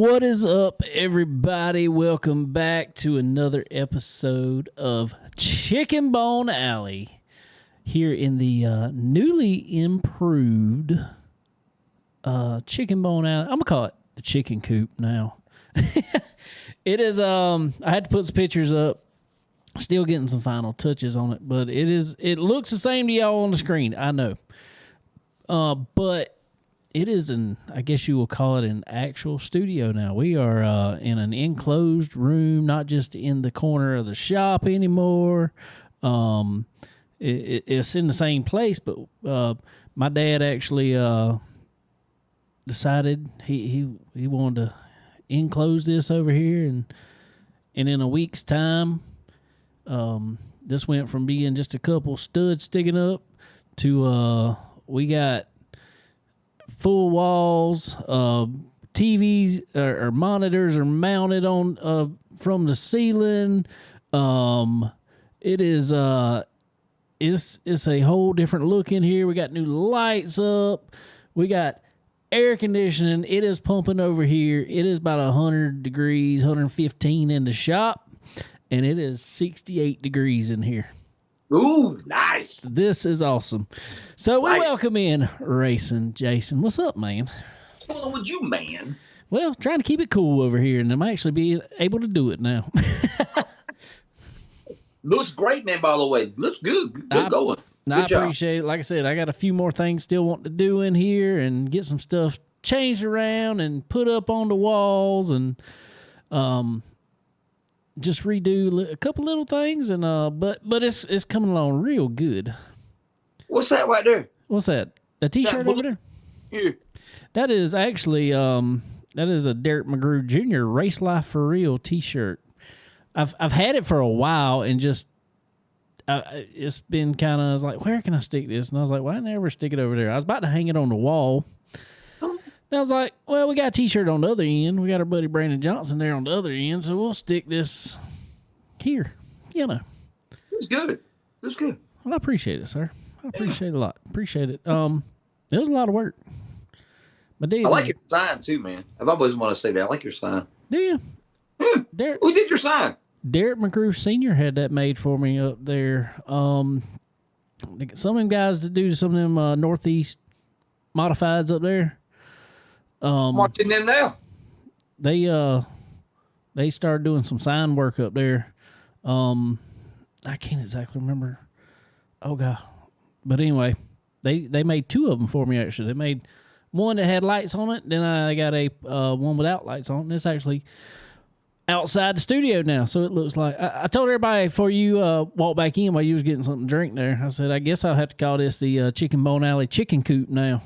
What is up, everybody? Welcome back to another episode of Chicken Bone Alley here in the newly improved Chicken Bone Alley. I'm going to call it the Chicken Coop now. It is, I had to put some pictures up. Still getting some final touches on it, but it looks the same to y'all on the screen, I know. But it is I guess you will call it an actual studio now. We are in an enclosed room, not just in the corner of the shop anymore. It's in the same place, but my dad actually decided he wanted to enclose this over here, and in a week's time, this went from being just a couple studs sticking up to we got full walls, TVs or monitors are mounted on from the ceiling. It is it's a whole different look in here. We got new lights up. We got air conditioning. It is pumping over here. It is about 100 degrees, 115 in the shop, and it is 68 degrees in here. Ooh, nice. This is awesome. So we welcome in Racing Jason. What's up, man? What's going on with you, man? Well, trying to keep it cool over here, and I'm actually being able to do it now. Looks great, man, by the way. Looks good. Good going. I appreciate it. Like I said, I got a few more things still wanting to do in here and get some stuff changed around and put up on the walls and just redo a couple little things, and but it's coming along real good. What's that right there? What's that? The T-shirt over there? Yeah. That is actually that is a Derek McGrew Jr. Race Life for Real T-shirt. I've had it for a while, and just it's been kind of, I was like, where can I stick this? And I was like, why never stick it over there? I was about to hang it on the wall. I was like, well, we got a T-shirt on the other end. We got our buddy Brandon Johnson there on the other end, so we'll stick this here. You know. It's good. It's good. Well, I appreciate it, sir. I appreciate it a lot. Appreciate it. It was a lot of work. But I like your sign, too, man. I've always wanted to say that. I like your sign. Do you? Yeah. Who did your sign? Derek McGrew Sr. had that made for me up there. Some of them guys that do some of them Northeast modifieds up there. I'm watching them now. They started doing some sign work up there. I can't exactly remember. Oh god! But anyway, they made two of them for me. Actually, they made one that had lights on it. Then I got a one without lights on it. And it's actually outside the studio now, so it looks like. I told everybody before you walked back in while you was getting something to drink there. I said, I guess I'll have to call this the Chicken Bone Alley Chicken Coop now.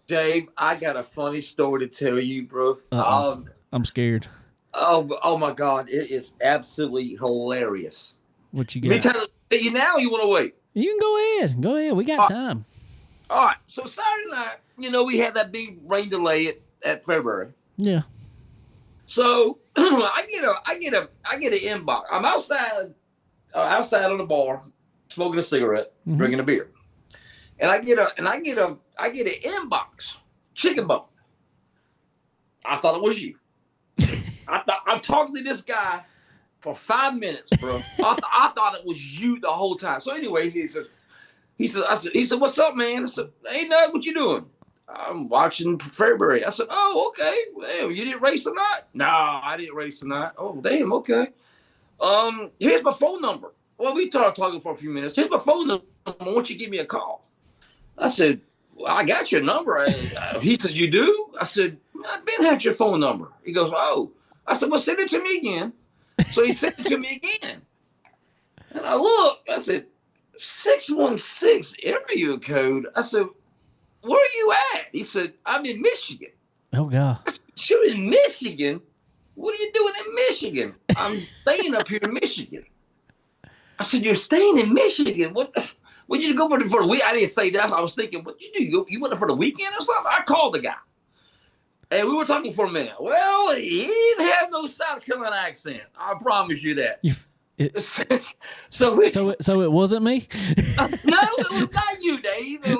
Dave, I got a funny story to tell you, bro. I'm scared. Oh my God, it is absolutely hilarious. What you got? Me tell you now, or you want to wait? You can go ahead. Go ahead. We got time. All right. So Saturday night, we had that big rain delay at February. Yeah. So I get an inbox. I'm outside on the bar, smoking a cigarette, drinking a beer. And I get an inbox, Chicken Bone. I thought it was you. I'm talking to this guy for 5 minutes, bro. I thought it was you the whole time. So, anyways, he said, "What's up, man?" I said, "Ain't nothing. What you doing?" "I'm watching February." I said, "Oh, okay. Well, you didn't race tonight?" "No, I didn't race tonight." "Oh, damn. Okay. Here's my phone number." Well, we started talking for a few minutes. "Here's my phone number. Why don't you give me a call?" I said, "Well, I got your number." He said, "You do?" I said, "I've been had your phone number." He goes, "Oh." I said, "Well, send it to me again." So he sent it to me again. And I looked. I said, 616 area code. I said, "Where are you at?" He said, "I'm in Michigan." Oh, God. I said, "You're in Michigan? What are you doing in Michigan?" "I'm staying up here in Michigan." I said, "You're staying in Michigan? What did you go for the week?" I didn't say that. I was thinking, what did you do? You went there for the weekend or something? I called the guy. And we were talking for a minute. Well, he didn't have no South Carolina accent. I promise you that. So we, So it wasn't me. no, it was not you, Dave. It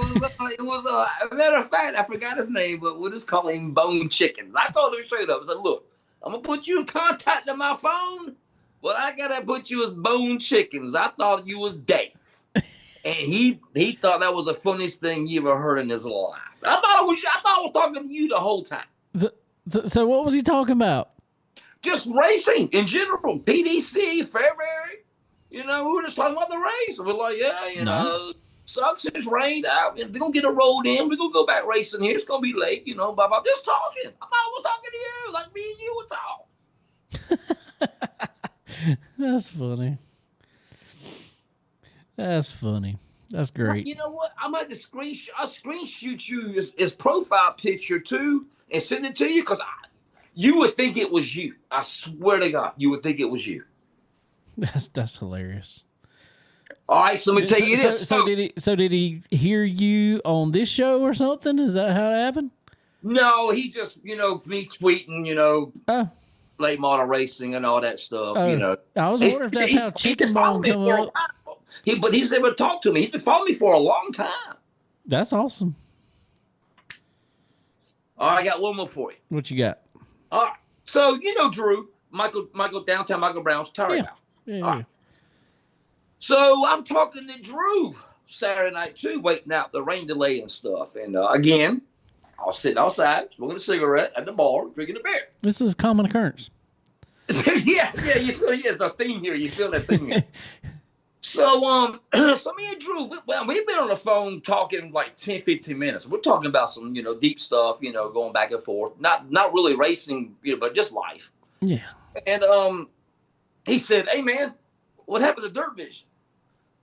was a matter of fact, I forgot his name, but we'll just call him Bone Chickens. I told him straight up. I said, look, I'm gonna put you in contact on my phone, but I gotta put you as Bone Chickens. I thought you was Dave. And he thought that was the funniest thing he ever heard in his life. I thought I was talking to you the whole time. So what was he talking about? Just racing in general, PDC, Fairbury. You know, we were just talking about the race. We're like, yeah, you know, sucks. It's rained out. We're gonna get a road in. We're gonna go back racing here. It's gonna be late. You know, blah blah. Just talking. I thought I was talking to you, like me and you were talking. That's funny. That's funny. That's great. You know what? I might just screenshot you his profile picture too and send it to you because you would think it was you. I swear to God, you would think it was you. That's hilarious. All right, so let me tell you this. So did he hear you on this show or something? Is that how it happened? No, he just me tweeting, late model racing and all that stuff. I was wondering if that's how Chicken Bone come up. But he's never talked to me. He's been following me for a long time. That's awesome. All right, I got one more for you. What you got? All right. So Drew, Michael downtown Michael Brown's tire house. Yeah. All right. So I'm talking to Drew Saturday night too, waiting out the rain delay and stuff. And again, I was sitting outside smoking a cigarette at the bar, drinking a beer. This is a common occurrence. yeah, you feel it's a theme here. You feel that theme here. So so me and Drew, we've been on the phone talking like 10, 15 minutes. We're talking about some, deep stuff, going back and forth. Not really racing, but just life. Yeah. And he said, "Hey man, what happened to Dirt Vision?"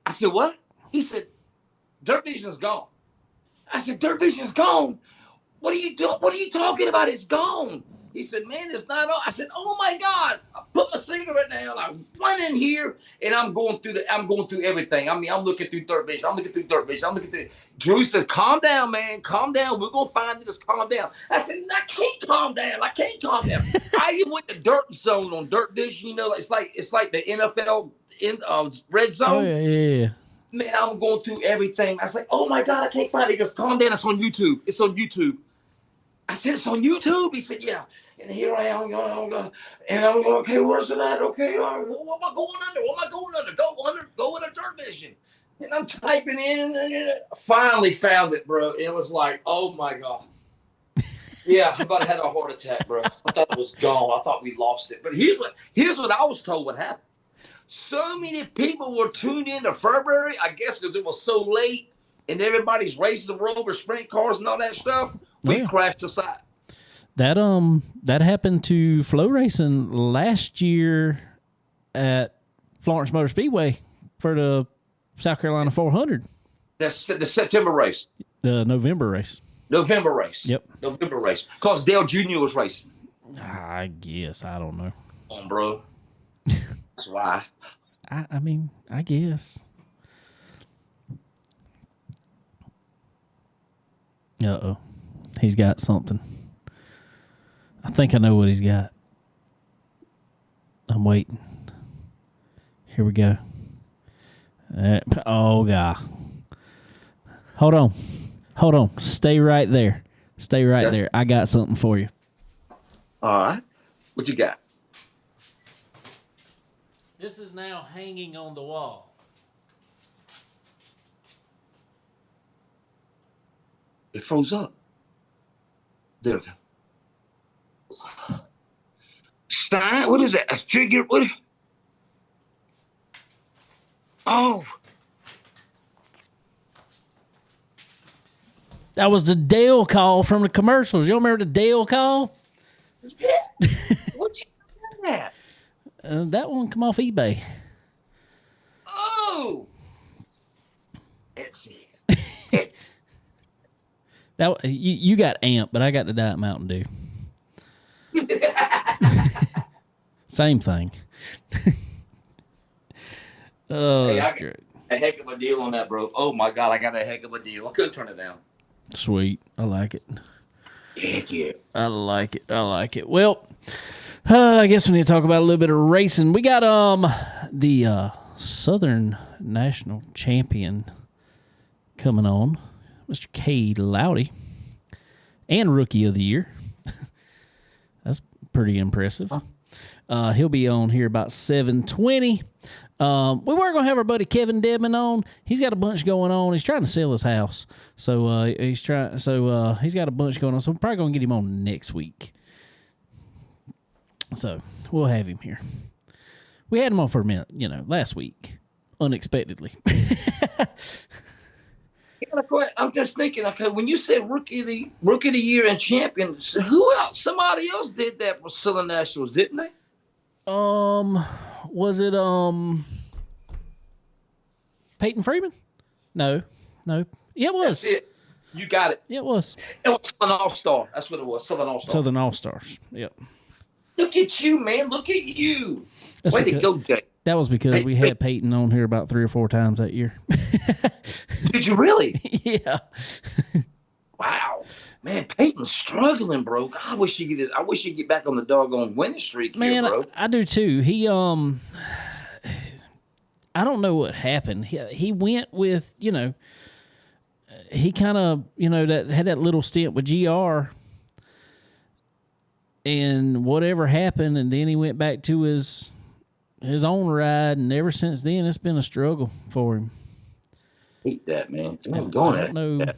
I said, "What?" He said, "Dirt Vision's gone." I said, "Dirt Vision's gone? What are you doing? What are you talking about? It's gone." He said, "Man, it's not on." I said, "Oh my God!" I put my cigarette down. I went in here and I'm going through everything. I mean, I'm looking through Dirt Vision. I'm looking through. Drew says, "Calm down, man. Calm down. We're gonna find it. Just calm down." I said, "I can't calm down. I went to Dirt Zone on Dirt Vision. It's like the NFL in red zone. Oh yeah. Man, I'm going through everything. I was like, "Oh my God, I can't find it." He goes, "Calm down. It's on YouTube. It's on YouTube." I said, "It's on YouTube?" He said, "Yeah." And here I am, and I'm going, "Okay, where's it at? Okay, what am I going under? Go under Dirt Vision." And I'm typing in, and I finally found it, bro. It was like, oh my God. Yeah, I about had a heart attack, bro. I thought it was gone. I thought we lost it. But here's what I was told what happened. So many people were tuned in to February, I guess because it was so late, and everybody's races were over sprint cars and all that stuff. We crashed aside. That happened to Flow Racing last year at Florence Motor Speedway for the South Carolina 400. That's the September race. The November race. Yep. November race. Because Dale Jr. was racing. I guess. I don't know. Come on, bro. That's why. I mean, I guess. Uh-oh. He's got something. I think I know what he's got. I'm waiting. Here we go. Oh, God. Hold on. Stay right there. There. I got something for you. All right. What you got? This is now hanging on the wall. It froze up. There we go. Stein? What is that? A figure? What? Oh. That was the Dale call from the commercials. You remember the Dale call? Yeah. What you doing that? That one come off eBay. Oh. Let's see. That you got Amp, but I got the Diet Mountain Dew. Same thing. Oh, hey, that's great. A heck of a deal on that, bro. Oh my God, I got a heck of a deal. I couldn't turn it down. Sweet. I like it. Heck yeah. I like it. Well, I guess we need to talk about a little bit of racing. We got the Southern National Champion coming on, Mr. Cade Loudy, and Rookie of the Year. That's pretty impressive. He'll be on here about 7:20. We weren't going to have our buddy Kevin Dedman on. He's got a bunch going on. He's trying to sell his house. So he's got a bunch going on. So we're probably going to get him on next week. So we'll have him here. We had him on for a minute, last week, unexpectedly. I'm just thinking, okay, when you said rookie of the year and champion, who else? Somebody else did that for Southern Nationals, didn't they? Was it Peyton Freeman? No. Yeah, it was. That's it. You got it. Yeah, it was. It was Southern All-Star. That's what it was. Southern All-Star. Southern All-Stars. Yep. Look at you, man. Look at you. Way to go, Jay. That was because we had Peyton on here about 3 or 4 times that year. Did you really? Yeah. Wow. Man, Peyton's struggling, bro. I wish he'd get back on the doggone winning streak here, bro. I do too. He I don't know what happened. He went with, he kind of, that had that little stint with GR, and whatever happened, and then he went back to his own ride, and ever since then it's been a struggle for him. Hate that, man. I'm going at it.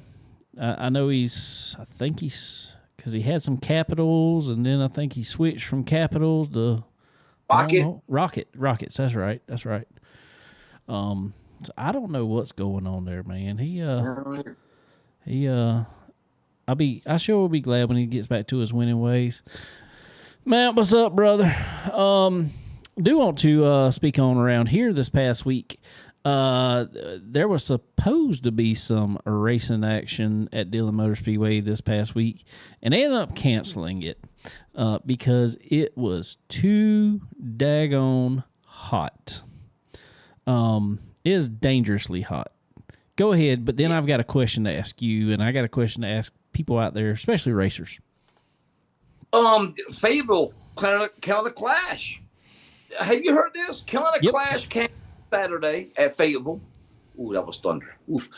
I know because he had some Capitals, and then I think he switched from Capitals to Rockets. That's right. So I don't know what's going on there, man. I sure will be glad when he gets back to his winning ways. Matt, what's up, brother? Do want to speak on around here this past week. There was supposed to be some racing action at Dillon Motor Speedway this past week, and they ended up canceling it because it was too daggone hot. It is dangerously hot. Go ahead, but then I've got a question to ask you, and I got a question to ask people out there, especially racers. Fayetteville, Canada Clash. Have you heard this? Canada Clash came Saturday at Fayetteville. Ooh, that was thunder. Oof.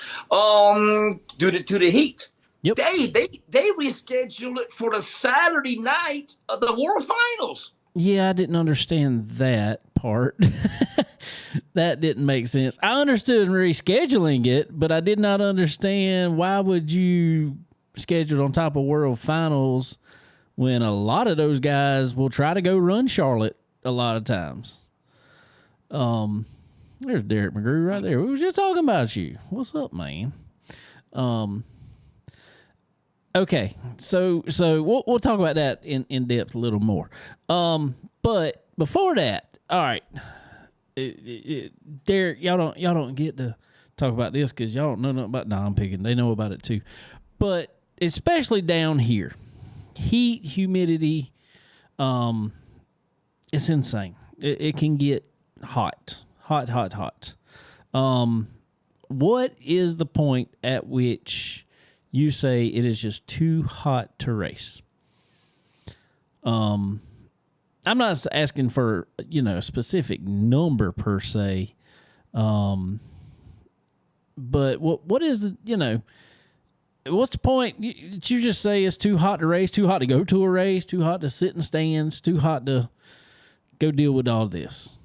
Due to the heat. Yep. They rescheduled it for the Saturday night of the World Finals. Yeah, I didn't understand that part. That didn't make sense. I understood rescheduling it, but I did not understand why would you schedule it on top of World Finals when a lot of those guys will try to go run Charlotte a lot of times. There's Derek McGrew right there. We were just talking about you. What's up, man? Okay, so we'll talk about that in depth a little more. But before that, all right, Derek, y'all don't get to talk about this because y'all don't know nothing about. No, I'm picking. They know about it too, but especially down here, heat, humidity, it's insane. It can get hot. What is the point at which you say it is just too hot to race? I'm not asking for, a specific number per se. But what is the, what's the point? Did you just say it's too hot to race, too hot to go to a race, too hot to sit in stands, too hot to go deal with all this?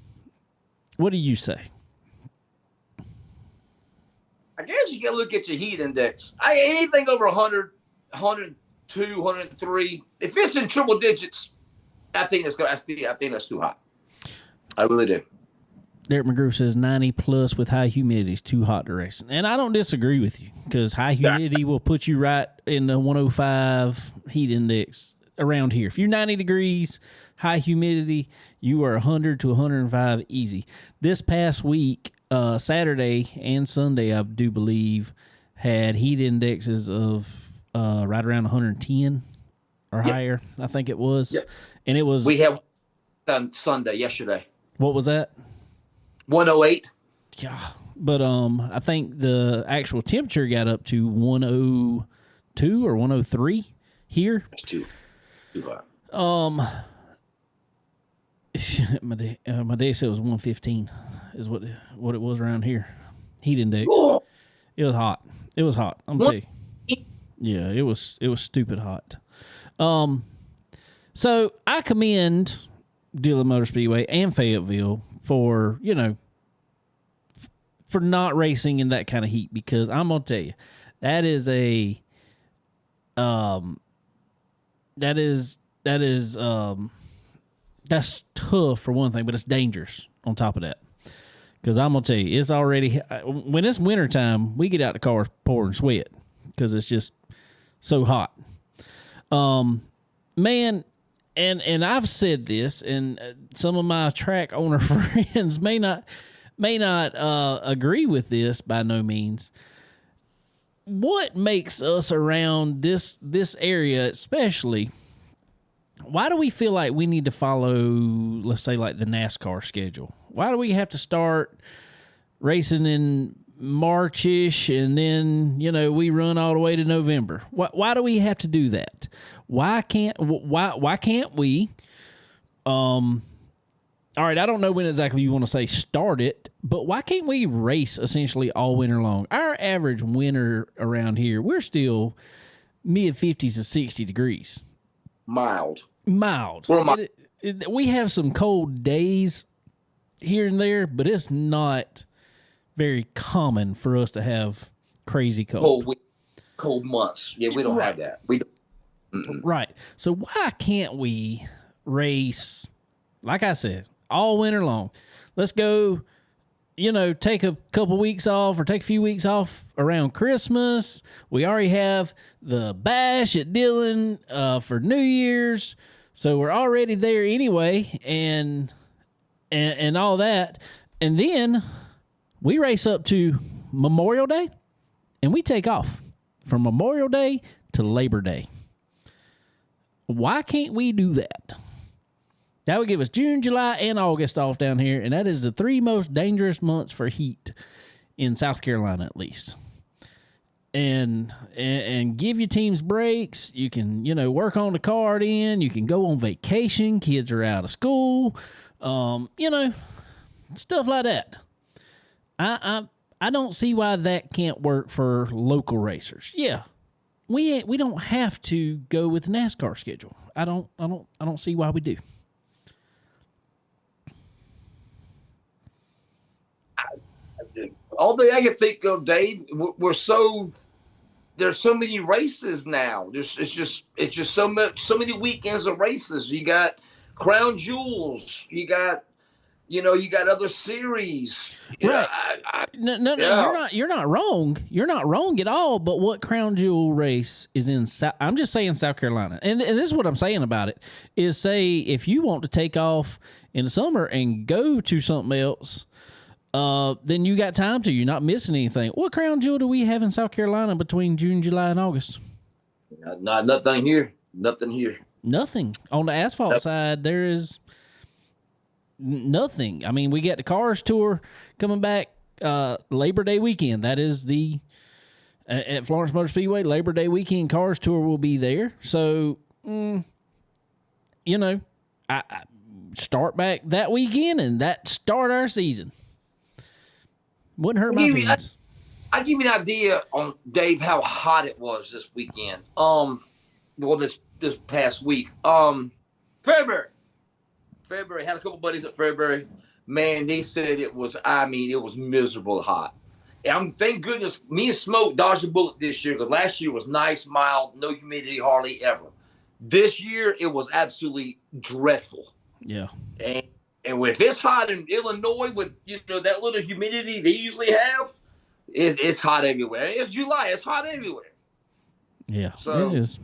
What do you say? I guess you got to look at your heat index. Anything over 100, 102, 103, if it's in triple digits, I think that's too hot. I really do. Derek McGrew says 90 plus with high humidity is too hot to race. And I don't disagree with you because high humidity will put you right in the 105 heat index around here. If you're 90 degrees, high humidity, you are 100 to 105 easy. This past week, Saturday and Sunday, I do believe, had heat indexes of right around 110 or higher, I think it was. Yep. And it was... We have Sunday, yesterday. What was that? 108. Yeah. But I think the actual temperature got up to 102 or 103 here. That's too hot. my dad said it was 115 is what it was around here. Heat index. Oh, It was hot. It was hot. I'm telling you. Yeah, it was stupid hot. So I commend Dillon Motor Speedway and Fayetteville for, for not racing in that kind of heat, because I'm gonna tell you, that is that's tough for one thing, but it's dangerous on top of that. Because I'm going to tell you, it's already, when it's wintertime, we get out the car pouring sweat because it's just so hot. Man, and I've said this, and some of my track owner friends may not agree with this by no means. What makes us around this area especially, why do we feel like we need to follow, let's say, like the NASCAR schedule? Why do we have to start racing in March-ish and then, we run all the way to November? Why do we have to do that? Why can't we, all right, I don't know when exactly you want to say start it, but why can't we race essentially all winter long? Our average winter around here, we're still mid-50s to 60 degrees. Mild. We have some cold days here and there, but it's not very common for us to have crazy cold months. Yeah, we don't have that. We don't. Mm-mm. Right. So why can't we race, like I said, all winter long? Let's go, take a couple weeks off or take a few weeks off around Christmas. We already have the bash at Dillon for New Year's. So we're already there anyway, and all that. And then we race up to Memorial Day, and we take off from Memorial Day to Labor Day. Why can't we do that? That would give us June, July, and August off down here, and that is the 3 most dangerous months for heat in South Carolina, at least. And give your teams breaks. You can, work on the car in. You can go on vacation. Kids are out of school. Stuff like that. I don't see why that can't work for local racers. Yeah, we don't have to go with the NASCAR schedule. I don't see why we do. All thing I can think of, Dave, there's so many races now. It's just so many weekends of races. You got Crown Jewels. You got other series. Right. No, you're not wrong. You're not wrong at all. But what Crown Jewel race is in? I'm just saying South Carolina, and this is what I'm saying about it. Is, say, if you want to take off in the summer and go to something else, then you got time to. You're not missing anything. What Crown Jewel do we have in South Carolina between June, July, and August? Nothing here. Nothing here. Nothing on the asphalt side. There is nothing. I mean, we got the Cars Tour coming back Labor Day weekend. That is at Florence Motor Speedway. Labor Day weekend Cars Tour will be there. So, I start back that weekend and that start our season. Wouldn't hurt my feelings. I'll give you an idea on, Dave, how hot it was this weekend. This past week. February, had a couple buddies at February. Man, they said it was miserable hot. Thank goodness me and Smoke dodged a bullet this year, because last year was nice, mild, no humidity hardly ever. This year it was absolutely dreadful. Yeah. And if it's hot in Illinois with that little humidity they usually have, it's hot everywhere. It's July, it's hot everywhere. Yeah, so, it is.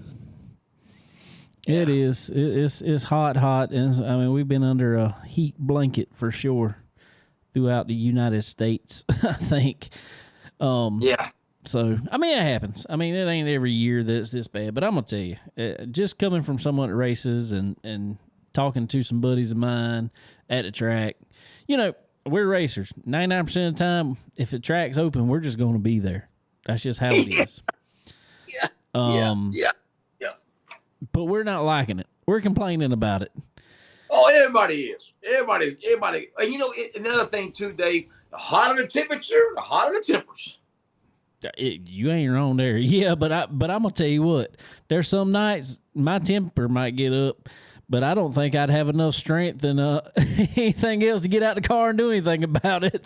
Yeah. It is. It's hot, and we've been under a heat blanket for sure throughout the United States, I think. Yeah. So, it happens. It ain't every year that it's this bad, but I'm gonna tell you, just coming from someone that races and talking to some buddies of mine at the track, we're racers. 99% of the time, if the track's open, we're just going to be there. That's just how it is. Yeah. But we're not liking it. We're complaining about it. Oh, everybody is. Everybody. And you know, another thing too, Dave. The hotter the temperature, the hotter the tempers. You ain't wrong there. Yeah, but I'm gonna tell you what. There's some nights my temper might get up, but I don't think I'd have enough strength and anything else to get out the car and do anything about it.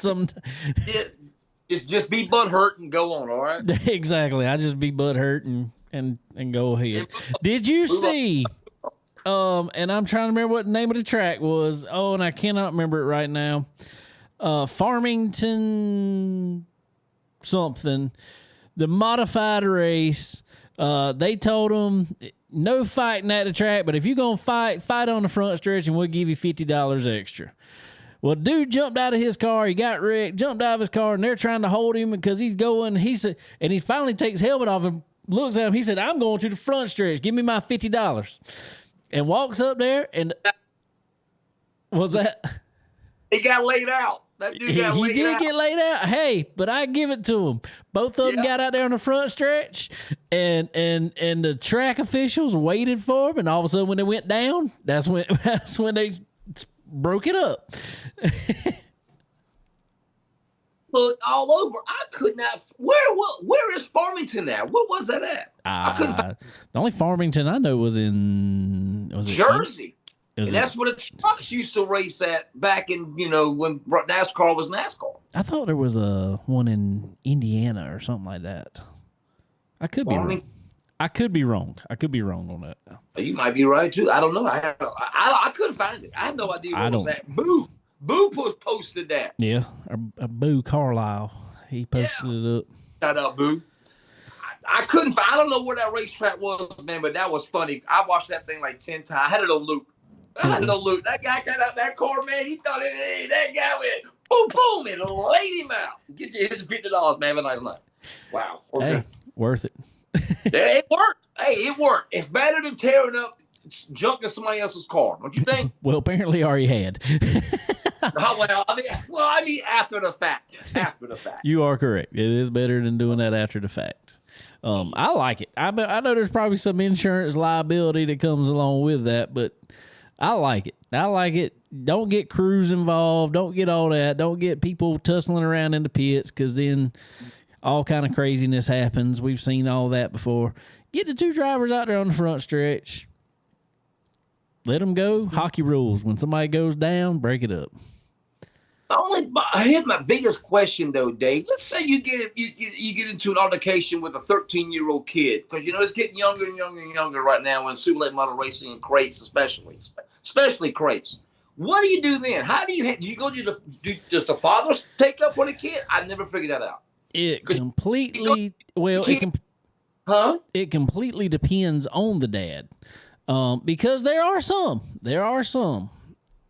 Just be butthurt and go on. All right. Exactly. I just be butthurt and go ahead. Did you see? And I'm trying to remember what the name of the track was. Oh, and I cannot remember it right now. Farmington something, the modified race. They told them no fighting at the track, but if you're gonna fight on the front stretch, and we'll give you $50 extra. Well, dude jumped out of his car. He got wrecked. Jumped out of his car, and they're trying to hold him because he's going. He said, and he finally takes his helmet off and looks at him. He said, "I'm going to the front stretch. Give me my $50." And walks up there, and was that? He got laid out. That dude got laid out. He did get laid out. Hey, but I give it to him. Both of them got out there on the front stretch, and the track officials waited for him. And all of a sudden, when they went down, that's when they broke it up. Look all over. I could not. Where is Farmington at? What was that at? I couldn't find. The only Farmington I know was in Jersey. And that's where the trucks used to race at back in, when NASCAR was NASCAR. I thought there was one in Indiana or something like that. I could be wrong. I could be wrong. I could be wrong on that. You might be right too. I don't know. I couldn't find it. I have no idea where it was at. Boo posted that. Yeah, or Boo Carlisle. He posted it up. Shout out, Boo. I couldn't find. I don't know where that racetrack was, man, but that was funny. I watched that thing like 10 times. I had it on loop. That guy got out that car, man. He thought, hey, that guy went boom, boom, and laid him out. Get you his $50, man. Have a nice night. Wow. Okay. Hey, worth it. Yeah, it worked. Hey, it worked. It's better than tearing up junk in somebody else's car. Don't you think? Well, apparently already had. I mean, after the fact. After the fact. You are correct. It is better than doing that after the fact. I like it. I know there's probably some insurance liability that comes along with that, but I like it. Don't get crews involved. Don't get all that. Don't get people tussling around in the pits, because then all kind of craziness happens. We've seen all that before. Get the two drivers out there on the front stretch. Let them go. Hockey rules. When somebody goes down, break it up. Here's my biggest question, though, Dave. Let's say you get into an altercation with a 13-year-old kid, because it's getting younger and younger and younger right now in super late model racing and crates, especially crates. What do you do then? How do you go to does the father take up for the kid? I never figured that out. It completely depends on the dad, because there are some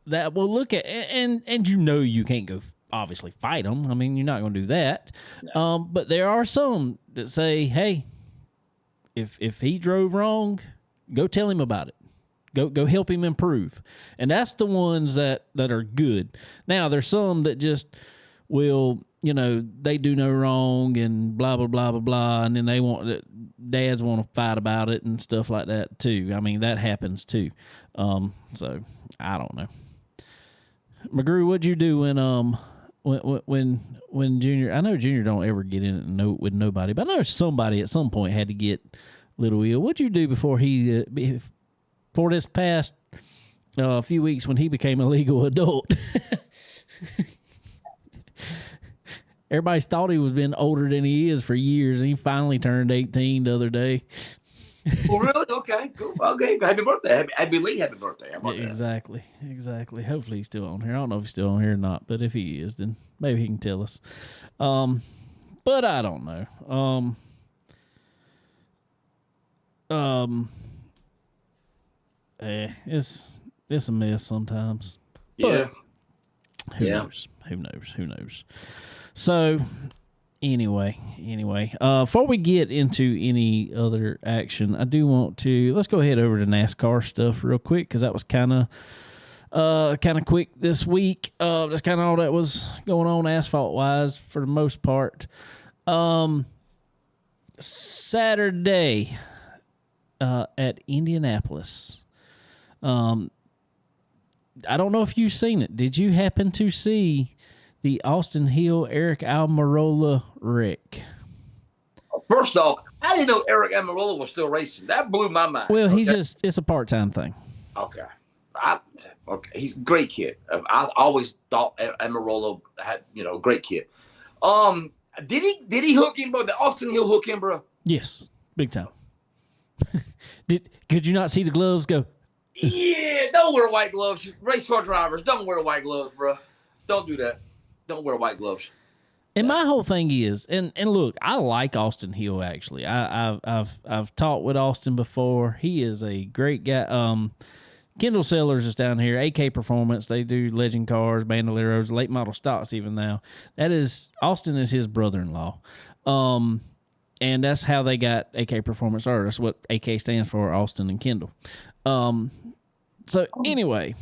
that will look at and you can't go obviously fight them. I mean, you're not going to do that. No. But there are some that say, hey, if he drove wrong, go tell him about it. Go help him improve. And that's the ones that are good. Now, there's some that just will, they do no wrong and blah, blah, blah, blah, blah. And then dads want to fight about it and stuff like that too. I mean, that happens too. So I don't know. McGrew, what'd you do when Junior? I know Junior don't ever get in it with nobody, but I know somebody at some point had to get Little Will. What'd you do before for this past few weeks when he became a legal adult? Everybody's thought he was been older than he is for years, and he finally turned 18 the other day. Oh, really? Okay, cool. Okay, happy birthday. Happy birthday. Exactly. Hopefully he's still on here. I don't know if he's still on here or not, but if he is, then maybe he can tell us. But I don't know. It's a mess sometimes. Yeah. Who knows? So Anyway, before we get into any other action, I do want to let's go ahead over to NASCAR stuff real quick, because that was kind of quick this week. That's kind of all that was going on asphalt wise for the most part. Saturday at Indianapolis, I don't know if you've seen it. Did you happen to see the Austin Hill Eric Almirola wreck? First off, I didn't know Eric Almirola was still racing. That blew my mind. Well, it's a part-time thing. Okay. Okay. He's a great kid. I always thought Almirola had, great kid. Did he hook him, bro? Did Austin Hill hook him, bro? Yes, big time. Could you not see the gloves go? Yeah, don't wear white gloves. Race car drivers, don't wear white gloves, bro. Don't do that. Don't wear white gloves. And my whole thing is, and look, I like Austin Hill actually. I've talked with Austin before. He is a great guy. Kendall Sellers is down here. AK Performance. They do legend cars, Bandoleros, late model stocks even now. Austin is his brother-in-law. And that's how they got AK Performance. Or that's what AK stands for, Austin and Kendall. So anyway.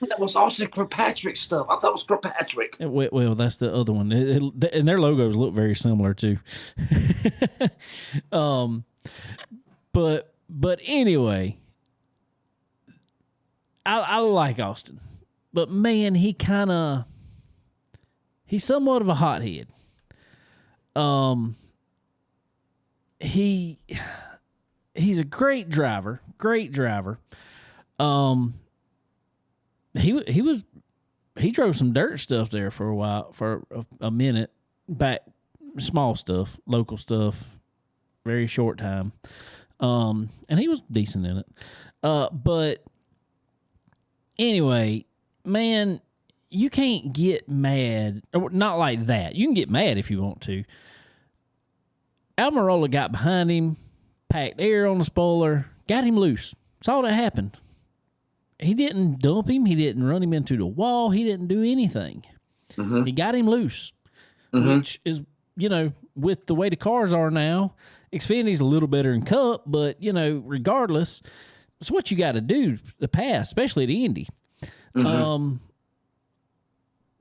That was Austin Kirkpatrick stuff. I thought it was Kirkpatrick. Well, that's the other one. And their logos look very similar too. But anyway, I like Austin. But man, he's somewhat of a hothead. He's a great driver. He drove some dirt stuff there for a while, for a minute back, small stuff, local stuff, very short time. And he was decent in it. But anyway, man, you can't get mad, or not like that. You can get mad if you want to. Almirola got behind him, packed air on the spoiler, got him loose. That's all that happened. He didn't dump him. He didn't run him into the wall. He didn't do anything. Mm-hmm. He got him loose, which is, with the way the cars are now, Xfinity's a little better than Cup, but, regardless, it's what you got to do to pass, especially at Indy. Mm-hmm.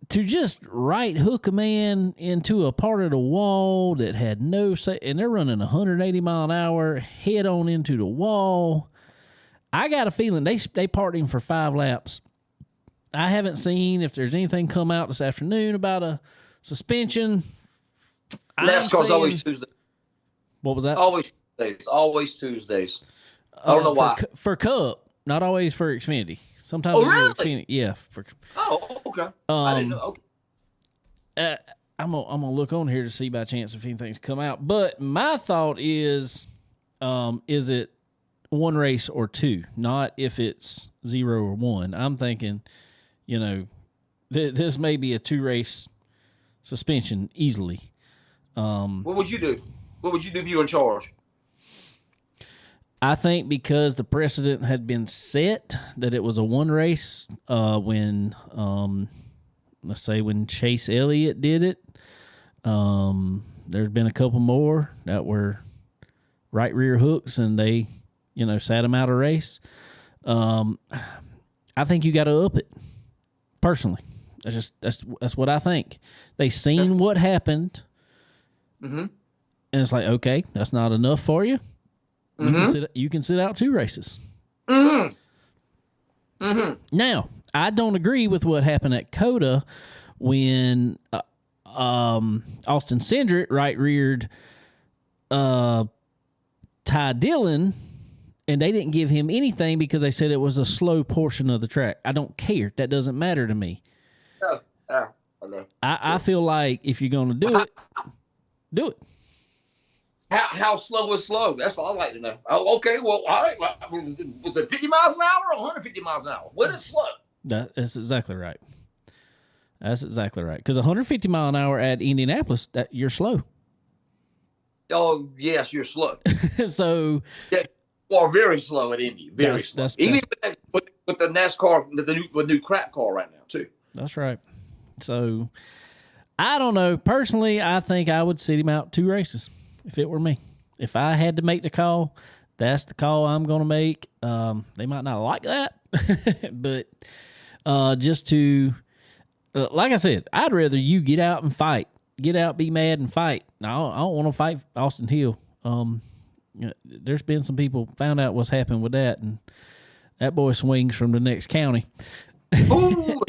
To just right hook a man into a part of the wall that had no say, and they're running 180 mile an hour head on into the wall. I got a feeling they parked him for 5 laps. I haven't seen if there's anything come out this afternoon about a suspension. NASCAR's always Tuesday. What was that? Always Tuesdays. I don't know why. For Cup, not always for Xfinity. Sometimes really? Xfinity, yeah. Okay. I didn't know. Okay. I'm gonna look on here to see by chance if anything's come out. But my thought is it one race or two, not if it's 0 or 1. I'm thinking, this may be a 2-race suspension easily. What would you do? What would you do if you were in charge? I think because the precedent had been set that it was a 1 race when, let's say when Chase Elliott did it, there's been a couple more that were right rear hooks and they, sat him out of race. I think you got to up it. Personally, that's what I think. They seen what happened, and it's like, okay, that's not enough for you. You can sit out 2 races. Now, I don't agree with what happened at COTA when Austin Cindric right reared Ty Dillon. And they didn't give him anything because they said it was a slow portion of the track. I don't care. That doesn't matter to me. I feel like if you're going to do it, do it. How slow is slow? That's what I'd like to know. Oh, okay, well, all right. Was it 50 miles an hour or 150 miles an hour? What is slow? That's exactly right. That's exactly right. Because 150 mile an hour at Indianapolis, you're slow. Oh, yes, you're slow. So... Yeah. Or very slow at Indy, very slow. Even with the NASCAR, with new crap car right now too. That's right. So I don't know. Personally, I think I would sit him out 2 races if it were me. If I had to make the call, that's the call I'm going to make. They might not like that, but just to, like I said, I'd rather you get out and fight. Get out, be mad, and fight. No, I don't want to fight Austin Hill. There's been some people found out what's happened with that, and that boy swings from the next county. Ooh,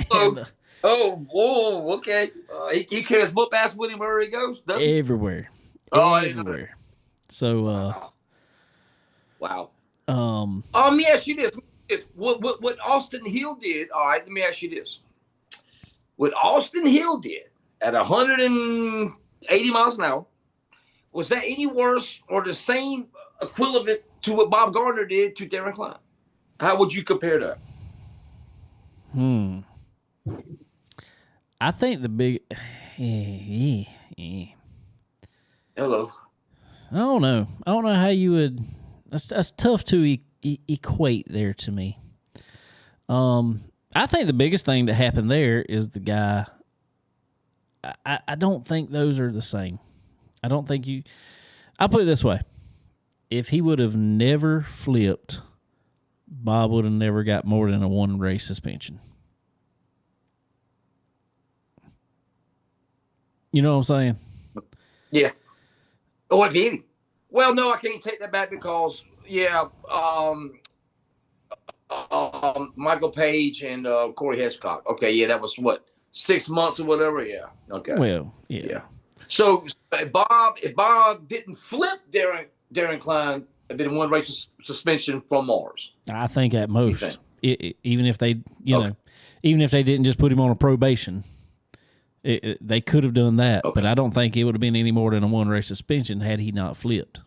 And, okay. He carries whoop ass with him wherever he goes, does he? everywhere. Oh, I didn't know that. Everywhere. So, Wow. Wow. Let me ask you this. What Austin Hill did, all right, let me ask you this. What Austin Hill did at 180 miles an hour, was that any worse or the same equivalent to what Bob Gardner did to Darren Klein? How would you compare that? I think the big. Hello. I don't know. I don't know how you would. That's tough to equate there to me. I think the biggest thing that happened there is the guy. I don't think those are the same. I don't think you. I'll put it this way: if he would have never flipped, Bob would have never got more than a 1 race suspension. You know what I'm saying? Yeah. Oh, what did he? Well, no, I can't take that back because Michael Page and Corey Hitchcock. Okay, yeah, that was what, 6 months or whatever. Yeah. Okay. Well, yeah. So if Bob didn't flip Darren Klein, it'd been 1 race suspension from Mars. I think at most, even if they, even if they didn't just put him on a probation, they could have done that. Okay. But I don't think it would have been any more than a 1 race suspension had he not flipped.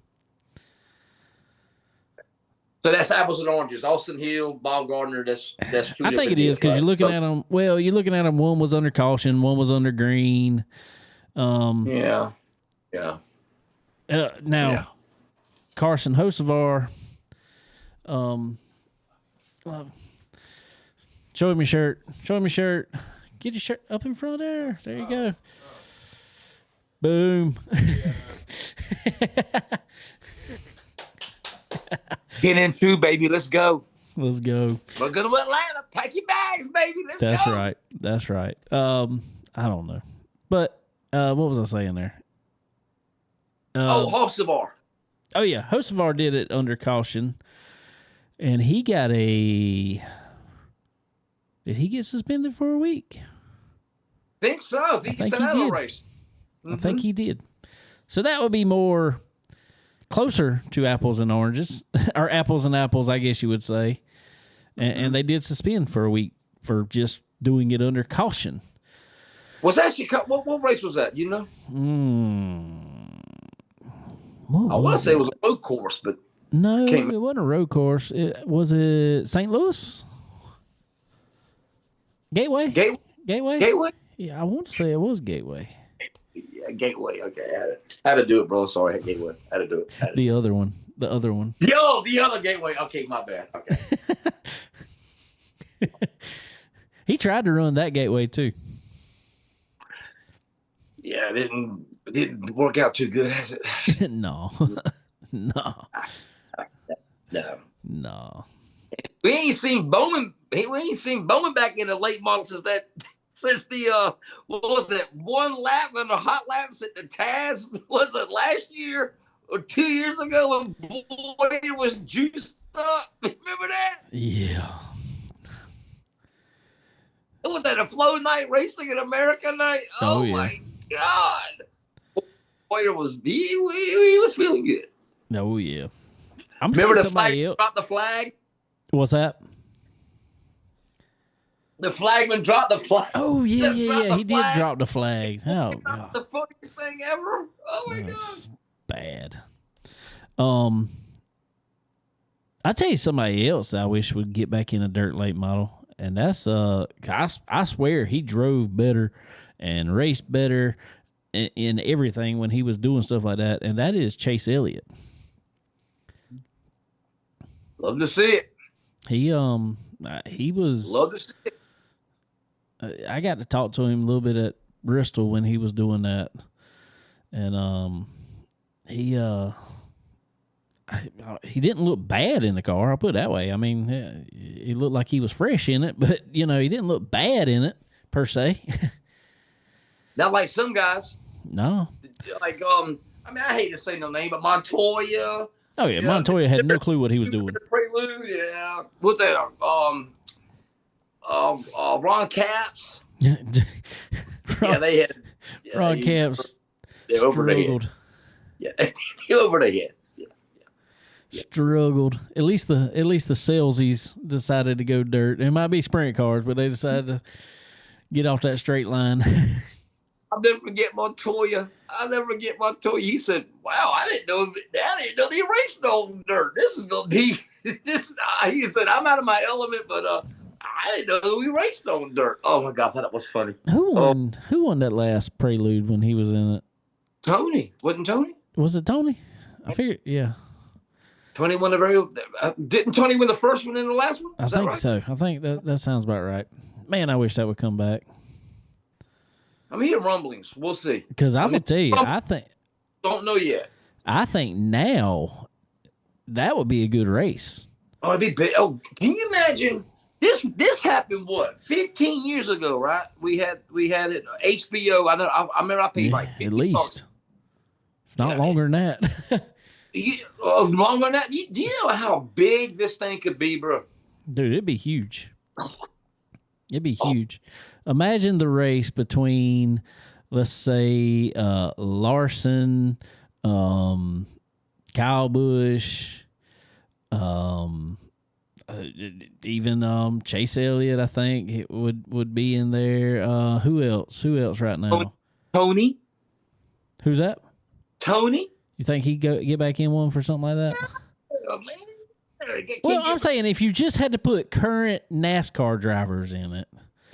So that's apples and oranges. Austin Hill, Bob Gardner. That's 2 I think it is because you're looking at them. Well, you're looking at them. One was under caution, one was under green. Yeah. Now, Carson Hocevar. Show him your shirt. Show him your shirt. Get your shirt up in front there. There you go. Boom. Get in 2, baby. Let's go. Let's go. We're going to Atlanta. Pack your bags, baby. Let's go. That's right. That's right. I don't know. But what was I saying there? Hocevar. Oh, yeah. Hocevar did it under caution. And he got a... Did he get suspended for a week? Think so. I think he did. Race. I think he did. So that would be more closer to apples and oranges, or apples and apples, I guess you would say. And they did suspend for a week for just doing it under caution. Was that Chicago? What race was that? You know? I want to say it was a road course, but no, it wasn't a road course. Was it St. Louis? Gateway? Gateway? Yeah, I want to say it was Gateway. Yeah, Gateway. Okay, I had to do it, bro. Sorry, Gateway. I had to do it. The other one. The other one. The other Gateway. Okay, my bad. Okay. He tried to run that Gateway too. Yeah, it didn't work out too good, has it? No. No. We ain't seen Bowman. We ain't seen Bowman back in the late model since the what was that, 1 lap and a hot laps at the Taz? Was it last year or 2 years ago when Boyd was juiced up? Remember that? Yeah. Was that a Flow Night Racing in America night? Oh yeah. My God! Boyd was he was feeling good. Oh yeah. I'm remember the flag dropped the flag. What's that? The flagman dropped the flag. Oh yeah. He did drop the flag. Oh God. The funniest thing ever. Oh my God. Bad. I tell you somebody else I wish would get back in a dirt late model, and that's I swear he drove better and raced better in everything when he was doing stuff like that, and that is Chase Elliott. Love to see it. He was. Love to see it. I got to talk to him a little bit at Bristol when he was doing that, and he didn't look bad in the car. I'll put it that way. I mean, he looked like he was fresh in it, but he didn't look bad in it per se. Not like some guys. No. Like I hate to say no name, but Montoya. Oh yeah, Montoya had no clue what he was doing. The Prelude, yeah. What's that? Ron Capps. Ron, Yeah, they had Ron Capps over the head. struggled. Yeah, over the head. Struggled. At least the salesies decided to go dirt. It might be sprint cars, but they decided to get off that straight line. I'll never forget Montoya. He said, "Wow, I didn't know they raced on dirt. This is gonna be this." He said, "I'm out of my element, but I didn't know we raced on dirt." Oh my God, I thought that was funny. Who won that last Prelude when he was in it? Tony. Wasn't Tony? Was it Tony? I figured, yeah. Tony won didn't Tony win the first one and the last one? I think so. I think that sounds about right. Man, I wish that would come back. I'm hearing rumblings. We'll see. Because I will tell you, I think don't know yet. I think now that would be a good race. Oh, it'd be big. Oh, can you imagine? This happened 15 years ago, right? We had it HBO. I remember I paid like $50. At least, if not longer than that. Longer than that. Do you know how big this thing could be, bro? Dude, it'd be huge. It'd be huge. Imagine the race between, let's say, Larson, Kyle Busch, even Chase Elliott. I think it would be in there. Who else? Who else right now? Tony. Who's that? Tony. You think he'd get back in one for something like that? Oh, man. Well, I'm saying if you just had to put current NASCAR drivers in it.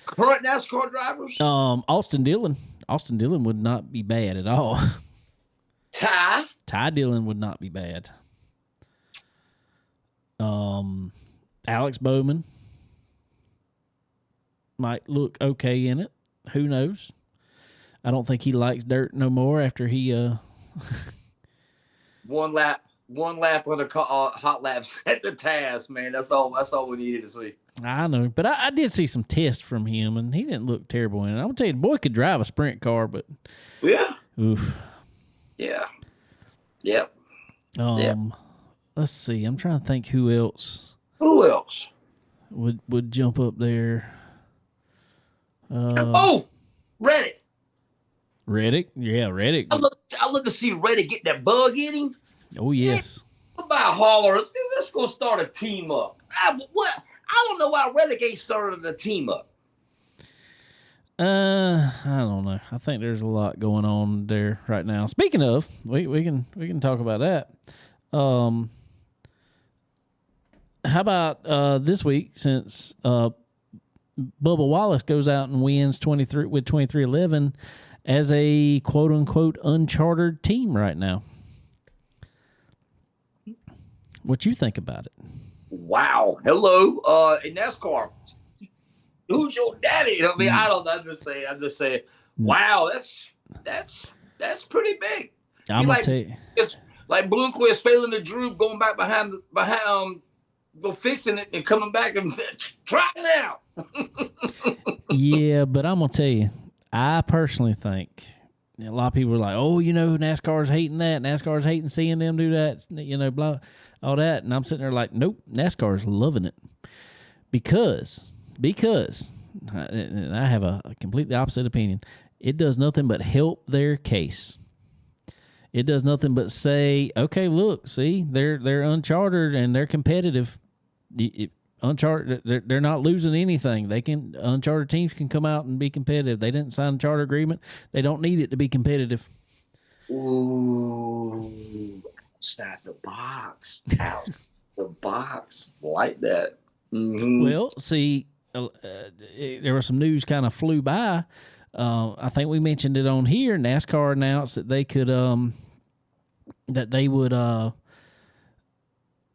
Current NASCAR drivers? Austin Dillon. Austin Dillon would not be bad at all. Ty Dillon would not be bad. Alex Bowman might look okay in it. Who knows? I don't think he likes dirt no more after he one lap on the hot laps at the task, man. That's all we needed to see. I know, but I did see some tests from him, and he didn't look terrible in it. I'm gonna tell you, the boy could drive a sprint car, but yeah, oof, yeah, yep. Let's see. I'm trying to think who else would jump up there. Reddick. Reddick, yeah, Reddick. I love to see Reddick get that bug in him. Oh yes. What about Holler? Let's go start a team up. I don't know why Reddick ain't started a team up. I don't know. I think there's a lot going on there right now. Speaking of, we can talk about that. How about this week, since Bubba Wallace goes out and wins 2311 as a quote unquote unchartered team right now? What you think about it? Wow. Hello. In NASCAR, who's your daddy? I mean, I don't know. I'm just saying. Wow, that's pretty big. I'm gonna tell you. It's like Bloomquist failing the droop, going back behind go fixing it and coming back and try it out. Yeah, but I'm gonna tell you, I personally think a lot of people are like, oh, NASCAR's hating that. NASCAR's hating seeing them do that, blah, all that. And I'm sitting there like, nope, NASCAR's loving it. Because and I have a completely opposite opinion. It does nothing but help their case. It does nothing but say, okay, look, see, they're unchartered and they're competitive. Uncharted, they're not losing anything. Uncharted teams can come out and be competitive. They didn't sign a charter agreement. They don't need it to be competitive. Ooh, outside the box, like that. Mm-hmm. Well, see, there was some news kind of flew by. I think we mentioned it on here. NASCAR announced that they could, that they would,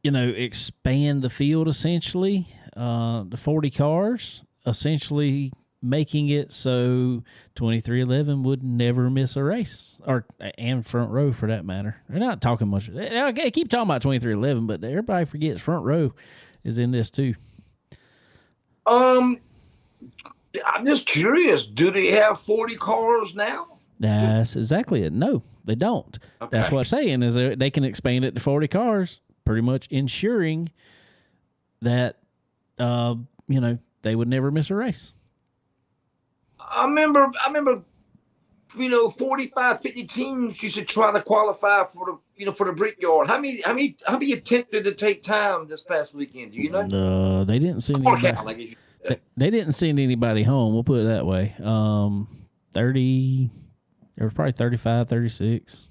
expand the field essentially, to 40 cars, essentially making it so 2311 would never miss a race, and Front Row for that matter. They're not talking much. They keep talking about 2311, but everybody forgets Front Row is in this too. I'm just curious. Do they have 40 cars now? That's exactly it. No, they don't. Okay. That's what I'm saying is they can expand it to 40 cars, pretty much ensuring that, they would never miss a race. I remember, 45, 50 teams used to try to qualify for the Brickyard. How many attempted to take time this past weekend? Do you know? They didn't send anybody. They didn't send anybody home. We'll put it that way. 30. There was probably 35, 36.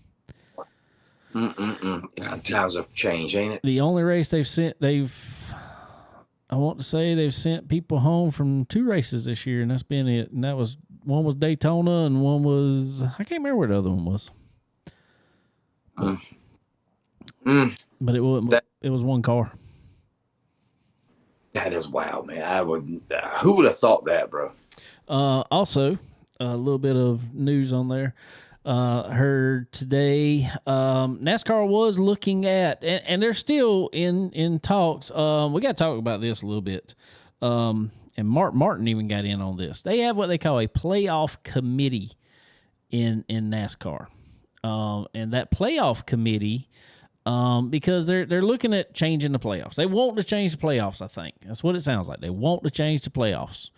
God, times have changed, ain't it? The only race they've sent people home from 2 races this year, and that's been it. And that was one was Daytona, and one was I can't remember where the other one was. But it was one car. That is wild, man. Who would have thought that, bro? Also, a little bit of news on there. Heard today, NASCAR was looking at, and they're still in talks. We got to talk about this a little bit. And Mark Martin even got in on this. They have what they call a playoff committee in NASCAR. And that playoff committee, because they're looking at changing the playoffs. They want to change the playoffs, I think. That's what it sounds like. They want to change the playoffs.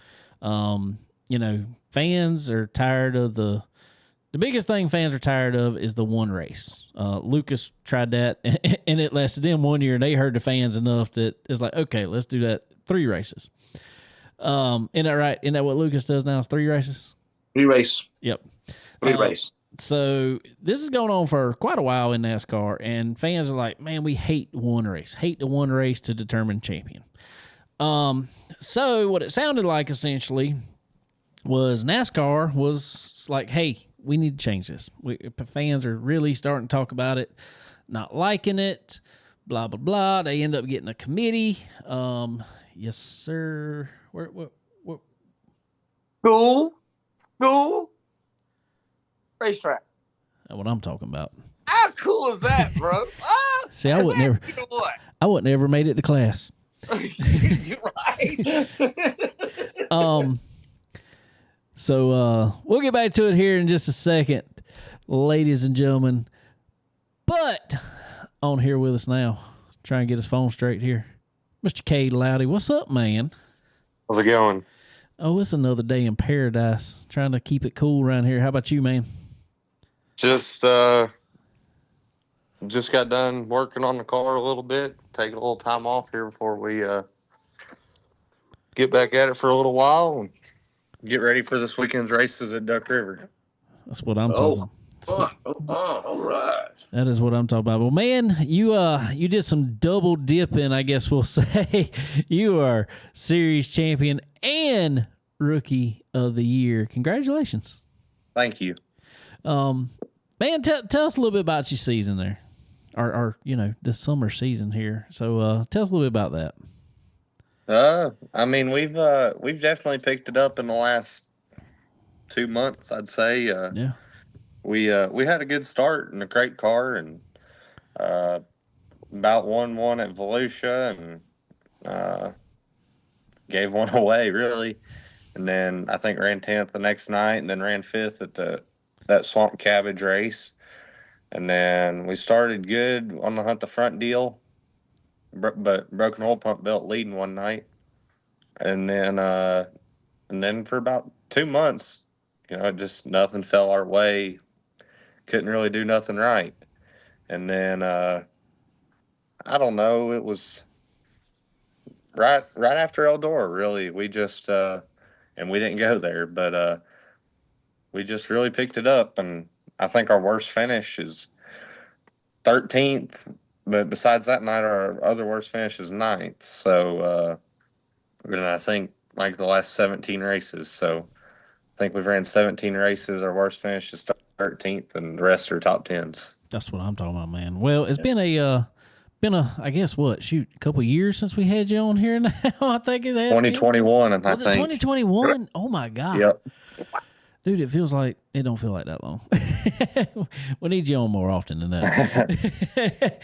Fans are tired of the biggest thing fans are tired of is the one race. Lucas tried that, and it lasted them 1 year, and they heard the fans enough that it's like, okay, let's do that 3 races. Isn't that right? Isn't that what Lucas does now? Is 3 races? 3 race. Yep. 3 race. So this is going on for quite a while in NASCAR, and fans are like, man, we hate one race. Hate the one race to determine champion. So what it sounded like essentially was NASCAR was like, hey, we need to change this. Fans are really starting to talk about it, not liking it, blah, blah, blah. They end up getting a committee. Yes, sir. Where? School, racetrack. That's what I'm talking about. How cool is that, bro? See, I wouldn't ever made it to class. You're right. So we'll get back to it here in just a second, ladies and gentlemen. But on here with us now, try and get his phone straight here, Mr. Cade Loudy. What's up, man? How's it going? Oh, it's another day in paradise. Trying to keep it cool around here. How about you, man? Just got done working on the car a little bit. Taking a little time off here before we get back at it for a little while and get ready for this weekend's races at Duck River. That's what I'm talking. All right. That is what I'm talking about. Well, man, you did some double dipping, I guess we'll say. You are series champion and rookie of the year. Congratulations. Thank you. Man, tell us a little bit about your season there, or this summer season here. So tell us a little bit about that. I mean, we've definitely picked it up in the last 2 months, I'd say. Yeah. We had a good start in a great car and about won one at Volusia and gave one away really, and then I think ran 10th the next night and then ran 5th at that Swamp Cabbage race, and then we started good on the Hunt the Front deal, but broken oil pump belt leading one night, and then for about 2 months, just nothing fell our way. Couldn't really do nothing right. And then, I don't know, it was right after Eldora, really. We just, and we didn't go there, but we just really picked it up. And I think our worst finish is 13th. But besides that night, our other worst finish is 9th. So, and I think like the last 17 races. So I think we've ran 17 races. Our worst finish is 13th, and the rest are top 10s. That's what I'm talking about, man. Well, it's been a I guess a couple years since we had you on here now. I think it has 2021, and I think 2021. Oh my God. Yep. Dude, it don't feel like that long. We need you on more often than that.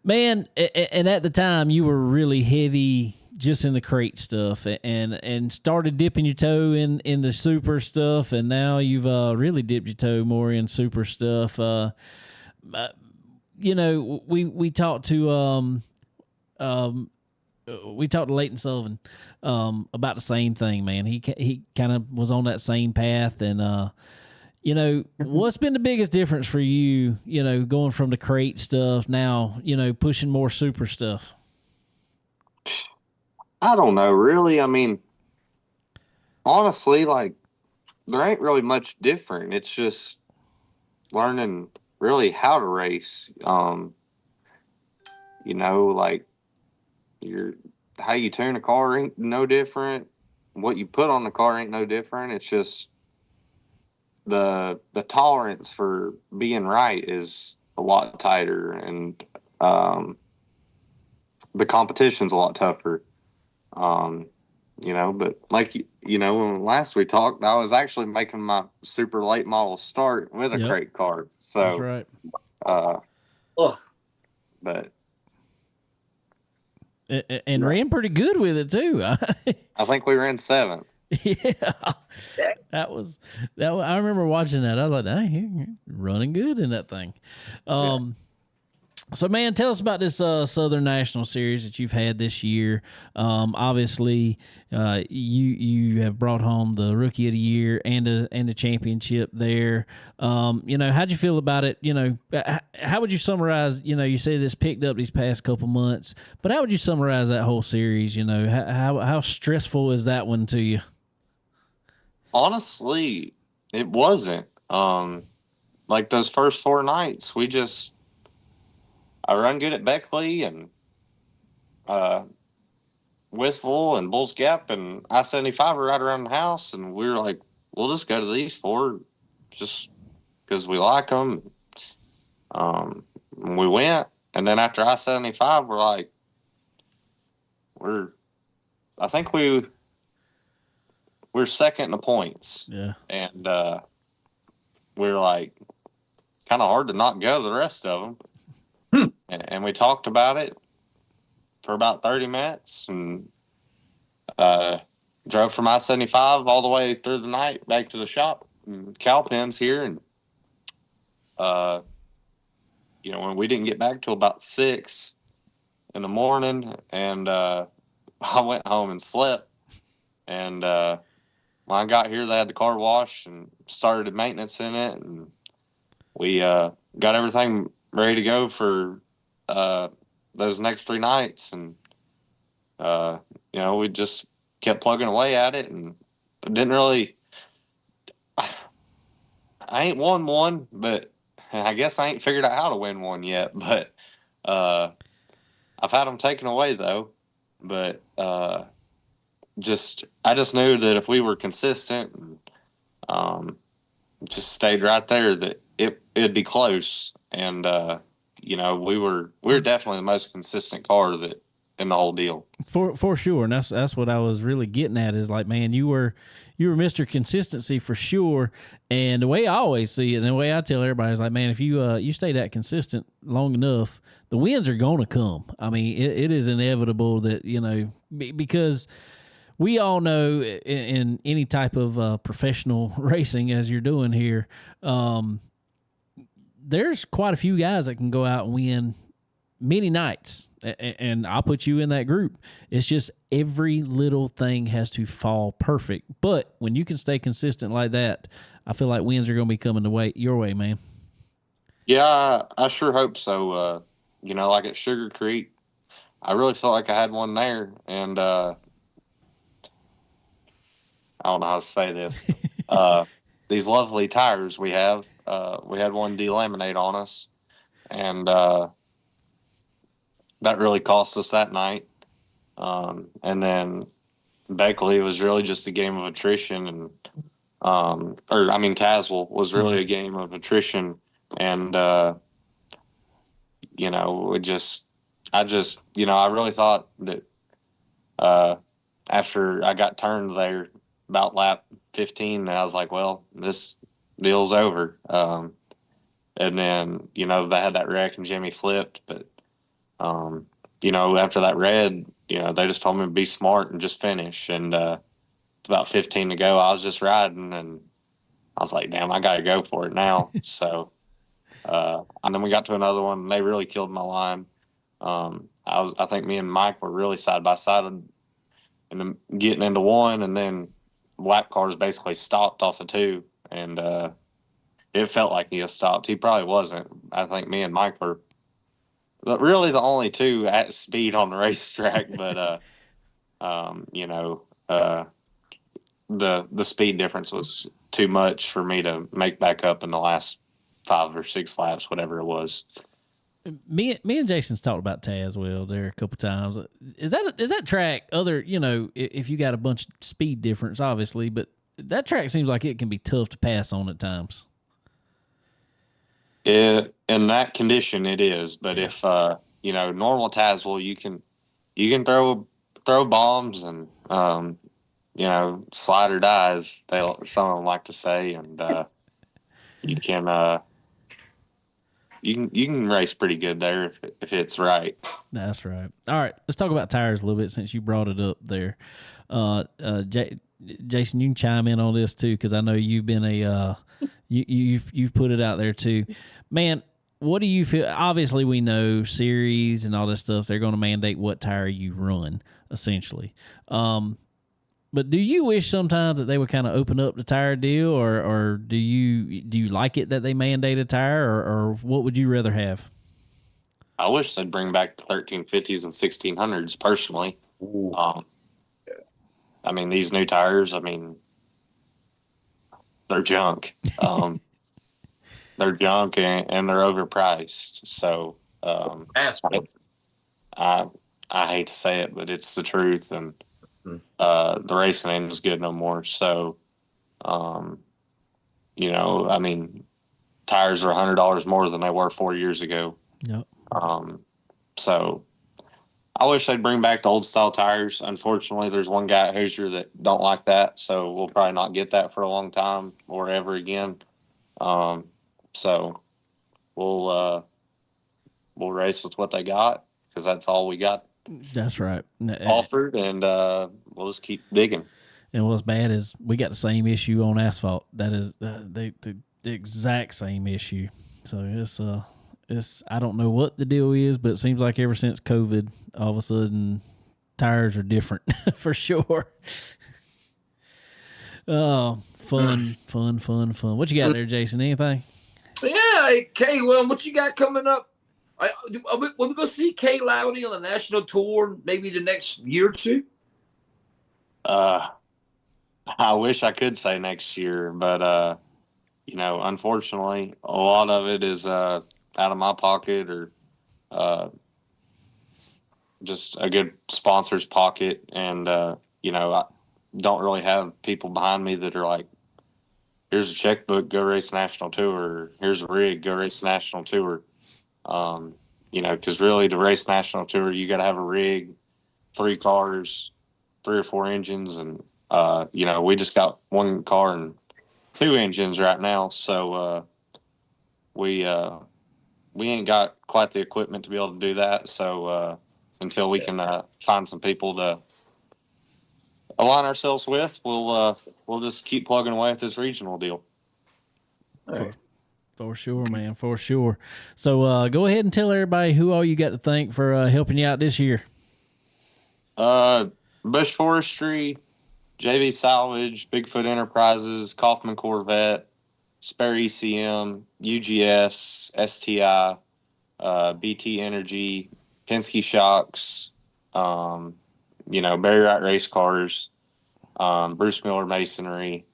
Man, and at the time you were really heavy just in the crate stuff and started dipping your toe in the super stuff, and now you've really dipped your toe more in super stuff. We talked to we talked to Leighton Sullivan about the same thing, man. He kind of was on that same path, and you know, what's been the biggest difference for you? You know, going from the crate stuff now, you know, pushing more super stuff. I don't know, really. I mean, honestly, like there ain't really much different. It's just learning really how to race. You know, like how you tune a car ain't no different. What you put on the car ain't no different. It's just the tolerance for being right is a lot tighter, and the competition's a lot tougher. You know, but like you know, when last we talked, I was actually making my super late model start with a crate car. So that's right. But and ran pretty good with it too. I think we ran 7th. Yeah, that was. I remember watching that. I was like, "Dang, you're running good in that thing." So, man, tell us about this Southern National Series that you've had this year. Obviously, you have brought home the Rookie of the Year and a championship there. You know, how'd you feel about it? You know, how would you summarize? You know, you said it's picked up these past couple months, but how would you summarize that whole series? You know, how stressful is that one to you? Honestly, it wasn't. Like those first 4 nights, I run good at Beckley and Whistle and Bulls Gap and I-75 are right around the house, and we were like, we'll just go to these 4 just because we like them. We went, and then after I-75, we're like, I think we're second in the points. Yeah. And we're like, kind of hard to not go the rest of them. And we talked about it for about 30 minutes and drove from I-75 all the way through the night back to the shop and Cowpens here. And, you know, when we didn't get back till about 6 in the morning, and I went home and slept. And when I got here, they had the car washed and started maintenance in it. And we got everything ready to go for those next 3 nights, and you know, we just kept plugging away at it, and didn't really. I ain't won one, but I guess I ain't figured out how to win one yet. But I've had them taken away though. But I just knew that if we were consistent and just stayed right there, that it'd be close. And you know, we were definitely the most consistent car that in the whole deal. For sure, and that's what I was really getting at is like, man, you were Mr. Consistency for sure. And the way I always see it, and the way I tell everybody is like, man, if you stay that consistent long enough, the wins are going to come. I mean, it is inevitable that, you know, because we all know in any type of professional racing, as you're doing here, there's quite a few guys that can go out and win many nights, and I'll put you in that group. It's just every little thing has to fall perfect. But when you can stay consistent like that, I feel like wins are going to be coming your way, man. Yeah, I sure hope so. You know, like at Sugar Creek, I really felt like I had one there, and I don't know how to say this. These lovely tires we have, we had one delaminate on us, and that really cost us that night. And then Beckley was really just a game of attrition, and Tazewell was really a game of attrition, and you know, I really thought that after I got turned there about lap 15, I was like, well, this deal's over. And then, you know, they had that wreck and Jimmy flipped, but you know, after that red, you know, they just told me to be smart and just finish. And about 15 to go, I was just riding, and I was like, damn, I got to go for it now. So, and then we got to another one, and they really killed my line. I think me and Mike were really side by side and getting into one, and then Black Cars basically stopped off of two, and it felt like he had stopped. He probably wasn't. I think me and Mike were really the only two at speed on the racetrack, but you know, the speed difference was too much for me to make back up in the last 5 or 6 laps, whatever it was. Me and Jason's talked about Tazewell there a couple times. Is that track other? You know, if you got a bunch of speed difference, obviously, but that track seems like it can be tough to pass on at times. In that condition, it is. But if you know, normal Tazewell, you can throw bombs and you know, slide or dies. Some of them like to say, and you can you can race pretty good there if it's right. That's right. All right, let's talk about tires a little bit since you brought it up there. Jason, you can chime in on this too because I know you've been you've put it out there too, man. What do you feel? Obviously, we know series and all this stuff. They're going to mandate what tire you run, essentially. But do you wish sometimes that they would kind of open up the tire deal, or do you like it that they mandate a tire, or what would you rather have? I wish they'd bring back the 1350s and 1600s personally. I mean, these new tires, I mean, they're junk. They're junk and they're overpriced. So I hate to say it, but it's the truth. And the racing ain't as good no more. So, you know, I mean, tires are $100 more than they were 4 years ago. Yep. So I wish they'd bring back the old style tires. Unfortunately, there's one guy at Hoosier that don't like that. So we'll probably not get that for a long time or ever again. So we'll race with what they got because that's all we got. That's right. Offered, and we'll just keep digging. And what's bad is we got the same issue on asphalt. That is the exact same issue. So it's I don't know what the deal is, but it seems like ever since COVID, all of a sudden tires are different for sure. Oh, fun. What you got there, Jason? Anything? Yeah, hey, Kay, well, what you got coming up? Are we going to see Kay Lowry on the national tour maybe the next year or two? I wish I could say next year, but you know, unfortunately, a lot of it is out of my pocket or just a good sponsor's pocket, and you know, I don't really have people behind me that are like, here's a checkbook, go race national tour. Here's a rig, go race national tour. You know, because really to race national tour, you got to have a rig, 3 cars, 3 or 4 engines. And, you know, we just got 1 car and 2 engines right now. So we ain't got quite the equipment to be able to do that. So until we can find some people to align ourselves with, we'll just keep plugging away at this regional deal. For sure, man, for sure. So go ahead and tell everybody who all you got to thank for helping you out this year. Bush Forestry, JV Salvage, Bigfoot Enterprises, Kaufman Corvette, Spare ECM, UGS, STI, BT Energy, Penske Shocks, you know, Barry Wright Race Cars, Bruce Miller Masonry,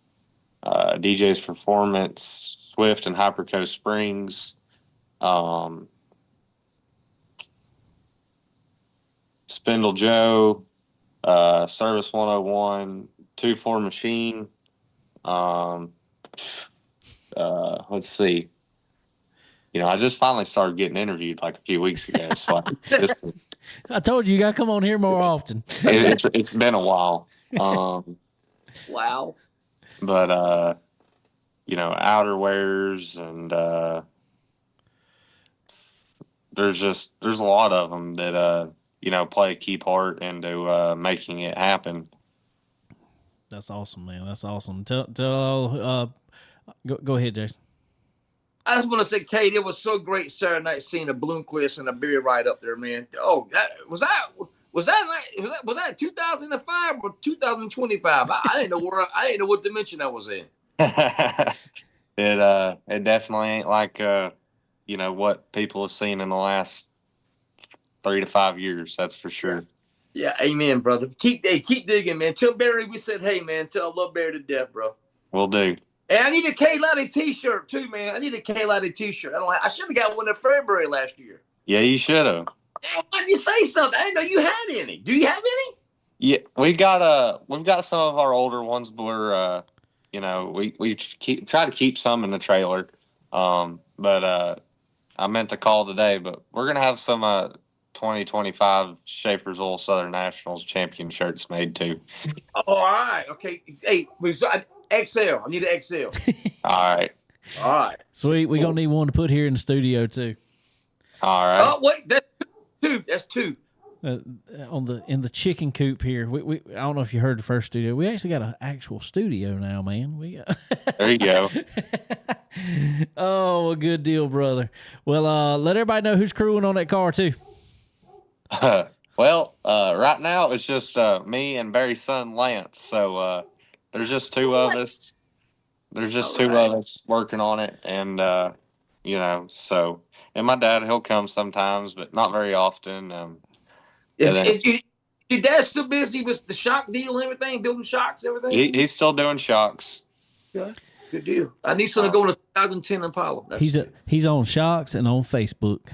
DJ's Performance, Swift and Hyperco Springs, Spindle Joe, Service 101, 2-4 Machine. Let's see. You know, I just finally started getting interviewed like a few weeks ago. So I told you, you got to come on here more often. It's been a while. Wow. But, you know, outerwears and there's a lot of them that, you know, play a key part into making it happen. That's awesome, man. That's awesome. Tell go ahead, Jason. I just want to say, Kate, it was so great Saturday night seeing a Bloomquist and a beer right up there, man. Oh, was that 2005 or 2025? I didn't know I didn't know what dimension I was in. It definitely ain't like what people have seen in the last 3 to 5 years. That's for sure. Yeah, amen, brother. Keep digging, man. Tell Barry we said, hey, man. Tell I love Barry to death, bro. Will do. And I need a K Lottie t-shirt too, man. I need a K Lottie t-shirt. I should have got one in February last year. Yeah, you should have. Why didn't you say something? I didn't know you had any. Do you have any? Yeah, we've got some of our older ones, but we're we try to keep some in the trailer. But I meant to call today, but we're gonna have some 2025 Schaefer's Oil Southern Nationals champion shirts made too. Oh, all right. Okay. Hey, XL. I need an XL. All right. All right. Sweet. We're going to need one to put here in the studio, too. All right. Oh, wait. That's two. That's two. In the chicken coop here. We I don't know if you heard the first studio. We actually got an actual studio now, man. There you go. Oh, well, good deal, brother. Well, let everybody know who's crewing on that car, too. Well, right now it's just me and Barry's son Lance. So there's just two of us. There's just two of us working on it, and so and my dad, he'll come sometimes, but not very often. Is your dad still busy with the shock deal and everything, building shocks, everything? He's still doing shocks. Yeah, good deal. I need someone to go in a 2010 Impala. He's on Shocks and on Facebook.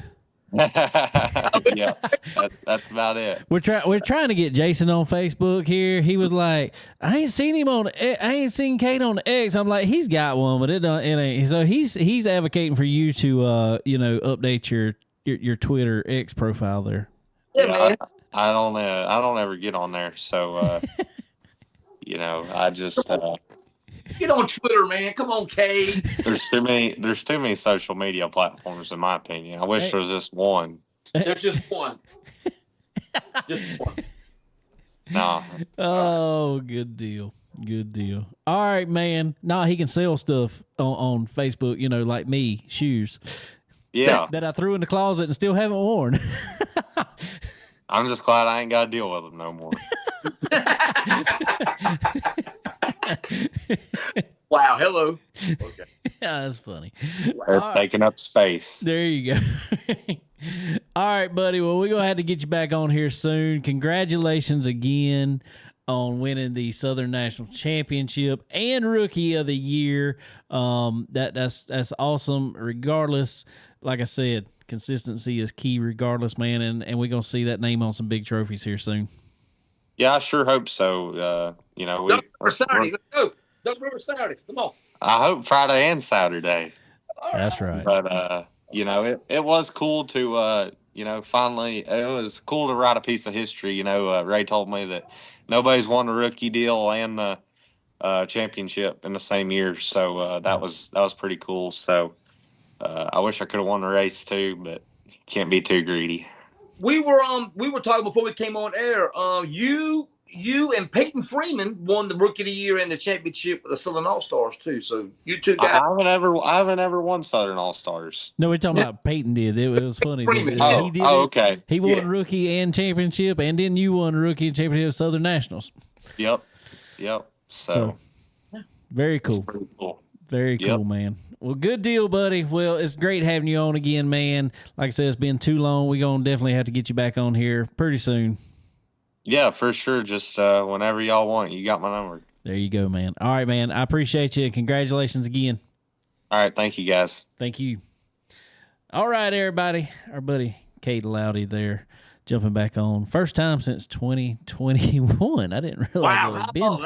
Yeah, that's about it. We're trying to get Jason on Facebook here. He was like, I ain't seen Kate on the X. I'm like, he's got one, but it ain't. So he's advocating for you to update your Twitter X profile there. Yeah, man. I don't ever get on there, so I just get on Twitter, man. Come on, Kate. There's too many social media platforms, in my opinion. I wish there was just one. There's just one. Just one. No. Oh, good deal. Good deal. All right, man. Nah, he can sell stuff on Facebook, like me, shoes. Yeah. That I threw in the closet and still haven't worn. I'm just glad I ain't got to deal with them no more. Wow. Hello. Okay. Yeah, that's funny. It's taking up space. There you go. All right, buddy. Well, we're going to have to get you back on here soon. Congratulations again on winning the Southern National Championship and Rookie of the Year. That's awesome. Regardless, like I said, consistency is key regardless, man. And we're going to see that name on some big trophies here soon. Yeah, I sure hope so. Saturday. Let's go. Duck River Saturday. Come on. I hope Friday and Saturday. That's right. But it was cool to finally, it was cool to write a piece of history. Ray told me that nobody's won a rookie deal and the championship in the same year, so that was pretty cool. So I wish I could have won the race too, but can't be too greedy. We were talking before we came on air. You and Peyton Freeman won the Rookie of the Year and the championship with the Southern All Stars too. So you two guys. I haven't ever won Southern All Stars. No, we're talking about Peyton did. It was funny. Freeman. He did okay. He won Rookie and championship, and then you won Rookie and championship of Southern Nationals. Yep. So very cool. Pretty cool. Very cool, man. Well, good deal, buddy. Well, it's great having you on again, man. Like I said, it's been too long. We're going to definitely have to get you back on here pretty soon. Yeah, for sure. Just whenever y'all want. You got my number. There you go, man. All right, man. I appreciate you. Congratulations again. All right. Thank you, guys. Thank you. All right, everybody. Our buddy Kate Lowdy there jumping back on. First time since 2021. I didn't realize it had been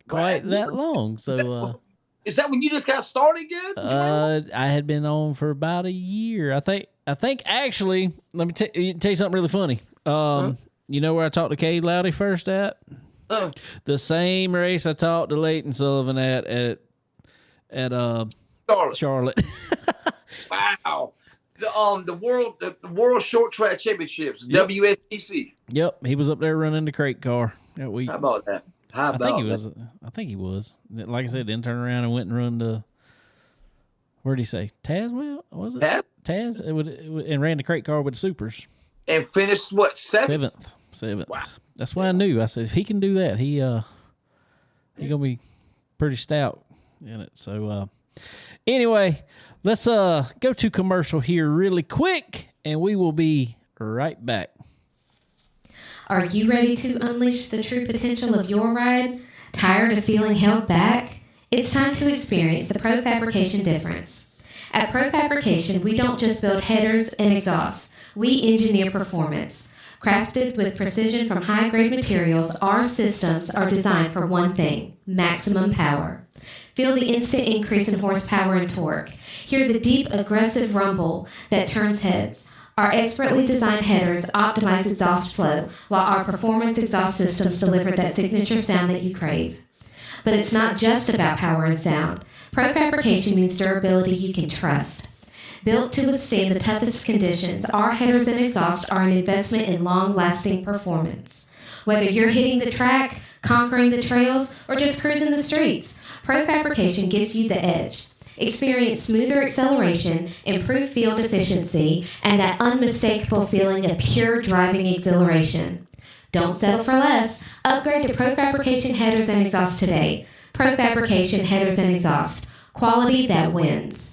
quite that long. So, is that when you just got started good? I had been on for about a year. I think actually, let me tell you something really funny. You know where I talked to Kate Lowdy first at? The same race I talked to Leighton Sullivan at Charlotte. Wow. The World Short Track Championships, yep. WSTC. Yep, he was up there running the crate car that week. How about that? I think he was. Like I said, then turned around and went and run Where'd he say? Tazewell? Was it? Taz, Taz? And ran the crate car with the supers. and finished what, seventh? Seventh. Wow. That's why I knew. I said, if he can do that, he going to be pretty stout in it. So, anyway, let's go to commercial here really quick, and we will be right back. Are you ready to unleash the true potential of your ride? Tired of feeling held back? It's time to experience the Pro Fabrication difference. At Pro Fabrication, we don't just build headers and exhausts. We engineer performance. Crafted with precision from high-grade materials, our systems are designed for one thing: maximum power. Feel the instant increase in horsepower and torque. Hear the deep, aggressive rumble that turns heads. Our expertly designed headers optimize exhaust flow, while our performance exhaust systems deliver that signature sound that you crave. But it's not just about power and sound. Pro Fabrication means durability you can trust. Built to withstand the toughest conditions, our headers and exhaust are an investment in long-lasting performance. Whether you're hitting the track, conquering the trails, or just cruising the streets, Pro Fabrication gives you the edge. Experience smoother acceleration, improved field efficiency, and that unmistakable feeling of pure driving exhilaration. Don't settle for less. Upgrade to Pro Fabrication headers and exhaust today. Pro Fabrication headers and exhaust. Quality that wins.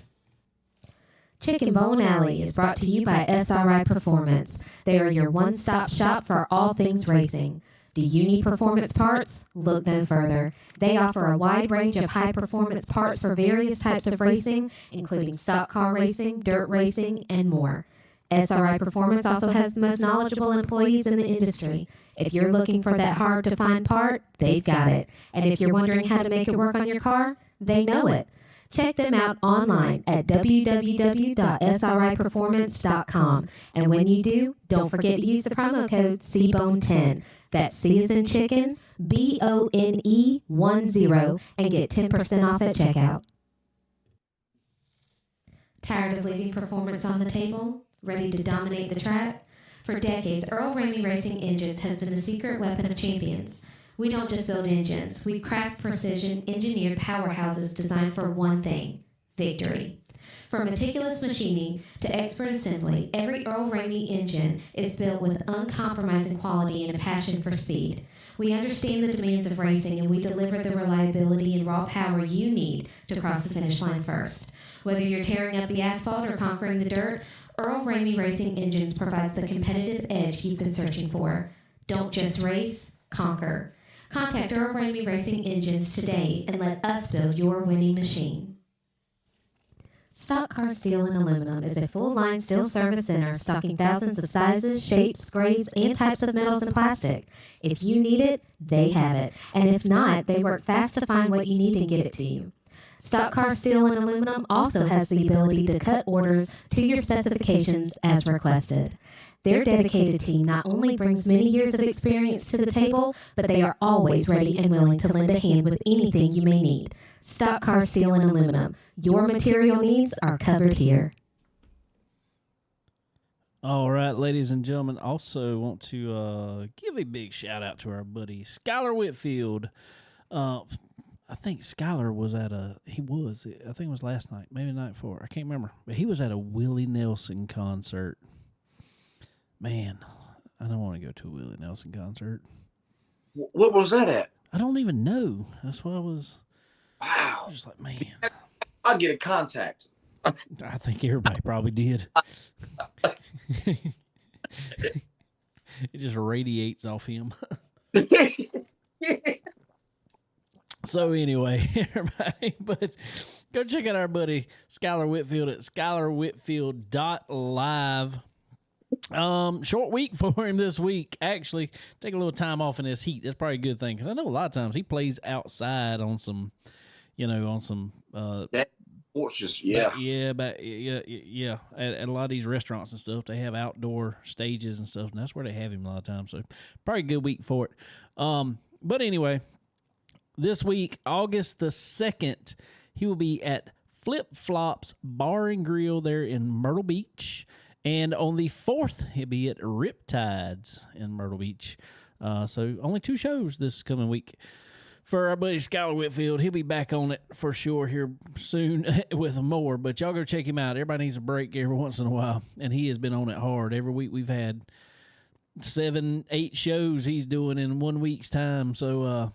Chicken Bone Alley is brought to you by SRI Performance. They are your one-stop shop for all things racing. Do you need performance parts? Look no further. They offer a wide range of high-performance parts for various types of racing, including stock car racing, dirt racing, and more. SRI Performance also has the most knowledgeable employees in the industry. If you're looking for that hard-to-find part, they've got it. And if you're wondering how to make it work on your car, they know it. Check them out online at www.sriperformance.com. And when you do, don't forget to use the promo code CBONE10. That's C as in chicken, BONE10, and get 10% off at checkout. Tired of leaving performance on the table? Ready to dominate the track? For decades, Earl Ramey Racing Engines has been the secret weapon of champions. We don't just build engines. We craft precision, engineered powerhouses designed for one thing: victory. From meticulous machining to expert assembly, every Earl Ramey engine is built with uncompromising quality and a passion for speed. We understand the demands of racing, and we deliver the reliability and raw power you need to cross the finish line first. Whether you're tearing up the asphalt or conquering the dirt, Earl Ramey Racing Engines provides the competitive edge you've been searching for. Don't just race, conquer. Contact Earl Ramey Racing Engines today and let us build your winning machine. Stock Car Steel and Aluminum is a full-line steel service center stocking thousands of sizes, shapes, grades, and types of metals and plastic. If you need it, they have it. And if not, they work fast to find what you need and get it to you. Stock Car Steel and Aluminum also has the ability to cut orders to your specifications as requested. Their dedicated team not only brings many years of experience to the table, but they are always ready and willing to lend a hand with anything you may need. Stock Car Steel and Aluminum. Your material needs are covered here. All right, ladies and gentlemen, also want to give a big shout out to our buddy Skylar Whitfield. I think Skylar was I think it was last night, maybe the night before. I can't remember. But he was at a Willie Nelson concert. Man, I don't want to go to a Willie Nelson concert. What was that at? I don't even know. That's why I was just like, man. I'll get a contact. I think everybody probably did. It just radiates off him. So anyway, everybody, but go check out our buddy Skylar Whitfield at skylarwhitfield.live. Short week for him this week. Actually, take a little time off in this heat. That's probably a good thing, because I know a lot of times he plays outside on some, Porches, yeah. At a lot of these restaurants and stuff, they have outdoor stages and stuff, and that's where they have him a lot of times. So probably a good week for it. But anyway, this week, August the 2nd, he will be at Flip Flops Bar and Grill there in Myrtle Beach. And on the 4th, he'll be at Riptides in Myrtle Beach. So only 2 shows this coming week for our buddy Skylar Whitfield. He'll be back on it for sure here soon with more. But y'all go check him out. Everybody needs a break every once in a while, and he has been on it hard. Every week we've had 7-8 shows he's doing in 1 week's time. So,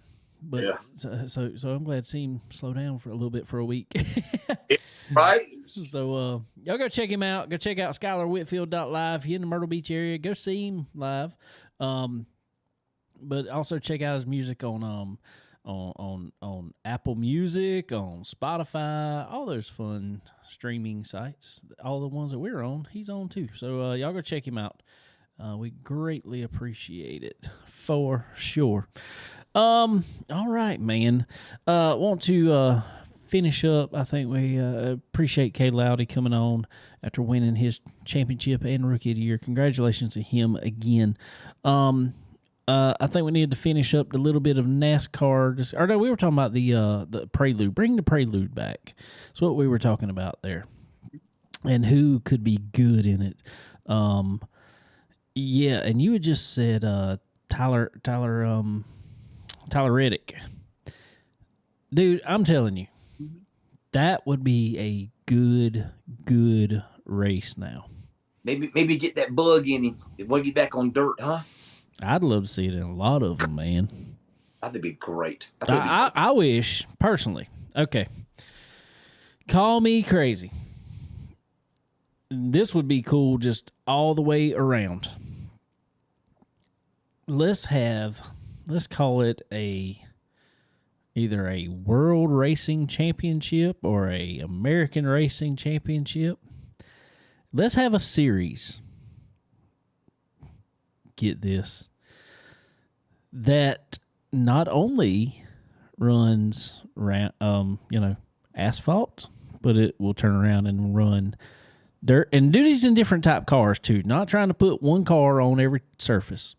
so I'm glad to see him slow down for a little bit for a week. Right. So y'all go check him out. Go check out SkylarWhitfield.live. If you're in the Myrtle Beach area, go see him live. But also check out his music on Apple Music, on Spotify, all those fun streaming sites. All the ones that we're on, he's on too. So y'all go check him out. We greatly appreciate it for sure. All right, man. Want to finish up. I think we appreciate Kay Lowdy coming on after winning his championship and Rookie of the Year. Congratulations to him again. I think we need to finish up the little bit of NASCAR. Or no, we were talking about the Prelude. Bring the Prelude back. That's what we were talking about there. And who could be good in it. Yeah, and you had just said Tyler Reddick. Dude, I'm telling you, that would be a good race now. Maybe get that bug in him. Want to get back on dirt, huh? I'd love to see it in a lot of them, man. That'd be great. I wish, personally. Okay. Call me crazy. This would be cool just all the way around. Let's call it either a World Racing Championship or a American Racing Championship. Let's have a series. Get this. That not only runs asphalt, but it will turn around and run dirt and do these in different type cars too. Not trying to put one car on every surface.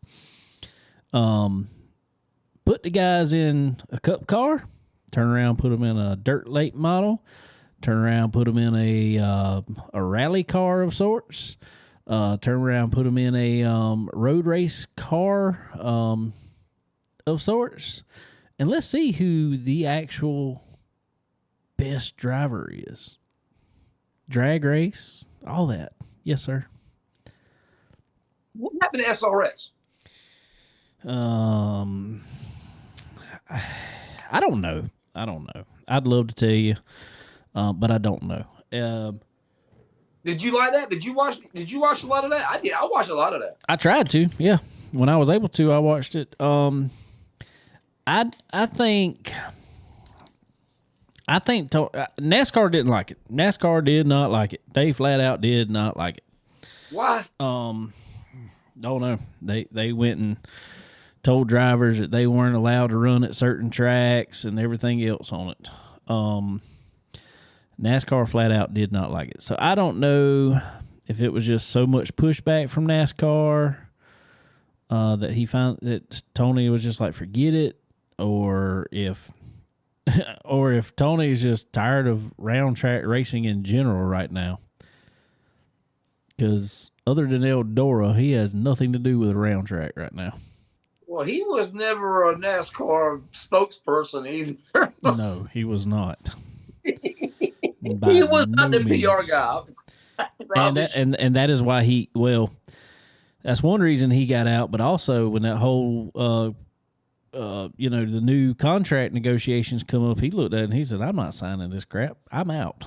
Put the guys in a cup car, turn around, put them in a dirt late model, turn around, put them in a rally car of sorts, turn around, put them in a road race car of sorts, and let's see who the actual best driver is. Drag race, all that. Yes, sir. What happened to SRX? I don't know. I'd love to tell you, but I don't know. Did you like that? Did you watch a lot of that? I did. I watched a lot of that. I tried to. Yeah, when I was able to, I watched it. I think NASCAR didn't like it. NASCAR did not like it. They flat out did not like it. Why? Don't know. They went and told drivers that they weren't allowed to run at certain tracks and everything else on it. NASCAR flat out did not like it. So I don't know if it was just so much pushback from NASCAR that he found that Tony was just like, forget it, or if Tony's just tired of round track racing in general right now. Because other than Eldora, he has nothing to do with a round track right now. Well, he was never a NASCAR spokesperson either. No, he was not. He was not the PR guy. And that is why that's one reason he got out. But also when that whole, the new contract negotiations come up, he looked at it and he said, "I'm not signing this crap. I'm out."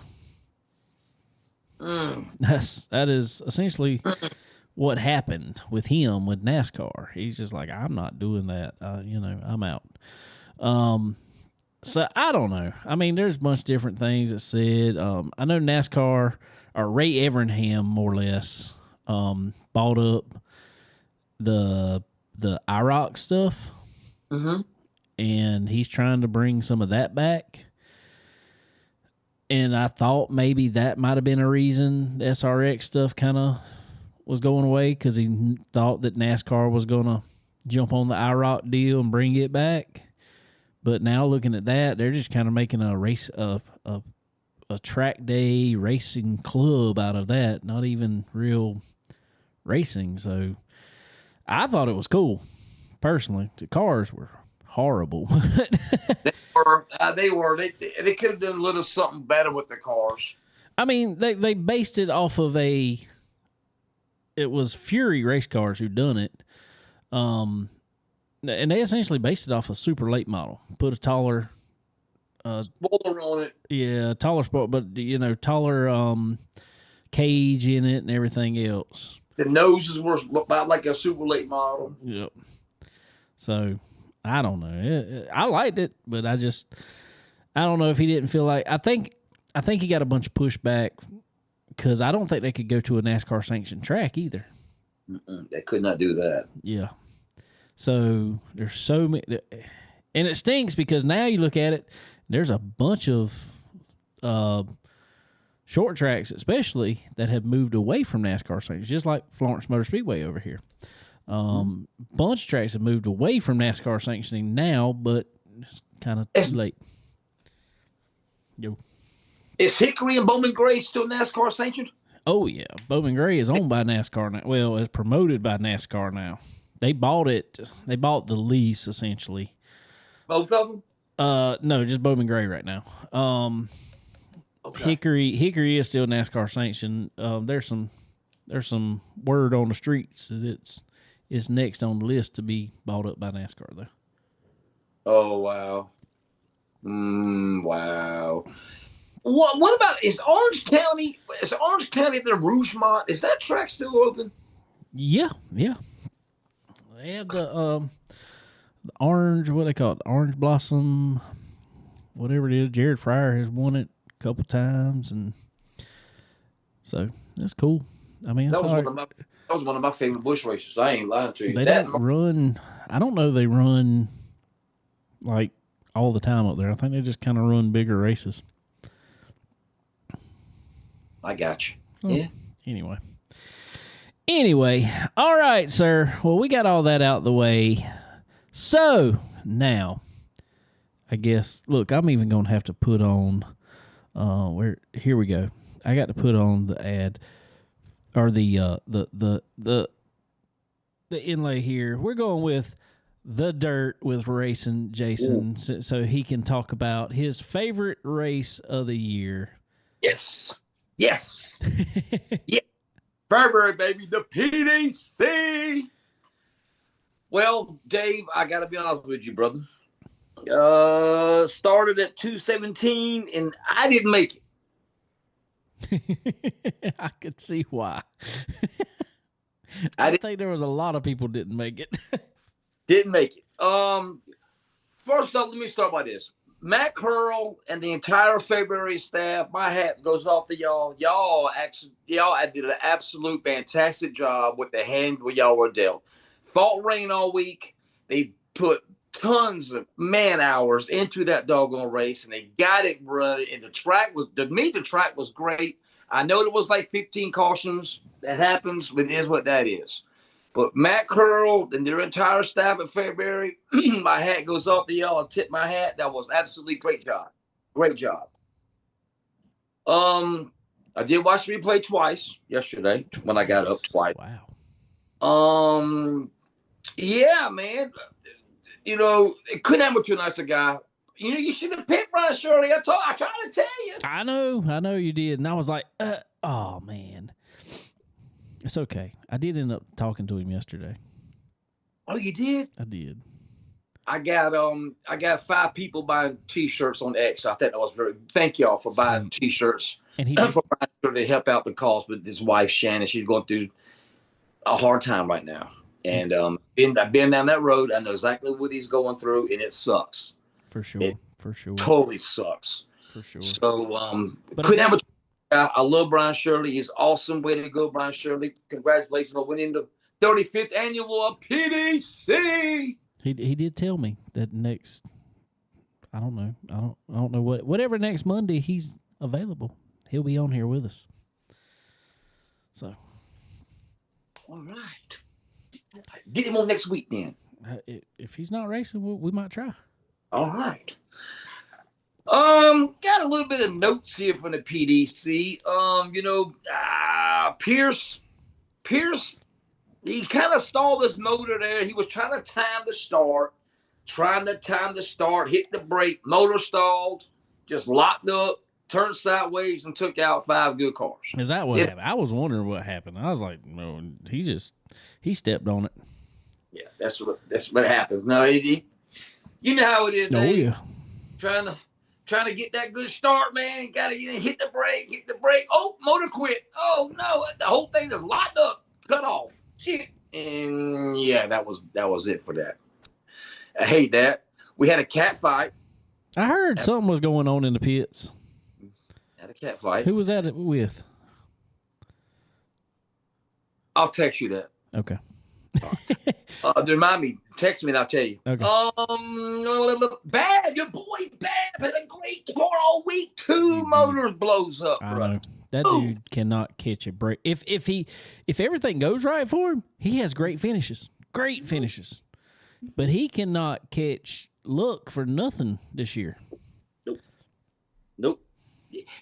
That is essentially what happened with him with NASCAR. He's just like, I'm not doing that. I'm out. So I don't know. I mean, there's a bunch of different things that said. I know NASCAR or Ray Evernham more or less bought up the IROC stuff, and he's trying to bring some of that back. And I thought maybe that might have been a reason the SRX stuff kind of was going away, because he thought that NASCAR was going to jump on the IROC deal and bring it back. But now looking at that, they're just kind of making a race of a track day racing club out of that, not even real racing. So I thought it was cool, personally. The cars were horrible. They were. They could have done a little something better with their cars. I mean, they based it off of it was Fury race cars who done it. And they essentially based it off a super late model. Put a taller spoiler on it. Yeah, taller sport, but taller cage in it and everything else. The noses were about like a super late model. Yep. So I don't know. I liked it, but I don't know if he didn't feel like. I think he got a bunch of pushback because I don't think they could go to a NASCAR sanctioned track either. They could not do that. Yeah. So there's so many, and it stinks because now you look at it, there's a bunch of short tracks, especially, that have moved away from NASCAR sanctions, just like Florence Motor Speedway over here. Bunch of tracks have moved away from NASCAR sanctioning now, but it's kind of too late. Yo. Is Hickory and Bowman Gray still NASCAR sanctioned? Oh, yeah. Bowman Gray is owned by NASCAR now. Well, it's promoted by NASCAR now. They bought it. They bought the lease, essentially. Both of them? No, just Bowman Gray right now. Okay. Hickory is still NASCAR sanctioned. There's some word on the streets that it's next on the list to be bought up by NASCAR, though. Oh, wow. Wow. What about, is Orange County the Rougemont? Is that track still open? Yeah. They have the orange, what they call it, Orange Blossom, whatever it is. Jared Fryer has won it a couple times, and so that's cool. I mean, that was one of my favorite bush races. I ain't lying to you. They don't run. I don't know. They run like all the time up there. I think they just kind of run bigger races. I got you. Oh, yeah. Anyway, all right, sir. Well, we got all that out the way. So now, I guess. Look, I'm even going to have to put on. Here we go. I got to put on the ad, or the inlay here. We're going with the dirt with Racing Jason, so he can talk about his favorite race of the year. Yes. Yeah. Fairbury, baby, the PDC. Well, Dave, I got to be honest with you, brother. Started at 217, and I didn't make it. I could see why. I think there was a lot of people didn't make it. Didn't make it. First off, let me start by this. Matt Curl and the entire Fairbury staff, my hat goes off to y'all. Y'all did an absolute fantastic job with the hand where y'all were dealt. Fought rain all week. They put tons of man hours into that doggone race, and they got it running. And the track was great. I know there was like 15 cautions. That happens, but it is what that is. But Matt Curl and their entire staff at Fairbury, my hat goes off to y'all. I tip my hat. That was absolutely great job. Great job. I did watch the replay twice yesterday when I got up twice. Wow. Yeah, man. It couldn't happen to a nicer guy. You should have picked Brian Shirley. I tried to tell you. I know you did. And I was like, oh, man. It's okay. I did end up talking to him yesterday. Oh, you did? I did. I got 5 people buying T-shirts on X. I think that was thank y'all for buying T-shirts. And he for Brian Shirley to help out the cause with his wife Shannon. She's going through a hard time right now. And I've been down that road. I know exactly what he's going through, and it sucks. For sure. It sure. Totally sucks. For sure. So, couldn't have I love Brian Shirley. He's awesome. Way to go, Brian Shirley. Congratulations on winning the 35th annual PDC. He did tell me that next, I don't know. I don't know whatever next Monday he's available. He'll be on here with us. So. All right. Get him on next week then. If he's not racing, we might try. All right. Got a little bit of notes here from the PDC. Pierce, he kind of stalled his motor there. He was trying to time the start. trying to time the start, hit the brake, motor stalled, just locked up, turned sideways, and took out 5 good cars. Is that what happened? I was wondering what happened. I was like, no, he stepped on it. Yeah, that's what happens. No, you know how it is. Oh Dave. yeah. Trying to get that good start, man. Got to hit the brake. Oh, motor quit. Oh no, the whole thing is locked up, cut off. Shit. And yeah, that was it for that. I hate that. We had a cat fight. I heard something was going on in the pits. Had a cat fight. Who was that with? I'll text you that. Okay. Remind me. Text me and I'll tell you. Okay. Bad. Your boy bad. Had a great tour all week. 2 motors blows up, I bro. know. That dude cannot catch a break. If everything goes right for him, he has great finishes. Great finishes. But he cannot catch luck for nothing this year. Nope.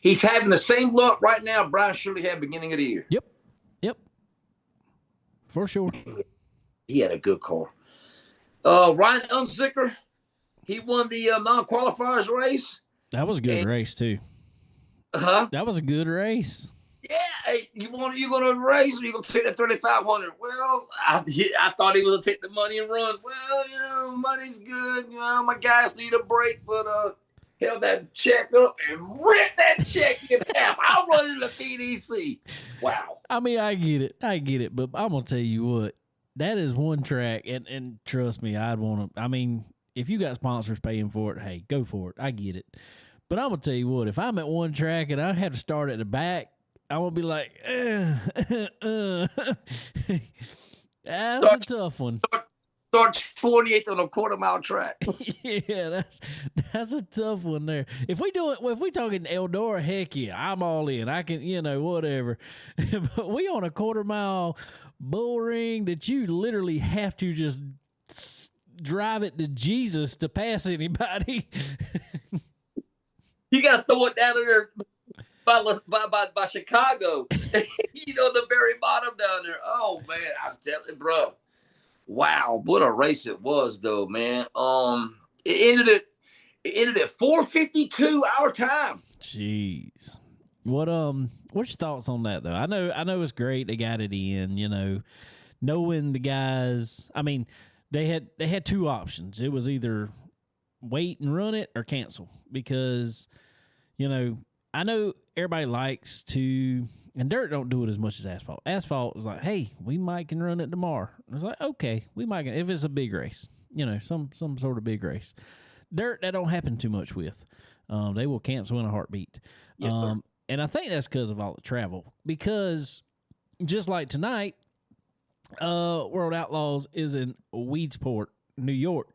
He's having the same luck right now Brian Shirley had beginning of the year. Yep. For sure. He had a good car. Ryan Unzicker, he won the non-qualifiers race. That was a good race too. Huh? That was a good race. Yeah. Hey, you going to race or you going to take that 3,500? Well, I thought he was going to take the money and run. Well, money's good. My guys need a break, but held that check up and ripped that check in half. I'll run to the PDC. Wow. I mean, I get it, but I'm gonna tell you what, that is one track, and trust me, I'd want to. I mean, if you got sponsors paying for it, hey, go for it. I get it, but I'm gonna tell you what, if I'm at one track and I have to start at the back, I'm gonna be like, that's a tough one. Start 48th on a quarter-mile track. Yeah, that's a tough one there. If we talking Eldora, heck yeah, I'm all in. I can, whatever. But we on a quarter-mile bull ring that you literally have to just drive it to Jesus to pass anybody. You got to throw it down there by Chicago. The very bottom down there. Oh man, I'm telling you, bro. Wow, what a race it was, though, man. It ended at 4:52 our time. Jeez, what's your thoughts on that though? I know it's great they got it in. Knowing the guys. I mean, they had 2 options. It was either wait and run it or cancel because, I know everybody likes to. And dirt don't do it as much as asphalt. Asphalt is like, hey, we might can run it tomorrow. It's like, okay, we might can, if it's a big race, some sort of big race. Dirt, that don't happen too much with. They will cancel in a heartbeat. Yes, and I think that's because of all the travel. Because just like tonight, World Outlaws is in Weedsport, New York.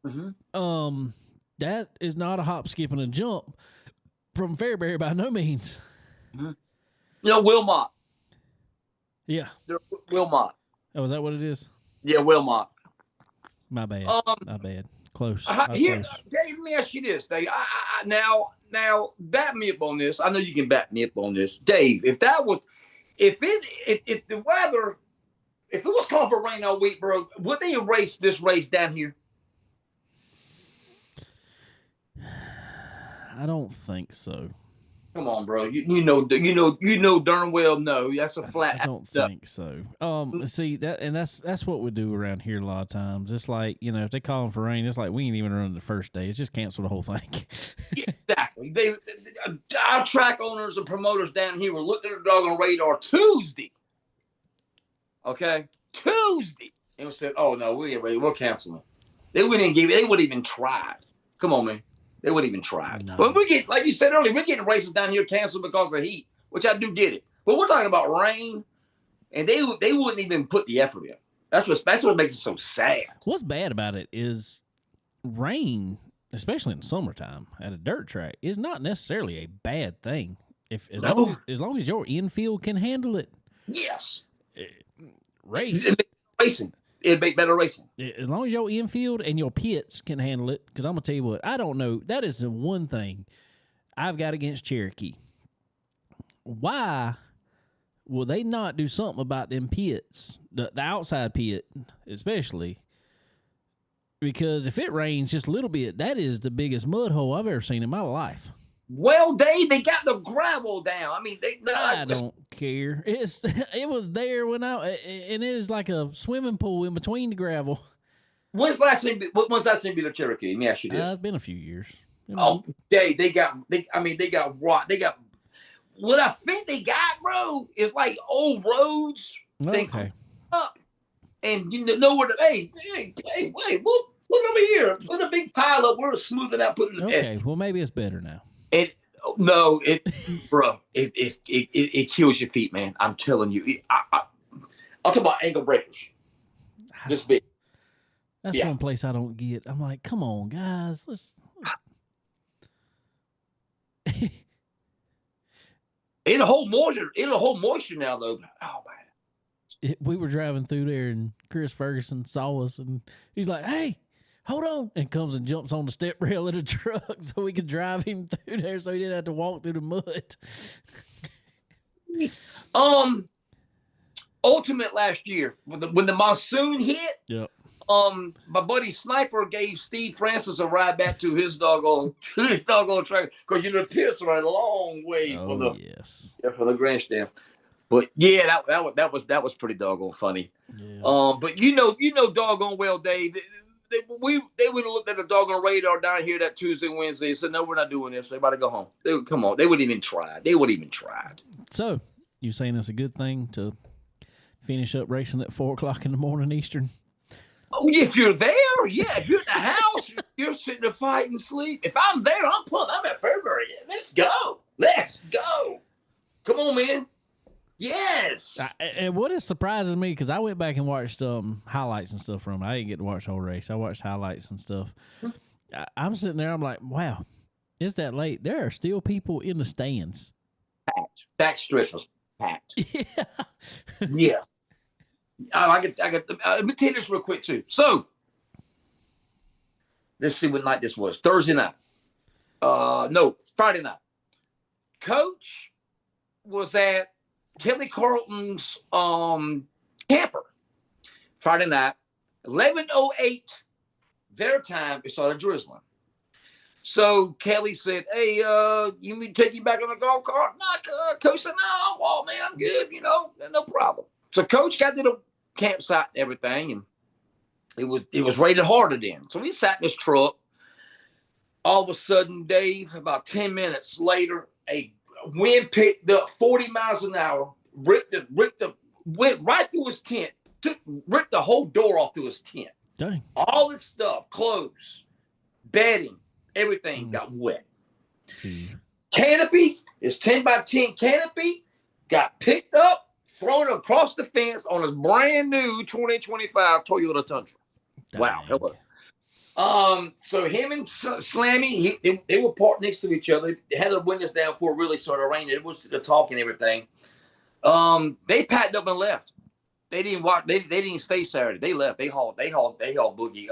Mm-hmm. That is not a hop, skip, and a jump from Fairbury by no means. Mm-hmm. Wilmot. Yeah. Wilmot. Oh, is that what it is? Yeah, Wilmot. My bad. My bad. Close. Here, close. Dave, let me ask you this, Dave. Now, back me up on this. I know you can back me up on this, Dave. If the weather, if it was calling for rain all week, bro, would they erase this race down here? I don't think so. Come on, bro. You know darn well no. That's a flat. I don't think so. See that's what we do around here a lot of times. It's like, if they call them for rain, it's like we ain't even running the first day. It's just cancel the whole thing. Yeah, exactly. Our track owners and promoters down here were looking at the doggone radar Tuesday. Okay, Tuesday, and we said, "Oh no, we ain't ready. We're canceling." They wouldn't even try. Come on, man. They wouldn't even try. No. But we get, like you said earlier, we're getting races down here canceled because of heat, which I do get it. But we're talking about rain, and they wouldn't even put the effort in. That's what makes it so sad. What's bad about it is rain, especially in summertime at a dirt track, is not necessarily a bad thing. As long as your infield can handle it. Yes. Race. It'd make better racing. As long as your infield and your pits can handle it, because I'm going to tell you what, I don't know. That is the one thing I've got against Cherokee. Why will they not do something about them pits, the outside pit especially, because if it rains just a little bit, that is the biggest mud hole I've ever seen in my life. Well, they got the gravel down. I mean, I don't care. It was there when and it is like a swimming pool in between the gravel. When's last time? When's last time you beat Cherokee? Let me ask you this. It's been a few years. Oh, they got what they got. What I think they got, bro, is like old roads. Okay. Up, and you know where the hey, wait, look over here. Put a big pile up. We're smoothing out. Putting okay. Well, maybe it's better now. Bro, it kills your feet, man. I'm telling you. I'll talk about ankle breakers. This big. That's one place I don't get. I'm like, come on, guys, let's. It'll hold moisture now, though. Oh man. We were driving through there, and Chris Ferguson saw us, and he's like, "Hey, hold on!" and comes and jumps on the step rail of the truck so we could drive him through there, so he didn't have to walk through the mud. Ultimate last year when the monsoon hit. Yep. My buddy Sniper gave Steve Francis a ride back to his doggone track because the pits are a long way from the grandstand. But yeah, that was pretty doggone funny. Yeah. But you know doggone well, Dave. They would have looked at the doggone radar down here that Tuesday, Wednesday, and said, "No, we're not doing this. They about to go home." They would come on. They wouldn't even try. So you saying it's a good thing to finish up racing at 4:00 in the morning Eastern? Oh, if you're there, yeah. If you're in the house, you're sitting there fighting sleep. If I'm there, I'm pumped. I'm at February. Let's go. Come on, man. Yes. And what is surprising me, because I went back and watched highlights and stuff from it. I didn't get to watch the whole race. I watched highlights and stuff. I'm sitting there. I'm like, wow, it's that late. There are still people in the stands. Packed. Back stretch was packed. Yeah. Yeah. I got. Let me tell you this real quick too. So, let's see what night this was. Thursday night. No, Friday night. Coach was at Kelly Carlton's camper. Friday night, 11:08 their time. It started drizzling. So Kelly said, "Hey, you need to take you back on the golf cart?" No, Coach said, "No, man, I'm good. No problem." So Coach got to the campsite and everything, and it was rated harder then. So we sat in this truck. All of a sudden, Dave, about 10 minutes later, a wind picked up 40 miles an hour, went right through his tent, ripped the whole door off through his tent. Dang. All this stuff, clothes, bedding, everything got wet. Canopy, his 10 by 10 canopy, got picked up, thrown across the fence on his brand new 2025 Toyota Tundra. Dang. Wow. Hello. So him and Slammy, they were parked next to each other. They had their windows down before it really started raining. It was the talk and everything. They packed up and left. They didn't walk. They didn't stay Saturday. They left. They hauled boogie.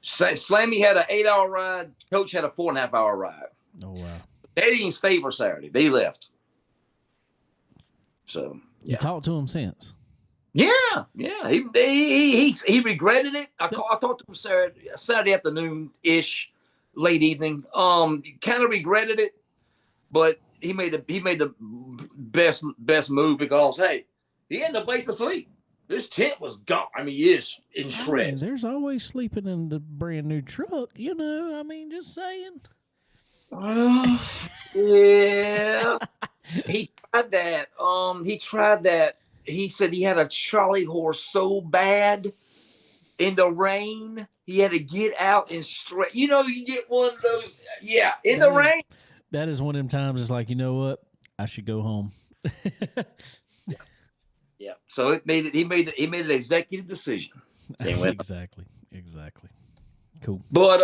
Slammy had an 8-hour ride. Coach had a 4.5-hour ride. Oh wow. They didn't stay for Saturday. They left. So you talked to him since? Yeah. He regretted it. I talked to him Saturday afternoon ish, late evening. Kind of regretted it, but he made the best move because hey, he had no place to sleep. This tent was gone. I mean, it's in shreds. There's always sleeping in the brand new truck, I mean, just saying. Yeah. He tried that. He said he had a Charlie horse so bad in the rain, he had to get out and stretch. You get one of those. Yeah, in the rain. That is one of them times. It's like, you know what? I should go home. Yeah. So he made an executive decision. Exactly. Cool. But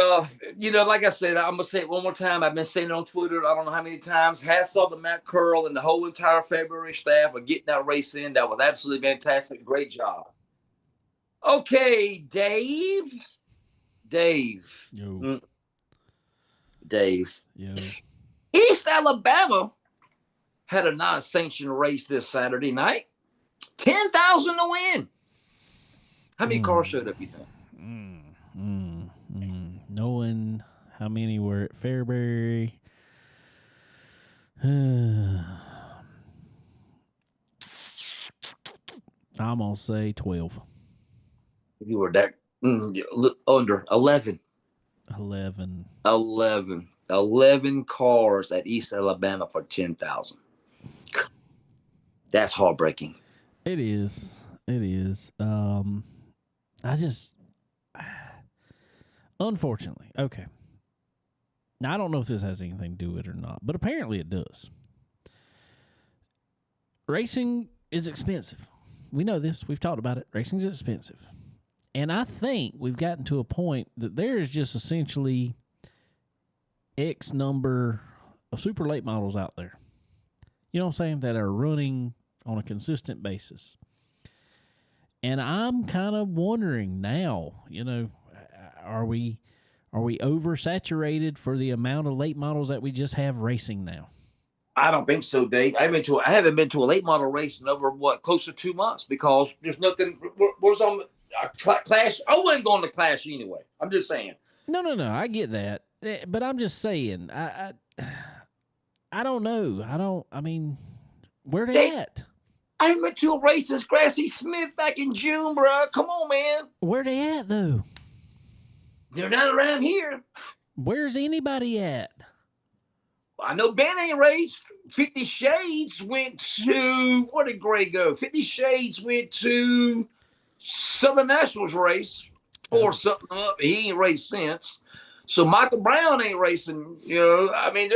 like I said, I'm gonna say it one more time. I've been saying it on Twitter. I don't know how many times. Hats off to Matt Curl and the whole entire February staff for getting that race in. That was absolutely fantastic. Great job. Okay, Dave. Yo. Dave. Yo. East Alabama had a non-sanctioned race this Saturday night. 10,000 to win. How many cars showed up, you think? Knowing how many were at Fairbury. I'm going to say 12. You were that under 11. 11 cars at East Alabama for 10,000. That's heartbreaking. It is. I just, unfortunately, okay. Now, I don't know if this has anything to do with it or not, but apparently it does. Racing is expensive. We know this. We've talked about it. Racing is expensive. And I think we've gotten to a point that there is just essentially X number of super late models out there. You know what I'm saying? That are running on a consistent basis. And I'm kind of wondering now, are we oversaturated for the amount of late models that we just have racing now? I don't think so, Dave. I haven't been to a late model race in over close to 2 months because there's nothing. Where's on Clash? I wasn't going to Clash anyway. I'm just saying. No. I get that, but I'm just saying. I don't know. I mean, where they at? I went to a race in Grassy Smith back in June, bro. Come on, man. Where they at though? They're not around here. Where's anybody at? I know Ben ain't raced. 50 Shades went to, where did Gray go? 50 Shades went to Southern Nationals race, tore something up. He ain't raced since. So Michael Brown ain't racing. I mean,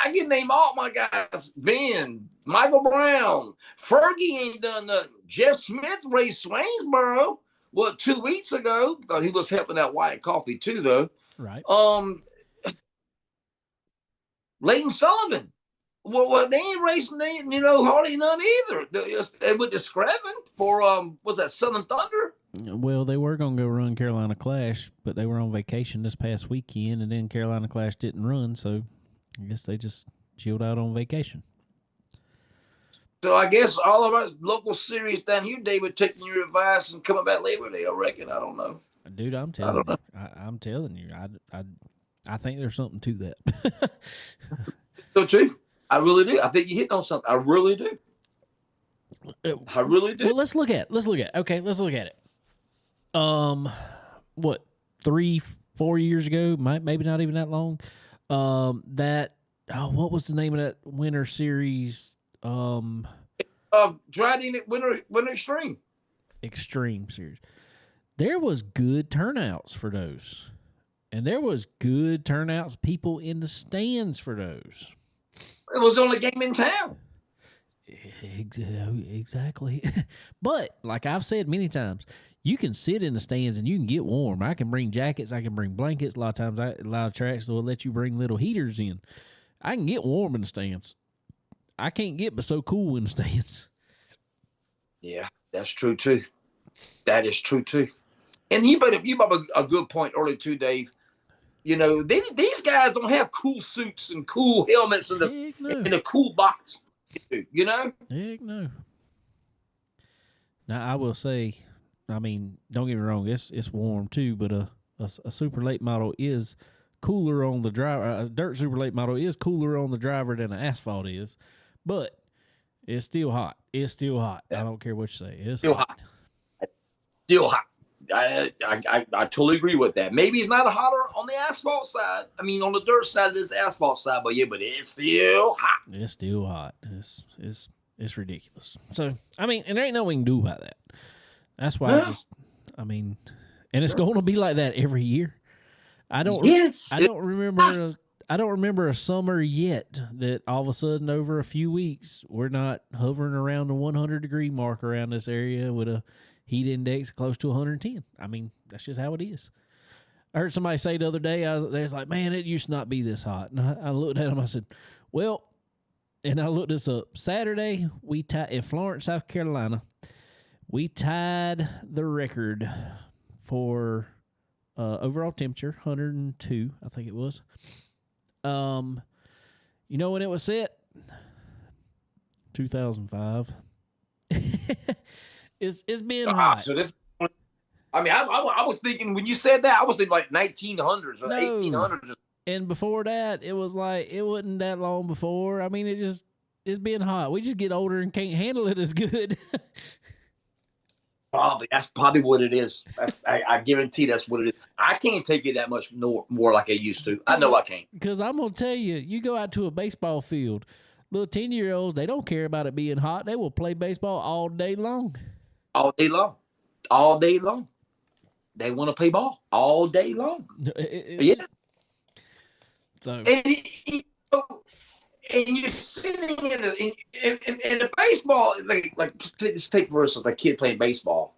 I can name all my guys. Ben, Michael Brown, Fergie ain't done nothing. Jeff Smith raced Swainsboro, 2 weeks ago, because he was helping out Wyatt Coffee too, though. Right. Leighton Sullivan. Well, they ain't racing, hardly none either. They went to Scraven for, was that Southern Thunder? Well, they were going to go run Carolina Clash, but they were on vacation this past weekend, and then Carolina Clash didn't run, so I guess they just chilled out on vacation. So I guess all of our local series down here, David, taking your advice and coming back Labor Day, I reckon. I don't know. Dude, I'm telling you. I'm telling you. I think there's something to that. So true. I really do. I think you hit on something. I really do. I really do. Well, let's look at it. Okay, let's look at it. What, 3-4 years ago? Maybe not even that long. What was the name of that winter series? Dryden Winter Extreme. Extreme series. There was good turnouts for those. And there was good turnouts, people in the stands for those. It was the only game in town. Exactly. But, like I've said many times, you can sit in the stands and you can get warm. I can bring jackets. I can bring blankets. A lot of times, a lot of tracks will let you bring little heaters in. I can get warm in the stands. I can't get but so cool in the stands. Yeah, that's true, too. That is true, too. And you brought up a good point earlier, too, Dave. These guys don't have cool suits and cool helmets in the cool box. Heck no. Now, I will say, I mean, don't get me wrong, it's warm too, but a super late model is cooler on the driver. A dirt super late model is cooler on the driver than an asphalt is, but it's still hot. It's still hot. Yeah. I don't care what you say. It's still hot. Still hot. I totally agree with that. Maybe it's not hotter on the asphalt side. I mean, on the dirt side, it is the asphalt side, but it's still hot. It's still hot. It's ridiculous. So, I mean, and there ain't nothing we can do about that. That's why and it's going to be like that every year. I don't remember a summer yet that all of a sudden over a few weeks we're not hovering around the 100-degree mark around this area with a heat index close to 110. I mean, that's just how it is. I heard somebody say the other day, they was like, man, it used to not be this hot. And I looked at them, I said, well, and I looked this up. Saturday, we tied in Florence, South Carolina, we tied the record for overall temperature, 102, I think it was. You know when it was set? 2005. It's been hot. So I mean, I was thinking when you said that, I was thinking like 1900s or No. 1800s. And before that, it was like it wasn't that long before. I mean, it's being hot. We just get older and can't handle it as good. That's probably what it is. I guarantee that's what it is. I can't take it that much more like I used to. I know I can't. Because I'm gonna tell you, you go out to a baseball field, little 10-year-olds, they don't care about it being hot. They will play baseball all day long. All day long. All day long. They want to play ball all day long. Yeah. So and you're sitting in the baseball, like just take versus a kid playing baseball.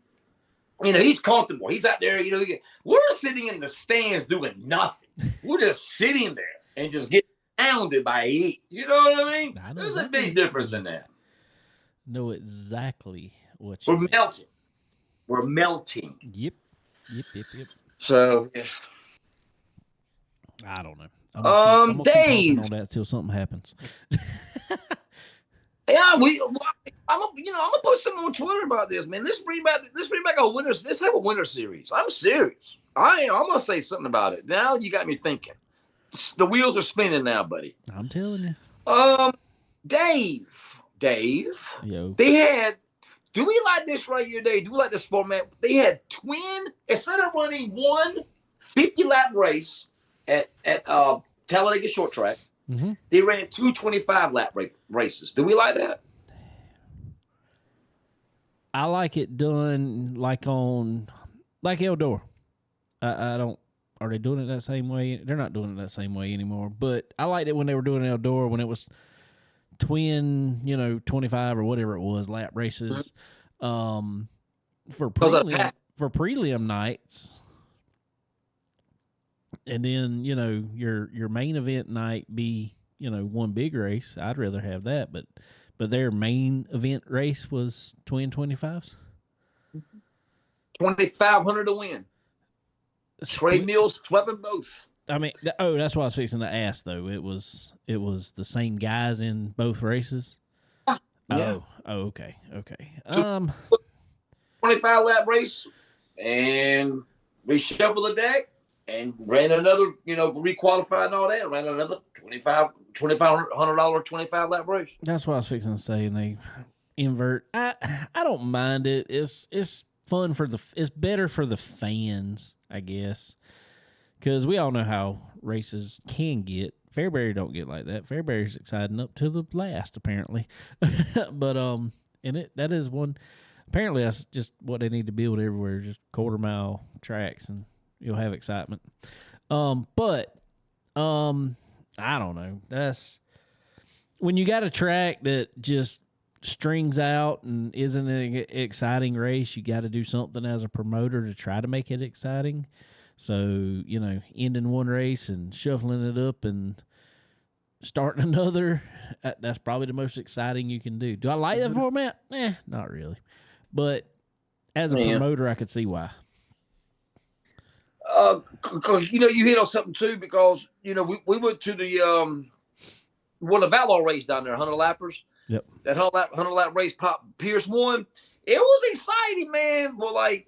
You know, he's comfortable. He's out there, you know, we're sitting in the stands doing nothing. We're just sitting there and just getting pounded by heat. You know what I mean? There's a big difference in that. Know exactly what We're melting. We're melting. Yep. So, yeah. I don't know. I'm gonna keep Dave, on that till something happens. Yeah, I'm gonna put something on Twitter about this, man. Let's bring back a winter. Let's have a winter series. I'm serious. I'm gonna say something about it. Now you got me thinking. The wheels are spinning now, buddy. I'm telling you. Dave. Yo. They had. Do we like this right here, Dave? Do we like this format? They had instead of running one 50-lap race at Talladega Short Track. Mm-hmm. They ran 2 25-lap races. Do we like that? I like it done like Eldora. I don't. Are they doing it that same way? They're not doing it that same way anymore. But I liked it when they were doing Eldora when it was twin, 25 or whatever it was lap races. For prelim nights. And then, your main event night be, one big race. I'd rather have that, but their main event race was twin 25s. 2,500 to win. Trey Mills swept them both. I mean, that's what I was fixing to ask though. It was the same guys in both races. Yeah. Oh, okay. 25-lap race, and reshuffled the deck. And ran another, requalified and all that. Ran another $2,500 25-lap race. That's what I was fixing to say. And they invert. I don't mind it. It's fun it's better for the fans, I guess, because we all know how races can get. Fairbury don't get like that. Fairbury's exciting up to the last, apparently. But that is one. Apparently, that's just what they need to build everywhere. Just quarter-mile tracks and. You'll have excitement. But I don't know. That's when you got a track that just strings out and isn't an exciting race, you got to do something as a promoter to try to make it exciting. So, ending one race and shuffling it up and starting another, that's probably the most exciting you can do. Do I like that format? Not really. But as a promoter, I could see why. Because you hit on something too, because we went to the Valor race down there, 100 lappers. Yep. That 100 lap race, Pierce won. It was exciting, man. Well, I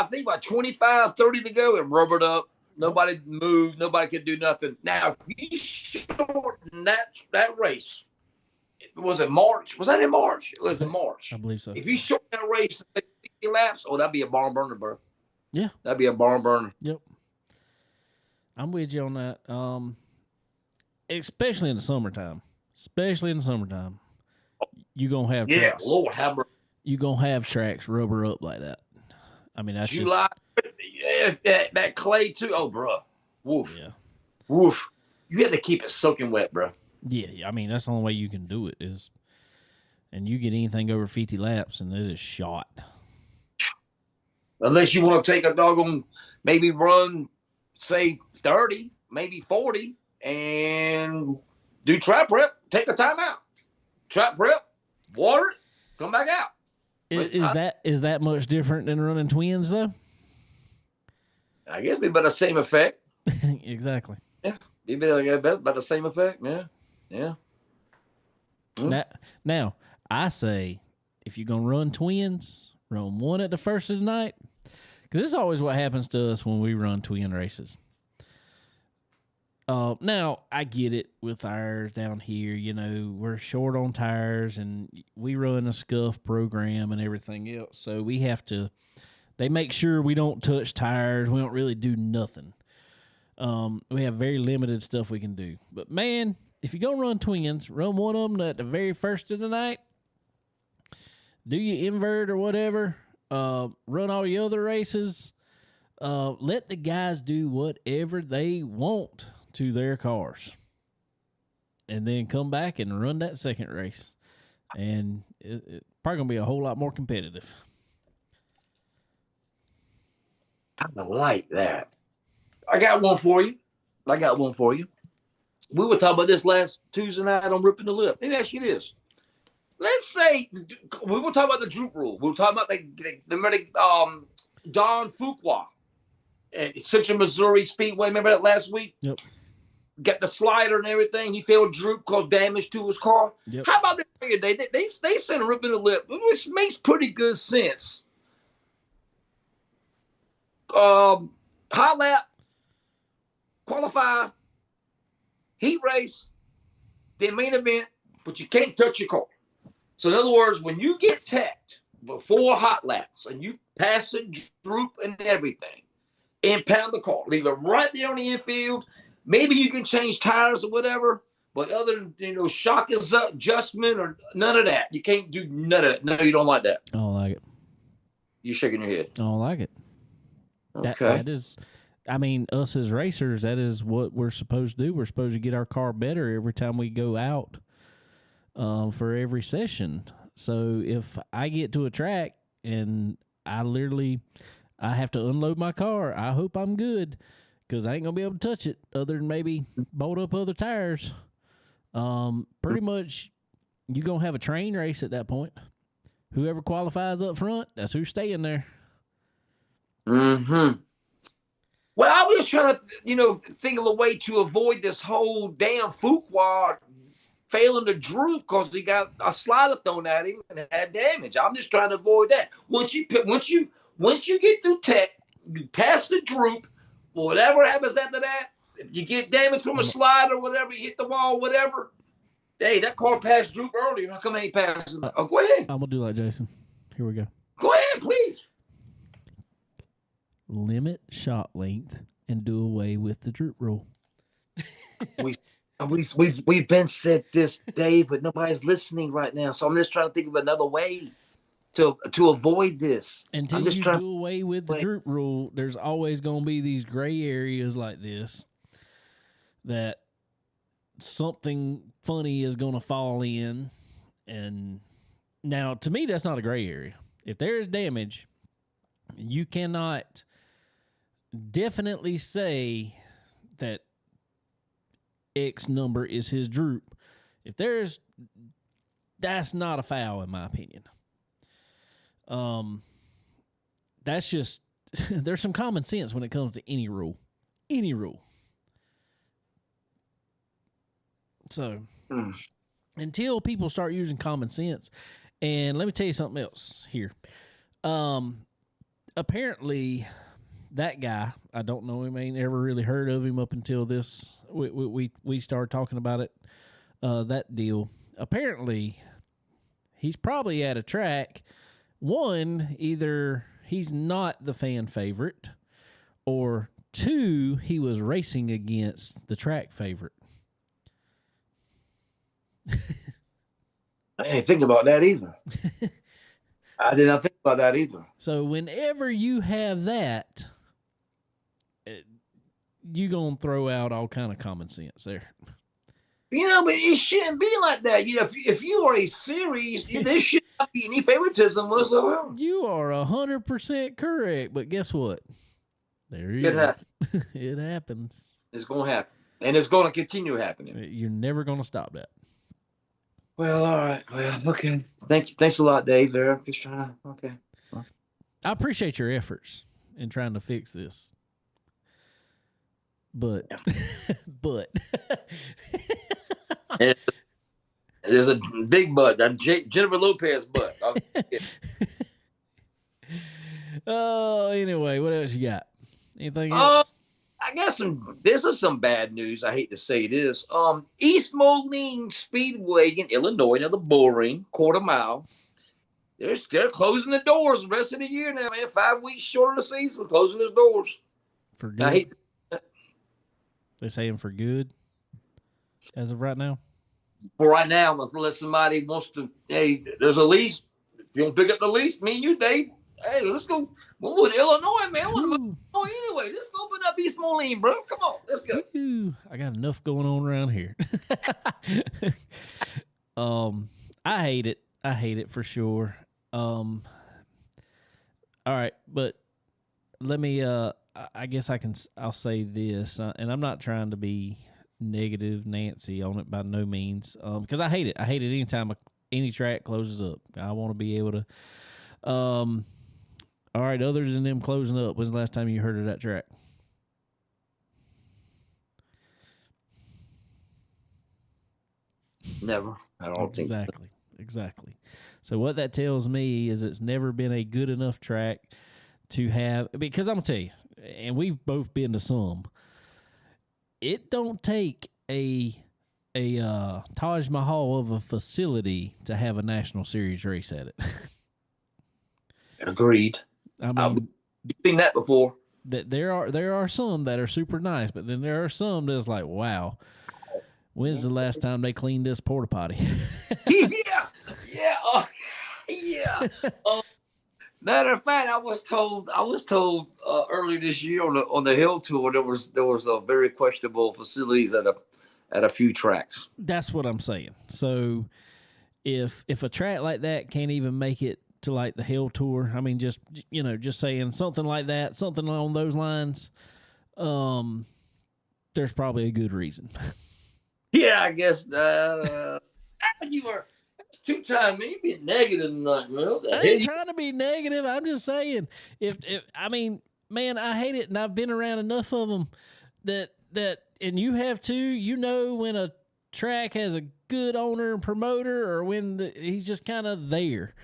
think about 25, 30 to go, it rubbered up. Nobody moved. Nobody could do nothing. Now, if you shorten that race, was it March? Was that in March? It was in March. I believe so. If you shorten that race to 60 laps, that'd be a barn burner, bro. Yeah. That'd be a barn burner. Yep. I'm with you on that. Especially in the summertime. You're going to have tracks. Yeah, Lord have mercy. You're going to have tracks rubber up like that. I mean, that's July. That clay, too. Oh, bro. Woof. Yeah. Woof. You have to keep it soaking wet, bro. Yeah. I mean, that's the only way you can do it is, and you get anything over 50 laps and it is shot. Unless you want to take a doggone, maybe run, say, 30, maybe 40, and do trap prep, take a timeout. Trap prep, water it, come back out. Is that much different than running twins, though? I guess it'd be about the same effect. Exactly. Yeah, it'd be about the same effect, yeah. Now, I say, if you're going to run twins, run one at the first of the night, this is always what happens to us when we run twin races. Now, I get it with ours down here. You know, we're short on tires, and we run a scuff program and everything else. So we have to, they make sure we don't touch tires. We don't really do nothing. We have very limited stuff we can do. But, man, if you're going to run twins, run one of them at the very first of the night. Do your invert or whatever. Run all your other races. Let the guys do whatever they want to their cars, and then come back and run that second race, and it's probably gonna be a whole lot more competitive. I like that. I got one for you. We were talking about this last Tuesday night on Ripping the Lip. Let me ask you this. Let's say we were talking about the droop rule. We were talking about the Don Fuqua at Central Missouri Speedway. Remember that last week? Yep. Got the slider and everything. He failed droop, caused damage to his car. Yep. How about that? They sent a Ripping the Lip, which makes pretty good sense. Hot lap, qualify, heat race, then main event, but you can't touch your car. So in other words, when you get teched before hot laps and you pass the droop and everything, impound the car, leave it right there on the infield. Maybe you can change tires or whatever, but other than shock adjustment or none of that, you can't do none of that. No, you don't like that. I don't like it. You're shaking your head. I don't like it. Okay. That is, I mean, us as racers, that is what we're supposed to do. We're supposed to get our car better every time we go out for every session. So if I get to a track and I have to unload my car, I hope I'm good, because I ain't going to be able to touch it other than maybe bolt up other tires. Pretty much, you're going to have a train race at that point. Whoever qualifies up front, that's who's staying there. Mm-hmm. Well, I was trying to, think of a way to avoid this whole damn Fuqua failing to droop because he got a slider thrown at him and had damage. I'm just trying to avoid that. Once you get through tech, you pass the droop. Whatever happens after that, if you get damage from a slide or whatever, you hit the wall, whatever. Hey, that car passed droop earlier. How come I ain't passing? Oh, go ahead. I'm going to do like Jason. Here we go. Go ahead, please. Limit shot length and do away with the droop rule. We've been said this, Dave, but nobody's listening right now. So I'm just trying to think of another way to avoid this. Until you do away with the droop rule, there's always going to be these gray areas like this that something funny is going to fall in. And now, to me, that's not a gray area. If there is damage, you cannot definitely say that X number is his droop. That's not a foul in my opinion. That's just, there's some common sense when it comes to any rule. So until people start using common sense, and let me tell you something else here. Apparently that guy, I don't know him, ain't ever really heard of him up until this. We started talking about it, that deal. Apparently, he's probably at a track. One, either he's not the fan favorite, or two, he was racing against the track favorite. I didn't think about that either. I did not think about that either. So whenever you have that, you're going to throw out all kind of common sense there. But it shouldn't be like that. If you are a series, there should not be any favoritism whatsoever. You are 100% correct, but guess what? It happens. It happens. It's going to happen, and it's going to continue happening. You're never going to stop that. Well, all right. Well, okay. Thanks a lot, Dave. There, just trying to. Okay. I appreciate your efforts in trying to fix this, but there's a big butt. That Jennifer Lopez butt. Oh, anyway, what else you got? Anything Um, else? I guess this is some bad news. I hate to say this. East Moline Speedway in Illinois, another bull ring, quarter mile. They're closing the doors the rest of the year now, man. 5 weeks short of the season, closing those doors. For I good? hate. They're saying for good as of right now? For right now, unless somebody wants to, hey, there's a lease. If you want to pick up the lease, me and you, Dave. Hey, let's go. We'll move to Illinois, man. We'll move Ooh, to Illinois anyway. Let's open up East Moline, bro. Come on, let's go. ooh, I got enough going on around here. I hate it. I hate it for sure. All right, but let me I guess I'll say this, and I'm not trying to be negative Nancy on it by no means, because I hate it. I hate it anytime any track closes up. I want to be able to all right, other than them closing up, when's the last time you heard of that track? Never. I don't think so. Exactly. So what that tells me is it's never been a good enough track to have, because I'm gonna tell you, and we've both been to some. It don't take a Taj Mahal of a facility to have a National Series race at it. Agreed. I mean, I've seen that before. that there are some that are super nice, but then there are some that's like, wow, when's the last time they cleaned this porta potty? Yeah. Yeah. Matter of fact, I was told earlier this year on the Hill Tour there was a very questionable facilities at a few tracks. That's what I'm saying. So if a track like that can't even make it to like the Hill Tour, I mean, just saying something like that, something along those lines, there's probably a good reason. Yeah, I guess you were 2 times me being negative tonight, man. I ain't trying to be negative. I'm just saying, if I mean, man, I hate it, and I've been around enough of them that, and you have too. You know when a track has a good owner and promoter, or when he's just kind of there.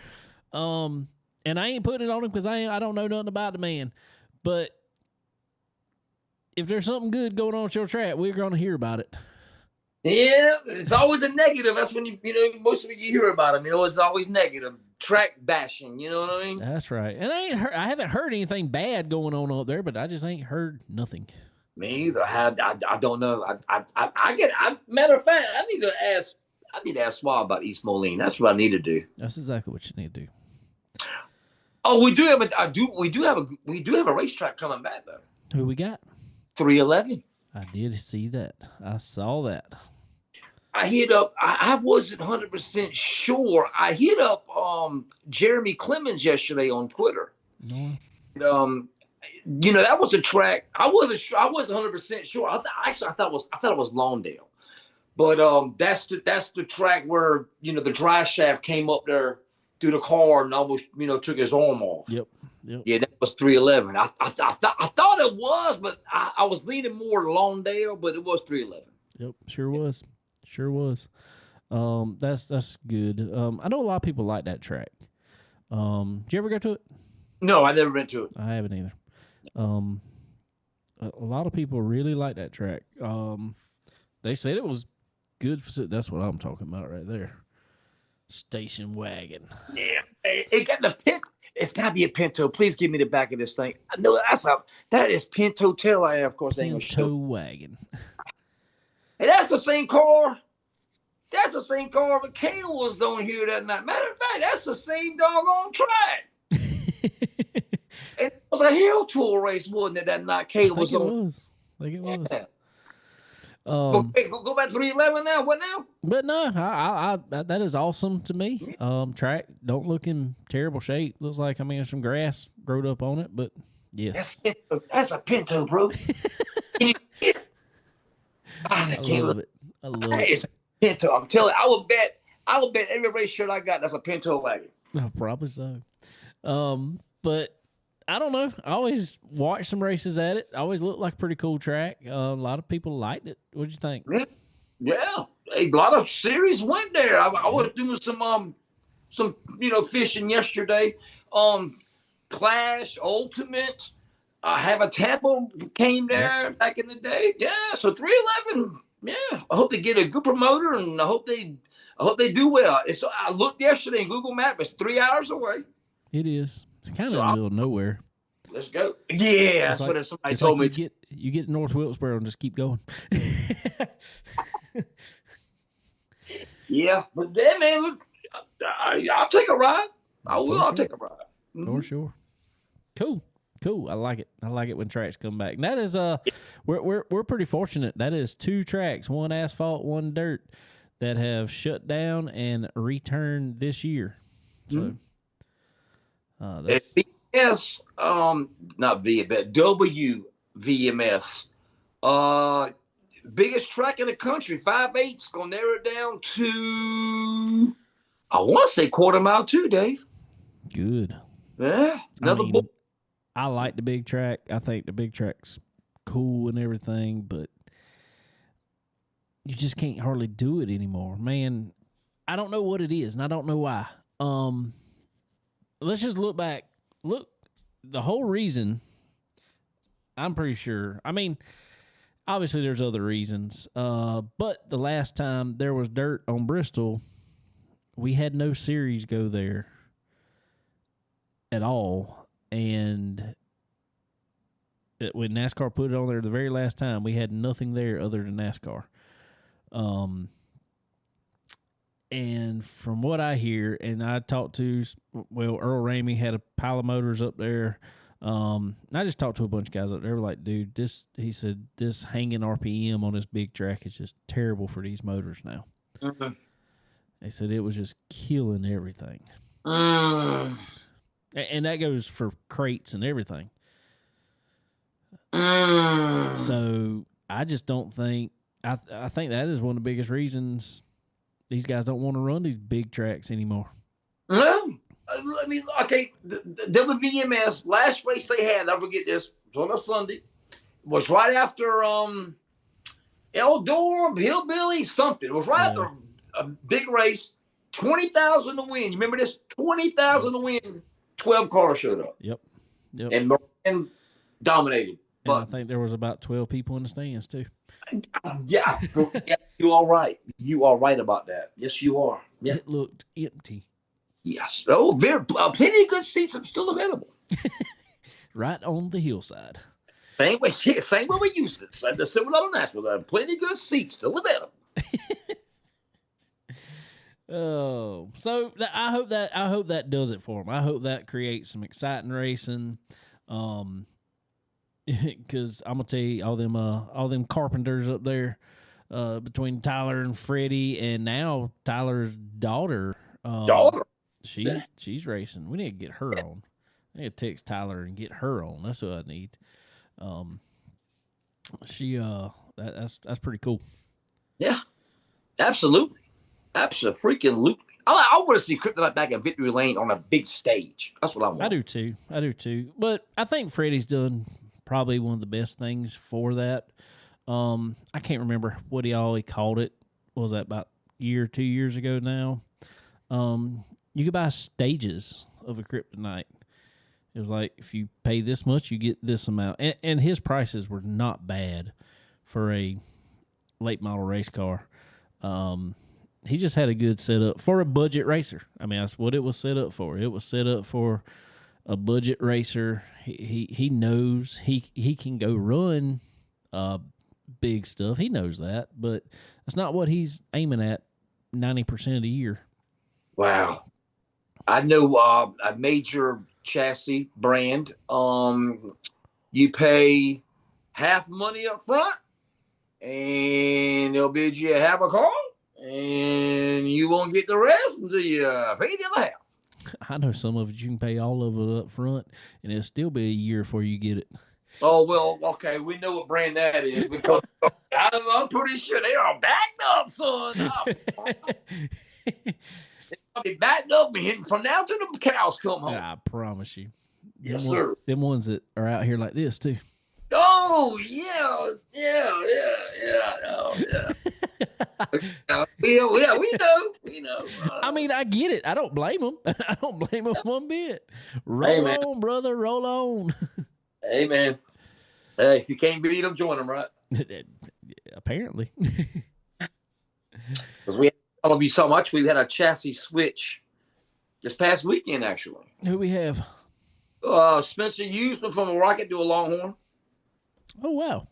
And I ain't putting it on him because I don't know nothing about the man, but if there's something good going on at your track, we're going to hear about it. Yeah, it's always a negative. That's when most of you hear about them. It's always negative track bashing. You know what I mean? That's right. And I haven't heard anything bad going on up there, but I just ain't heard nothing. Me either. I don't know. Matter of fact, I need to ask Swab about East Moline. That's what I need to do. That's exactly what you need to do. Oh, we do have a racetrack coming back though. Who we got? 311. I did see that. I saw that. I hit up. I wasn't 100% sure. I hit up Jeremy Clemens yesterday on Twitter. No. That was the track. I wasn't 100% sure. I thought it was Lawndale, but that's the track where the drive shaft came up there through the car and almost took his arm off. Yep. Yeah, that was 311. I thought it was, but I was leaning more Lawndale, but it was 311. Yep, sure was. That's good. I know a lot of people like that track. Did you ever go to it? No, I never been to it. I haven't either. A lot of people really like that track. They said it was good. That's what I'm talking about right there. Station wagon. Yeah, it got the pit. It's got to be a Pinto. Please give me the back of this thing. No, that is Pinto tail. I of course ain't gonna show. Pinto wagon. Hey, that's the same car. That's the same car that Kale was on here that night. Matter of fact, that's the same doggone track. It was a Hill Tour race, wasn't it, that night Kale was on? I think it was. Yeah. Go back to 311 now. What now? But no, I that is awesome to me. Track don't look in terrible shape. Looks like there's some grass growed up on it, but yes, that's a Pinto, bro. I love it. I love it. It's a Pinto. I'm telling you, I will bet every race shirt I got that's a Pinto wagon. Probably so. But I don't know. I always watched some races at it. Always looked like a pretty cool track. A lot of people liked it. What'd you think? Yeah. A lot of series went there. I was doing some fishing yesterday. Clash, Ultimate. Habitampo came there back in the day. Yeah, so 311. Yeah, I hope they get a good promoter, and I hope they do well. I looked yesterday in Google Maps. It's 3 hours away. It is. It's kind of in the middle of nowhere. Let's go. Yeah, that's what somebody told me. You get North Wilkesboro and just keep going. Yeah, but then, man, look, I'll take a ride. I will. I'll take a ride. For sure. Cool. I like it. I like it when tracks come back. And that is we're pretty fortunate. That is 2 tracks, one asphalt, one dirt, that have shut down and returned this year. So VMS, not V, but WVMS. Biggest track in the country, 5/8, gonna narrow it down to, I want to say 1/4 mile too, Dave. Good. Yeah, I like the big track. I think the big track's cool and everything, but you just can't hardly do it anymore. Man, I don't know what it is, and I don't know why. Let's just look back. Look, the whole reason, I'm pretty sure. I mean, obviously there's other reasons, but the last time there was dirt on Bristol, we had no series go there at all. And when NASCAR put it on there the very last time, we had nothing there other than NASCAR. And from what I hear, and I talked to, Earl Ramey had a pile of motors up there. I just talked to a bunch of guys up there. They were like, dude, he said, this hanging RPM on this big track is just terrible for these motors now. Mm-hmm. They said it was just killing everything. And that goes for crates and everything. So I just don't think, I think that is one of the biggest reasons these guys don't want to run these big tracks anymore. No. I mean, okay, the WVMS, last race they had, I'll forget this, it was on a Sunday, was right after Eldor, Hillbilly, something. It was right after a big race, 20,000 to win. You remember this? 20,000 to win. 12 cars showed up. Yep. And Moran dominated. And I think there was about 12 people in the stands, too. Yeah, you are right. You are right about that. Yes, you are. Yeah. It looked empty. Yes. Oh, plenty of good seats are still available. Right on the hillside. Same way we used it. The Silverado National. Plenty of good seats still available. Oh, so I hope that does it for them. I hope that creates some exciting racing. Because I'm gonna tell you, all them carpenters up there, between Tyler and Freddie, and now Tyler's daughter. She's racing. We need to get her on. I need to text Tyler and get her on. That's what I need. That's pretty cool. Yeah, absolutely. Absolutely. I want to see Kryptonite back at Victory Lane on a big stage. That's what I want. I do too. But I think Freddie's done probably one of the best things for that. I can't remember what he called it. What was that, about a year or 2 years ago now? You could buy stages of a Kryptonite. It was like, if you pay this much, you get this amount. And his prices were not bad for a late model race car. He just had a good setup for a budget racer. I mean, that's what it was set up for. It was set up for a budget racer. He knows he can go run big stuff. He knows that, but that's not what he's aiming at 90% of the year. Wow. I know a major chassis brand, you pay half money up front and they'll bid you half a car and you won't get the rest until you pay the other half. I know some of it you can pay all of it up front and it'll still be a year before you get it. Oh, well, okay, we know what brand that is because I'm pretty sure they are backed up, son. I'll be backed up from now till the cows come home. I promise you. Yes, sir. Them ones that are out here like this, too. Oh, yeah. Oh, yeah. We know. We know. I mean, I get it. I don't blame them. I don't blame them one bit. Hey, Roll man. on, brother. Roll on. Hey, man. Hey, if you can't beat them, join them, right? Apparently. Because we all of you so much. We had a chassis switch this past weekend, actually. Who we have? Spencer Usman from a Rocket to a Longhorn. Oh, wow.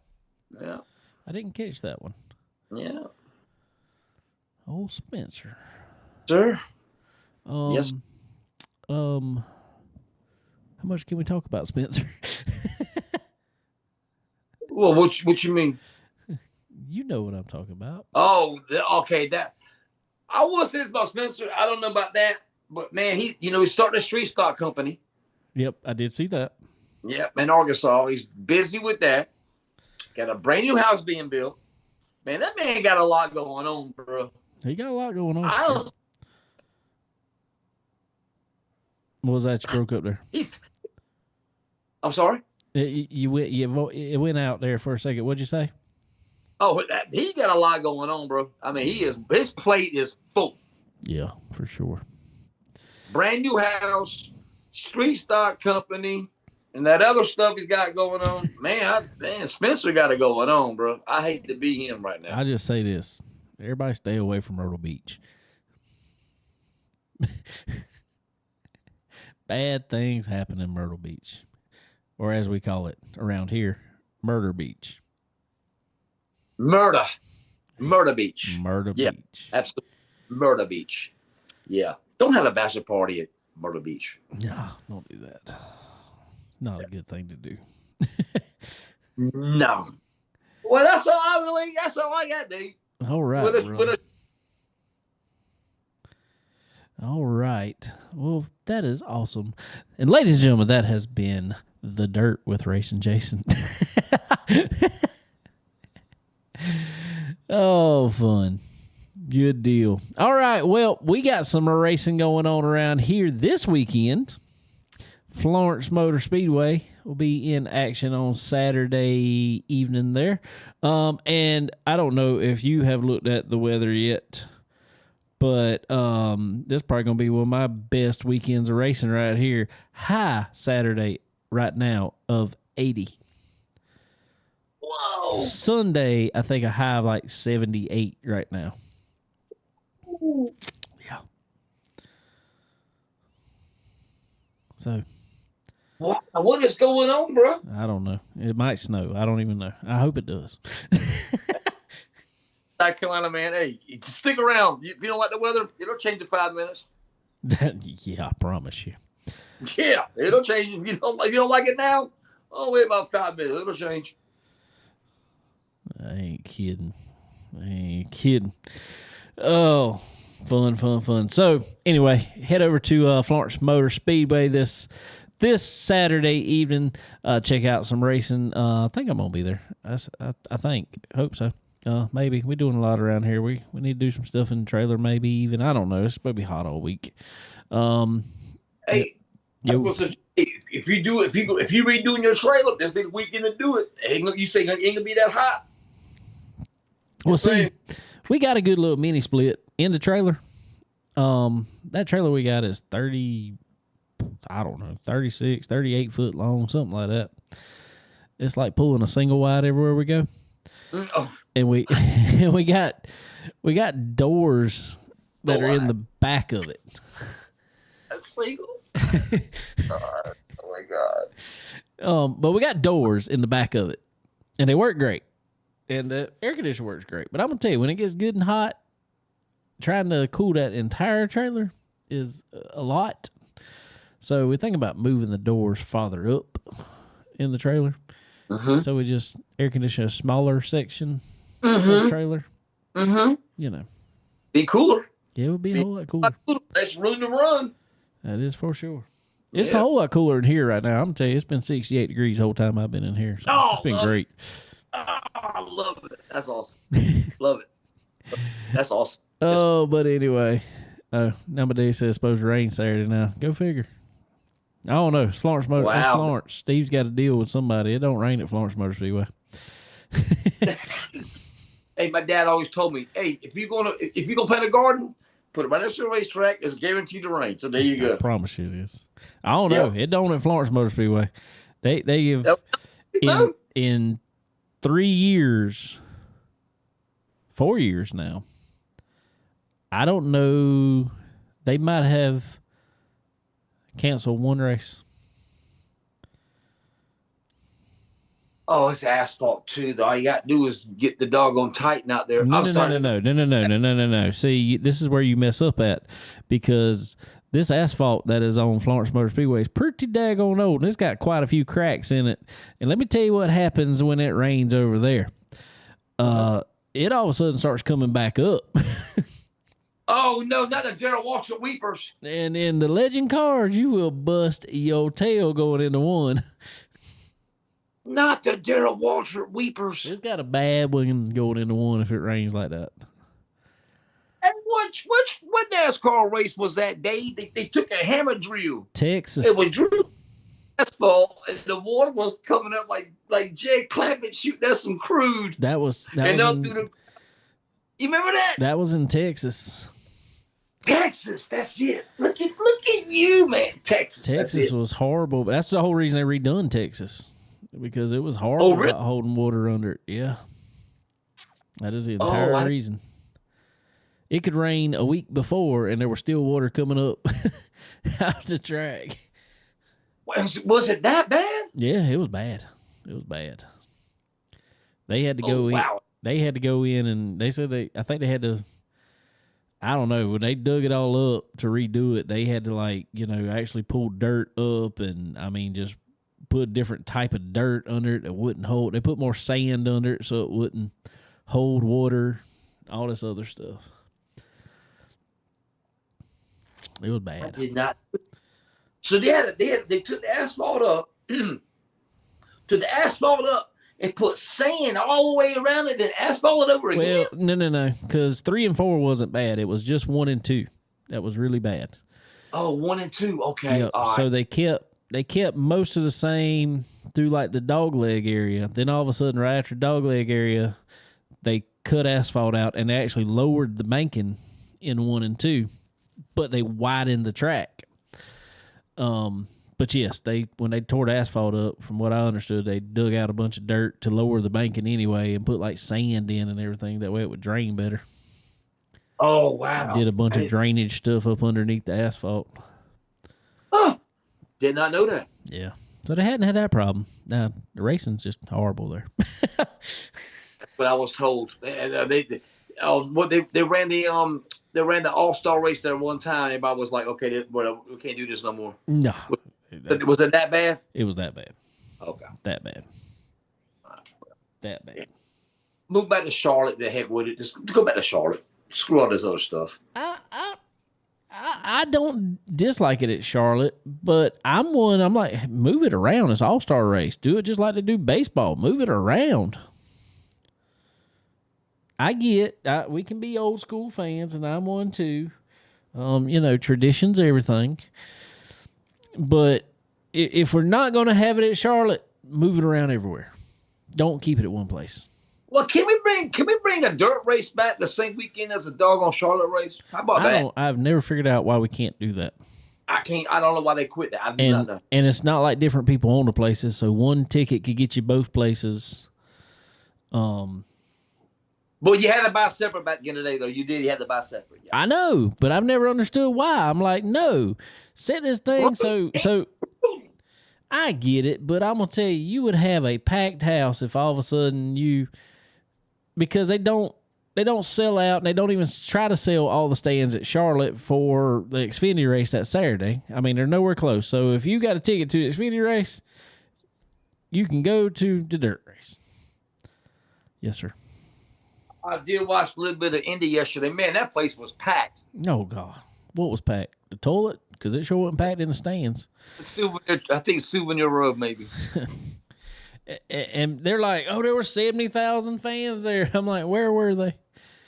Yeah. I didn't catch that one. Yeah. Oh, Spencer. Sir. Yes. How much can we talk about Spencer? Well, what you mean? You know what I'm talking about. Oh, okay. That I was saying about Spencer. I don't know about that, but man, he's starting a street stock company. Yep, I did see that. Yep, in Arkansas. He's busy with that. Got a brand new house being built. Man, that man got a lot going on, bro. He got a lot going on. What was that you broke up there? I'm sorry. It went out there for a second. What'd you say? Oh, he got a lot going on, bro. I mean, his plate is full. Yeah, for sure. Brand new house, street stock company, and that other stuff he's got going on. Man, Spencer got it going on, bro. I hate to be him right now. I just say this: everybody stay away from Myrtle Beach. Bad things happen in Myrtle Beach, or as we call it around here, Murder Beach. Murder Beach. Murder Beach. Absolutely. Murder Beach. Yeah. Don't have a bachelor party at Murder Beach. No, don't do that. It's not a good thing to do. No. Well, that's all I got, dude. All right. All right. Well, that is awesome. And ladies and gentlemen, that has been The Dirt with Racing Jason. Oh, fun. Good deal. All right. Well, we got some racing going on around here this weekend. Florence Motor Speedway will be in action on Saturday evening there. And I don't know if you have looked at the weather yet, but this is probably going to be one of my best weekends of racing right here. High Saturday right now of 80. Whoa. Sunday, I think a high of like 78 right now. Ooh. Yeah. So. What is going on, bro? I don't know. It might snow. I don't even know. I hope it does. South Carolina, man. Hey, just stick around. If you don't like the weather, it'll change in 5 minutes. Yeah, I promise you. Yeah, it'll change. If you don't like it now, wait about 5 minutes. It'll change. I ain't kidding. Oh, fun. So, anyway, head over to Florence Motor Speedway this Saturday evening. Check out some racing. I think I'm going to be there. I think. Hope so. Maybe. We're doing a lot around here. We need to do some stuff in the trailer, maybe even. I don't know. It's supposed to be hot all week. Hey, if you redoing your trailer, there's been a weekend to do it. You say it ain't gonna be that hot. Well, see, we got a good little mini split in the trailer. That trailer we got is 36, 38 foot long, something like that. It's like pulling a single wide everywhere we go. Oh. And we got doors that are in the back of it. That's single. Oh my God. But we got doors in the back of it, and they work great. And the air conditioner works great. But I'm gonna tell you, when it gets good and hot, trying to cool that entire trailer is a lot. So we think about moving the doors farther up in the trailer. Mm-hmm. So we just air condition a smaller section of the trailer. Mm-hmm. You know. Be cooler. Yeah, it would be a whole lot cooler. Less room to run. That is for sure. It's a whole lot cooler in here right now. I'm telling you, it's been 68 degrees the whole time I've been in here. So it's been great. I love it. That's awesome. Love it. That's awesome. Oh, but anyway. Nowadays says supposed to rain Saturday now. Go figure. I don't know. It's Florence Motor. Wow. It's Florence. Steve's got to deal with somebody. It don't rain at Florence Motor Speedway. Hey, my dad always told me, hey, if you're gonna plant a garden, put it right next to the racetrack. It's guaranteed to rain. So there you I go. promise you this. I don't know. It don't at Florence Motor Speedway. They give No. in 3 years, 4 years now. I don't know. They might have canceled one race. Oh, it's asphalt too, though. All you got to do is get the doggone Titan out there. No. See, this is where you mess up at, because this asphalt that is on Florence Motor Speedway is pretty daggone old, and it's got quite a few cracks in it. And let me tell you what happens when it rains over there. It all of a sudden starts coming back up. Oh, no, not the General Walter Weepers. And in the legend cars, you will bust your tail going into one. Not the General Walter Weepers. It's got a bad one going into one if it rains like that. And what NASCAR race was that day? They took a hammer drill. Texas. It was drill asphalt, and the water was coming up like Jay Clampett shooting at some crude. That was You remember that? That was in Texas. Texas, that's it. Look at you, man. Texas was horrible, but that's the whole reason they redone Texas, because it was horrible really? about holding water under it. Yeah, that is the entire reason. It could rain a week before, and there was still water coming up out the track. Was it that bad? Yeah, it was bad. It was bad. They had to go in. Wow. They had to go in, and they said I think they had to. I don't know, when they dug it all up to redo it, they had to actually pull dirt up, and just put a different type of dirt under it that wouldn't hold. They put more sand under it so it wouldn't hold water, all this other stuff. It was bad. I did not. So they took the asphalt up, and put sand all the way around it, then asphalt it over again. Well, no, because 3 and 4 wasn't bad. It was just 1 and 2 that was really bad. Oh, 1 and 2. Okay. Yep. So they kept most of the same through the dog leg area. Then all of a sudden, right after dog leg area, they cut asphalt out and they actually lowered the banking in 1 and 2, but they widened the track. But yes, when they tore the asphalt up, from what I understood, they dug out a bunch of dirt to lower the banking anyway and put sand in and everything. That way it would drain better. Oh, wow. Did a bunch of drainage stuff up underneath the asphalt. Oh, did not know that. Yeah. So they hadn't had that problem. Now, the racing's just horrible there. That's what I was told. And they ran the All-Star race there one time. Everybody was like, okay, we can't do this no more. No. Was it that bad? It was that bad. Okay. That bad. That bad. Move back to Charlotte. The heck with it. Just go back to Charlotte. Screw all this other stuff. I don't dislike it at Charlotte, but I'm like, move it around. It's All-Star race. Do it just like they do baseball. Move it around. I get we can be old school fans, and I'm one too. Tradition's everything. But if we're not going to have it at Charlotte, move it around everywhere. Don't keep it at one place. Well, can we bring a dirt race back the same weekend as a doggone Charlotte race? How about that? I've never figured out why we can't do that. I don't know why they quit that. I do not know. And it's not like different people own the places, so one ticket could get you both places. But you had to buy separate back in the day, though. You had to buy separate. Yeah. I know, but I've never understood why. I'm like, no, set this thing so I get it, but I'm gonna tell you would have a packed house if all of a sudden because they don't sell out, and they don't even try to sell all the stands at Charlotte for the Xfinity race that Saturday. They're nowhere close. So if you got a ticket to the Xfinity race, you can go to the dirt race. Yes, sir. I did watch a little bit of Indy yesterday. Man, that place was packed. Oh, God. What was packed? The toilet? Because it sure wasn't packed in the stands. I think Souvenir Road, maybe. And they're like, oh, there were 70,000 fans there. I'm like, where were they?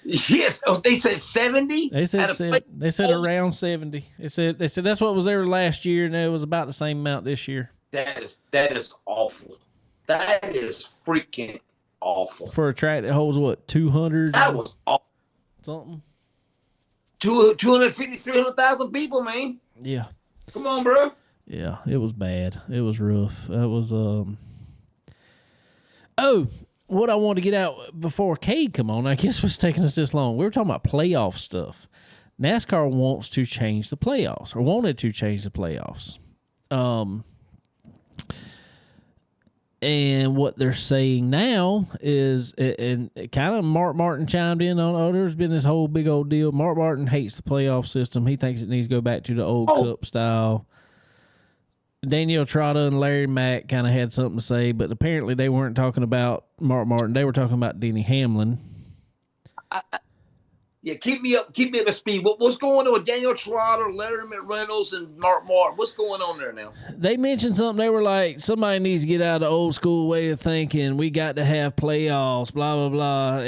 Yes. Oh, they said 70? They said around 70. They said that's what was there last year, and it was about the same amount this year. That is awful. That is freaking awful. For a track that holds what, 200? That was awful. Something. 250, 300,000 people, man. Yeah. Come on, bro. Yeah, it was bad. It was rough. That was what I wanted to get out before Cade come on, I guess was taking us this long. We were talking about playoff stuff. NASCAR wants to change the playoffs, or wanted to change the playoffs. And what they're saying now is, and kind of Mark Martin chimed in on, there's been this whole big old deal. Mark Martin hates the playoff system. He thinks it needs to go back to the old Cup style. Daniel Trotta and Larry Mack kind of had something to say, but apparently they weren't talking about Mark Martin. They were talking about Denny Hamlin. Yeah, keep me up to speed. What's going on with Daniel Trotter, Larry McReynolds, and Mark Martin? What's going on there now? They mentioned something. They were like, somebody needs to get out of the old school way of thinking. We got to have playoffs, blah, blah, blah.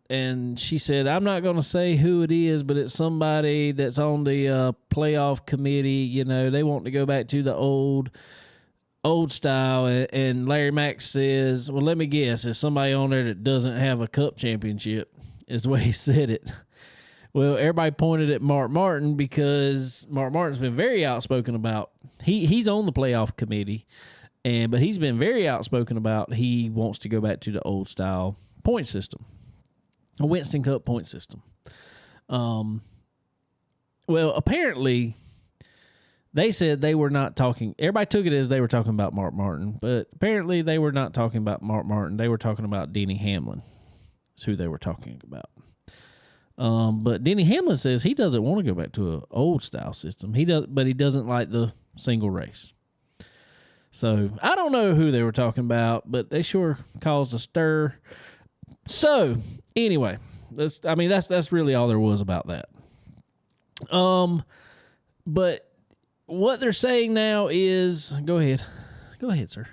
And she said, I'm not going to say who it is, but it's somebody that's on the playoff committee. You know, they want to go back to the old style. And Larry Mack says, well, let me guess. It's somebody on there that doesn't have a Cup championship. Is the way he said it. Well, everybody pointed at Mark Martin because Mark Martin's been very outspoken about he's on the playoff committee, but he's been very outspoken about he wants to go back to the old style point system, a Winston Cup point system. Well, apparently they said they were not talking. Everybody took it as they were talking about Mark Martin, but apparently they were not talking about Mark Martin. They were talking about Denny Hamlin. Is who they were talking about. But Denny Hamlin says he doesn't want to go back to an old style system. He doesn't like the single race. So I don't know who they were talking about, but they sure caused a stir. So anyway, that's really all there was about that. But what they're saying now is, go ahead, sir.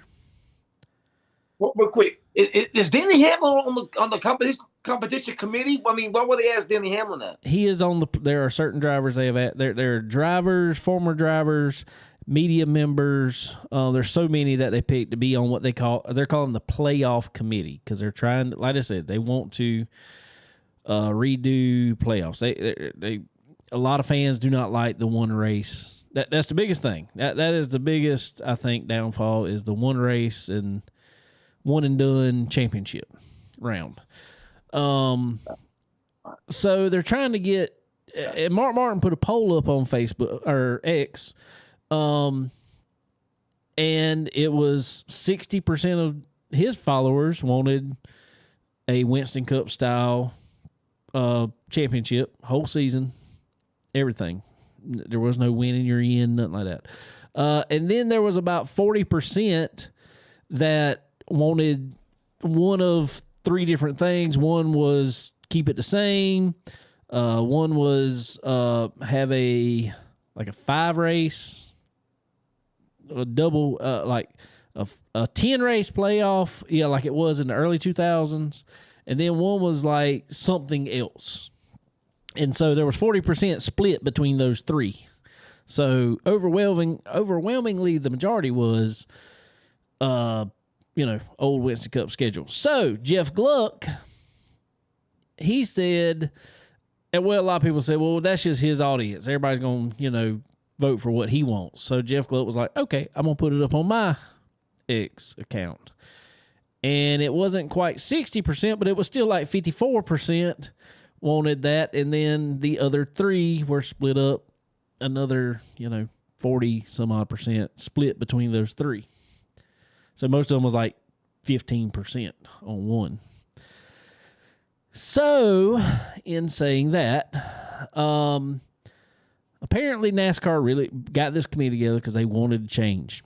Real quick, is Denny Hamlin on the competition committee? I mean, why would they ask Denny Hamlin that? He is on the. There are certain drivers they have at. There are drivers, former drivers, media members. There's so many that they pick to be on what they're calling the playoff committee, because they're trying. Like I said, they want to redo playoffs. They a lot of fans do not like the one race. That's the biggest thing. That is the biggest, I think, downfall is the one race and one and done championship round. So they're trying to get, and Mark Martin put a poll up on Facebook or X, and it was 60% of his followers wanted a Winston Cup style championship, whole season, everything. There was no winning your in, nothing like that. And then there was about 40% that wanted one of three different things. One was keep it the same. One was have a 5 race, a double, like a 10 race playoff. Yeah, like it was in the early 2000s. And then one was like something else. And so there was 40% split between those three. So overwhelmingly the majority was old Winston Cup schedule. So Jeff Gluck, he said, and well, a lot of people said, well, that's just his audience. Everybody's going to, vote for what he wants. So Jeff Gluck was like, okay, I'm going to put it up on my X account. And it wasn't quite 60%, but it was still like 54% wanted that. And then the other three were split up, another, 40 some odd percent split between those three. So most of them was like 15% on one. So in saying that, apparently NASCAR really got this committee together because they wanted to change.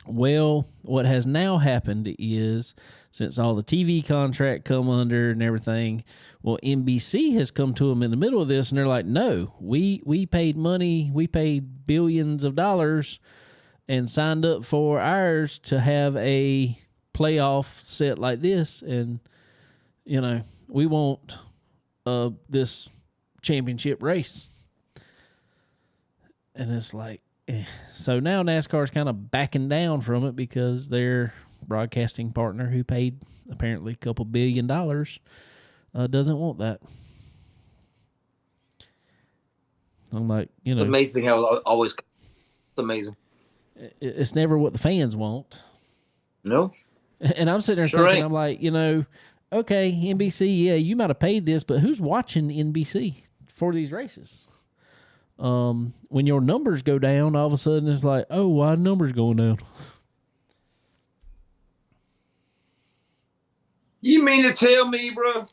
Well, what has now happened is, since all the TV contract come under and everything, well, NBC has come to them in the middle of this, and they're like, no, we paid money, we paid billions of dollars and signed up for ours to have a playoff set like this, and, we want this championship race. And it's like, So now NASCAR's kind of backing down from it because they're broadcasting partner who paid apparently a couple $1 billion doesn't want that. I'm like, It's amazing how it always. It's amazing. It's never what the fans want. No. And I'm sitting there Sure thinking, ain't. I'm like, okay, NBC, yeah, you might have paid this, but who's watching NBC for these races? When your numbers go down, all of a sudden it's like, oh, why numbers going down? You mean to tell me, bro,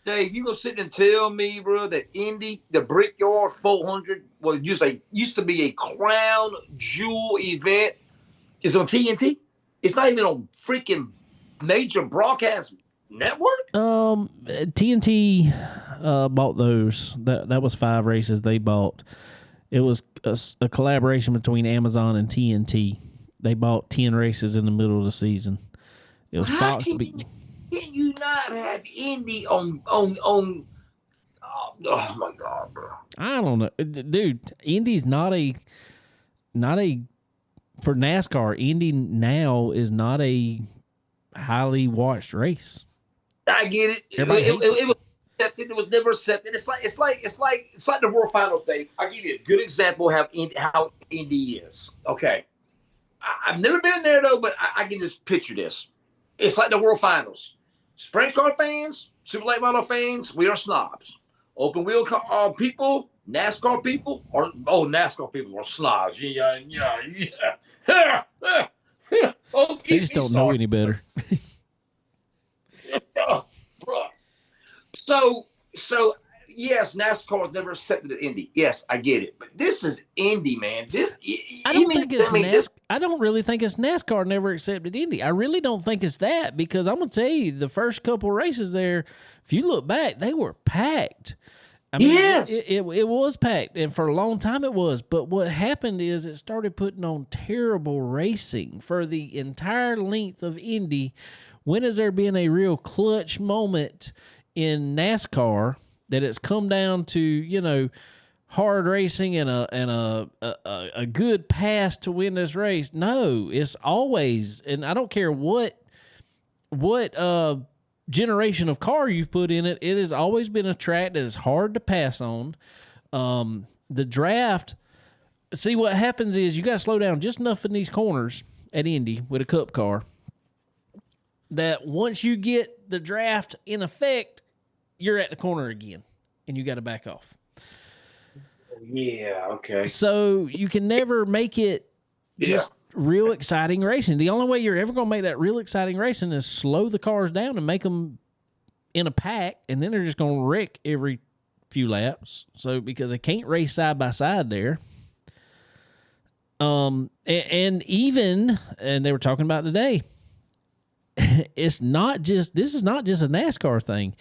Dave, you gonna sit and tell me, bro, that Indy, the Brickyard 400, used to be a crown jewel event, is on TNT? It's not even on freaking major broadcast network? TNT bought those. That was 5 races they bought. It was a collaboration between Amazon and TNT. They bought 10 races in the middle of the season. It was How Fox. can you not have Indy on oh my God, bro. I don't know, dude. Indy's not a for NASCAR. Indy now is not a highly watched race. I get it. Everybody hates it. It was accepted. It was never accepted. It's like the World Finals, Dave. I'll give you a good example of how Indy is. Okay. I've never been there though, but I can just picture this. It's like the World Finals. Sprint car fans, super late model fans, we are snobs. Open wheel car people, NASCAR people, NASCAR people are snobs. Yeah. They just don't know any better. Bruh. So yes, NASCAR has never accepted an Indy. Yes, I get it, but this is Indy, man. I don't really think it's NASCAR never accepted Indy. I really don't think it's that, because I'm gonna tell you, the first couple races there, if you look back, they were packed. I mean, yes, it was packed, and for a long time it was. But what happened is it started putting on terrible racing for the entire length of Indy. When has there been a real clutch moment in NASCAR that it's come down to, hard racing and a good pass to win this race? No, it's always, and I don't care what generation of car you've put in it, it has always been a track that is hard to pass on. The draft, see, what happens is you got to slow down just enough in these corners at Indy with a cup car that once you get the draft in effect, you're at the corner again and you got to back off. Yeah, okay. So you can never make it just real exciting racing. The only way you're ever going to make that real exciting racing is slow the cars down and make them in a pack, and then they're just going to wreck every few laps. So because they can't race side by side there. And they were talking about today, this is not just a NASCAR thing.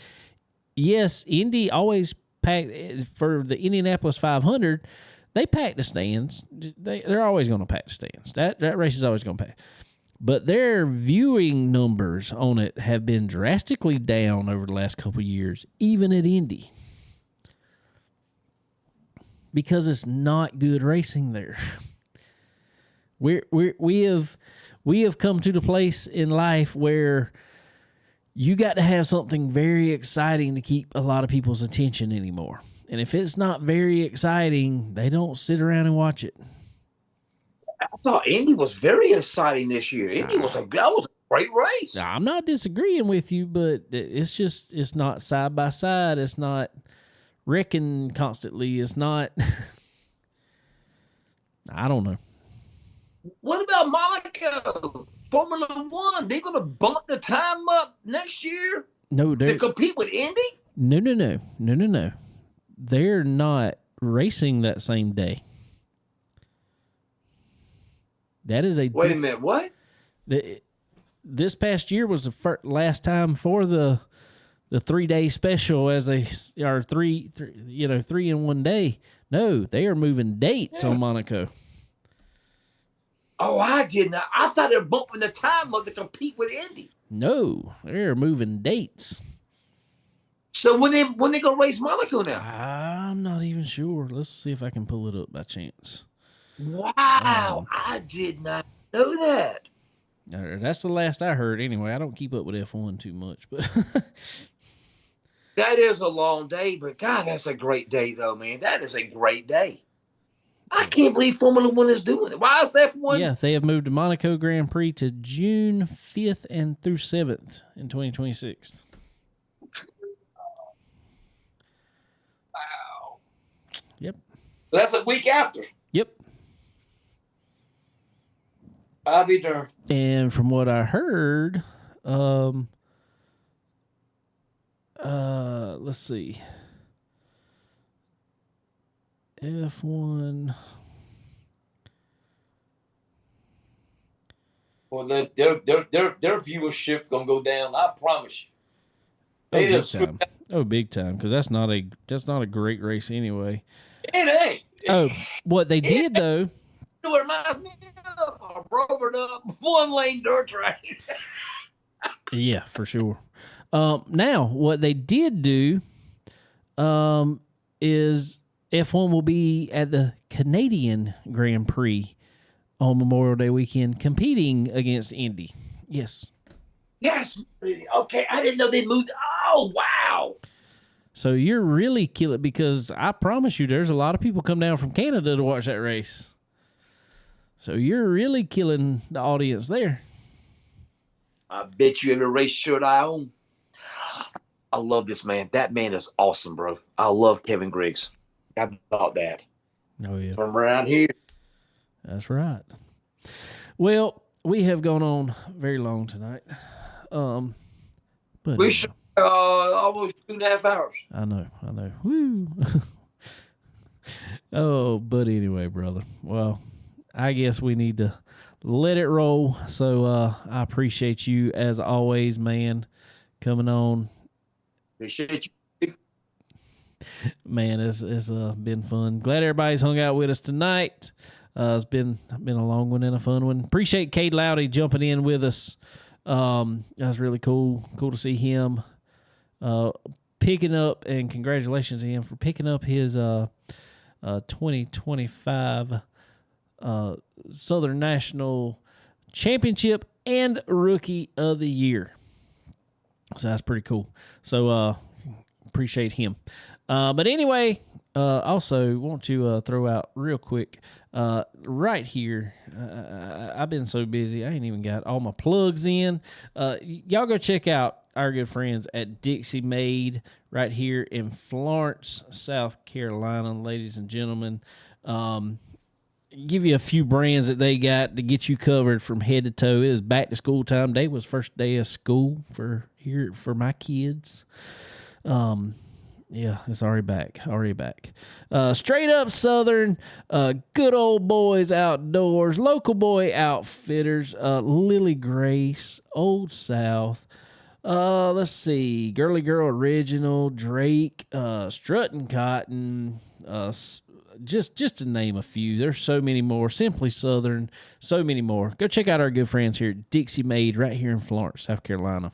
Yes, Indy always packed for the Indianapolis 500. They pack the stands. They're always going to pack the stands. That race is always going to pack. But their viewing numbers on it have been drastically down over the last couple of years, even at Indy, because it's not good racing there. We have come to the place in life where you got to have something very exciting to keep a lot of people's attention anymore. And if it's not very exciting, they don't sit around and watch it. I thought Indy was very exciting this year. That was a great race. I'm not disagreeing with you, but it's not side by side. It's not wrecking constantly. It's not. I don't know. What about Monaco? Formula One, they're going to bump the time up next year to compete with Indy? No. They're not racing that same day. That is a... Wait a minute, what? This past year was the last time for the 3-day special, as they are three in one day. No, they are moving dates on Monaco. Oh, I did not. I thought they were bumping the time up to compete with Indy. No, they're moving dates. So when they gonna race Monaco now? I'm not even sure. Let's see if I can pull it up by chance. Wow, I did not know that. That's the last I heard anyway. I don't keep up with F1 too much, but That is a long day, but God, that's a great day, though, man. That is a great day. I can't believe Formula One is doing it. Why is F1? yeah, they have moved the Monaco Grand Prix to June 5th and through 7th in 2026. Wow. Yep. That's a week after. Yep. I'll be darned. And from what I heard, let's see. F1. Well, their viewership gonna go down. I promise you. They Big just time. Big time, because that's not a great race anyway. It ain't. Oh, what they did though. It reminds me of a rubbered up one lane dirt track. Yeah, for sure. Now, what they did do is F1 will be at the Canadian Grand Prix on Memorial Day weekend, competing against Indy. Yes. Yes. Okay, I didn't know they moved. Oh, wow. So you're really killing, because I promise you there's a lot of people come down from Canada to watch that race. So you're really killing the audience there. I bet you every race shirt I own. I love this man. That man is awesome, bro. I love Kevin Griggs. I bought that. Oh, yeah. From around here. That's right. Well, we have gone on very long tonight. But We should almost 2.5 hours. I know. Woo. Oh, but anyway, brother. Well, I guess we need to let it roll. So I appreciate you as always, man, coming on. Appreciate you. Man, it's been fun. Glad everybody's hung out with us tonight. It's been a long one and a fun one. Appreciate Cade Loudy jumping in with us. That was really cool. Cool to see him picking up, and congratulations to him for picking up his 2025 Southern National Championship and Rookie of the Year. So that's pretty cool. So appreciate him. But anyway, also want to throw out real quick right here. I've been so busy, I ain't even got all my plugs in. Y'all go check out our good friends at Dixie Made right here in Florence, South Carolina, ladies and gentlemen. Give you a few brands that they got to get you covered from head to toe. It is back to school time. Today was first day of school for my kids. Yeah, it's already back. Straight up Southern, good old boys outdoors, local boy outfitters, Lily Grace, Old South. Let's see, Girly Girl Original, Drake, Strutting Cotton, just to name a few. There's so many more. Simply Southern, so many more. Go check out our good friends here at Dixie Made right here in Florence, South Carolina.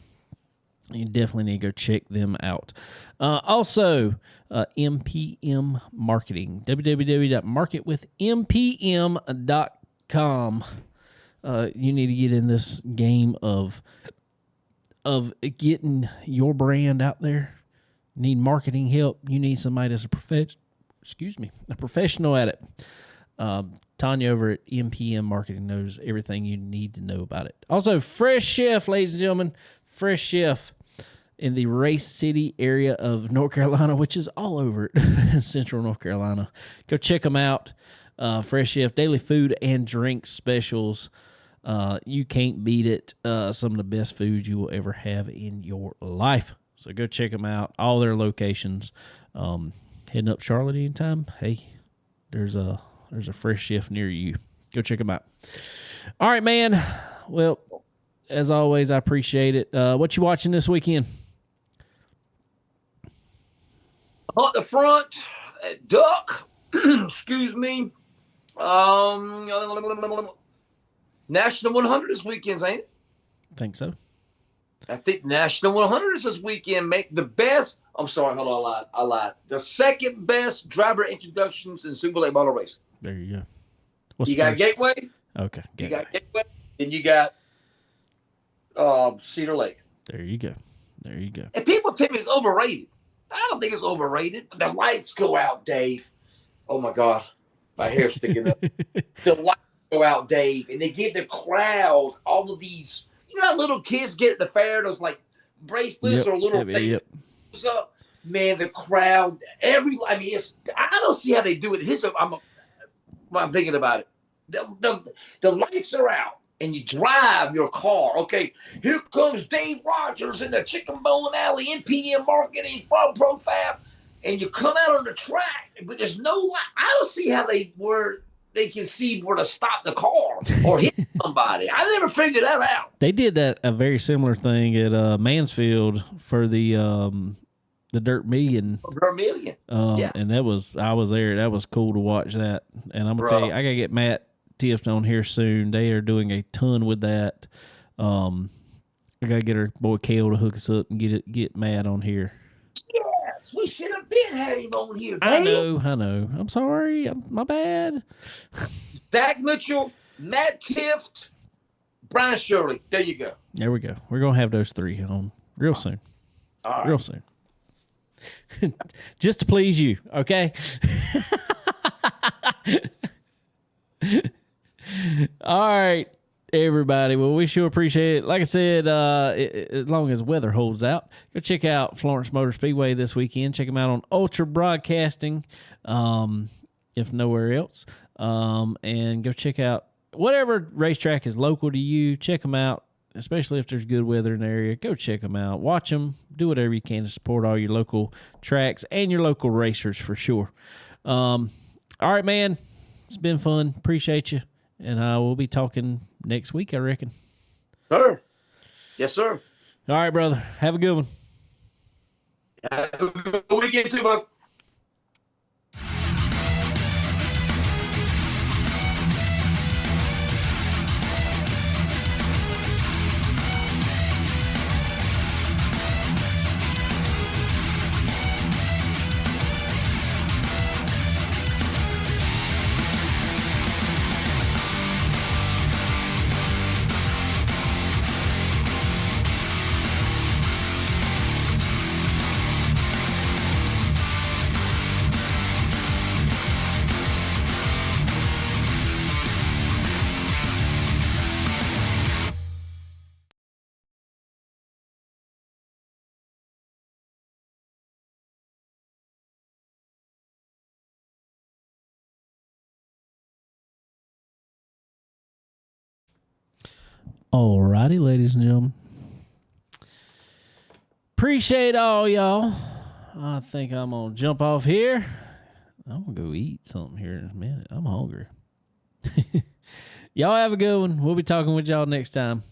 You definitely need to go check them out. Also, MPM Marketing, www.marketwithmpm.com. You need to get in this game of getting your brand out there. You need marketing help. You need somebody that's a professional at it. Tanya over at MPM Marketing knows everything you need to know about it. Also, Fresh Chef, ladies and gentlemen. Fresh Chef in the Race City area of North Carolina, which is all over Central North Carolina. Go check them out. Fresh Chef, daily food and drink specials. You can't beat it. Some of the best food you will ever have in your life. So go check them out. All their locations. Heading up Charlotte anytime, hey, there's a Fresh Chef near you. Go check them out. All right, man. Well, as always, I appreciate it. What you watching this weekend? Hunt the Front, Duck, excuse me. National 100 this weekend, ain't it? Think so. I think National 100 is this weekend. Make the best. I'm sorry, hold on, I lied. The second best driver introductions in Super Late Model Racing. There you go. You got Gateway. Okay. You got Gateway. Then you got Cedar Lake. There you go. There you go. And people tell me it's overrated. I don't think it's overrated. But the lights go out, Dave. Oh my God, my hair's sticking up. The lights go out, Dave, and they give the crowd all of these. You know how little kids get at the fair, those like bracelets or little things up. Man, the crowd, I mean, I don't see how they do it. I'm thinking about it. The lights are out, and you drive your car. Okay, here comes Dave Rogers in the Chicken Bowling Alley, NPM Marketing, ProFab, and you come out on the track, but there's no light. I don't see how they can see where to stop the car or hit somebody. I never figured that out. They did a very similar thing at Mansfield for the Dirt Million. Yeah. And I was there. That was cool to watch that. And I'm gonna tell you, I gotta get Matt Tift on here soon. They are doing a ton with that. I gotta get our boy Kale to hook us up and get Matt on here. Yes, we should have been had him on here. Dave. I know. I'm sorry. My bad. Zach Mitchell, Matt Tift, Brian Shirley. There you go. There we go. We're gonna have those three on real soon. All right. Real soon. Just to please you, okay? All right, everybody. Well, we sure appreciate it. Like I said, as long as weather holds out, go check out Florence Motor Speedway this weekend. Check them out on Ultra Broadcasting, if nowhere else. And go check out whatever racetrack is local to you. Check them out, especially if there's good weather in the area. Go check them out. Watch them. Do whatever you can to support all your local tracks and your local racers for sure. All right, man. It's been fun. Appreciate you. And we'll be talking next week, I reckon. Sir. Yes, sir. All right, brother. Have a good one. Have a good weekend too, bud. All righty, ladies and gentlemen. Appreciate all y'all. I think I'm going to jump off here. I'm going to go eat something here in a minute. I'm hungry. Y'all have a good one. We'll be talking with y'all next time.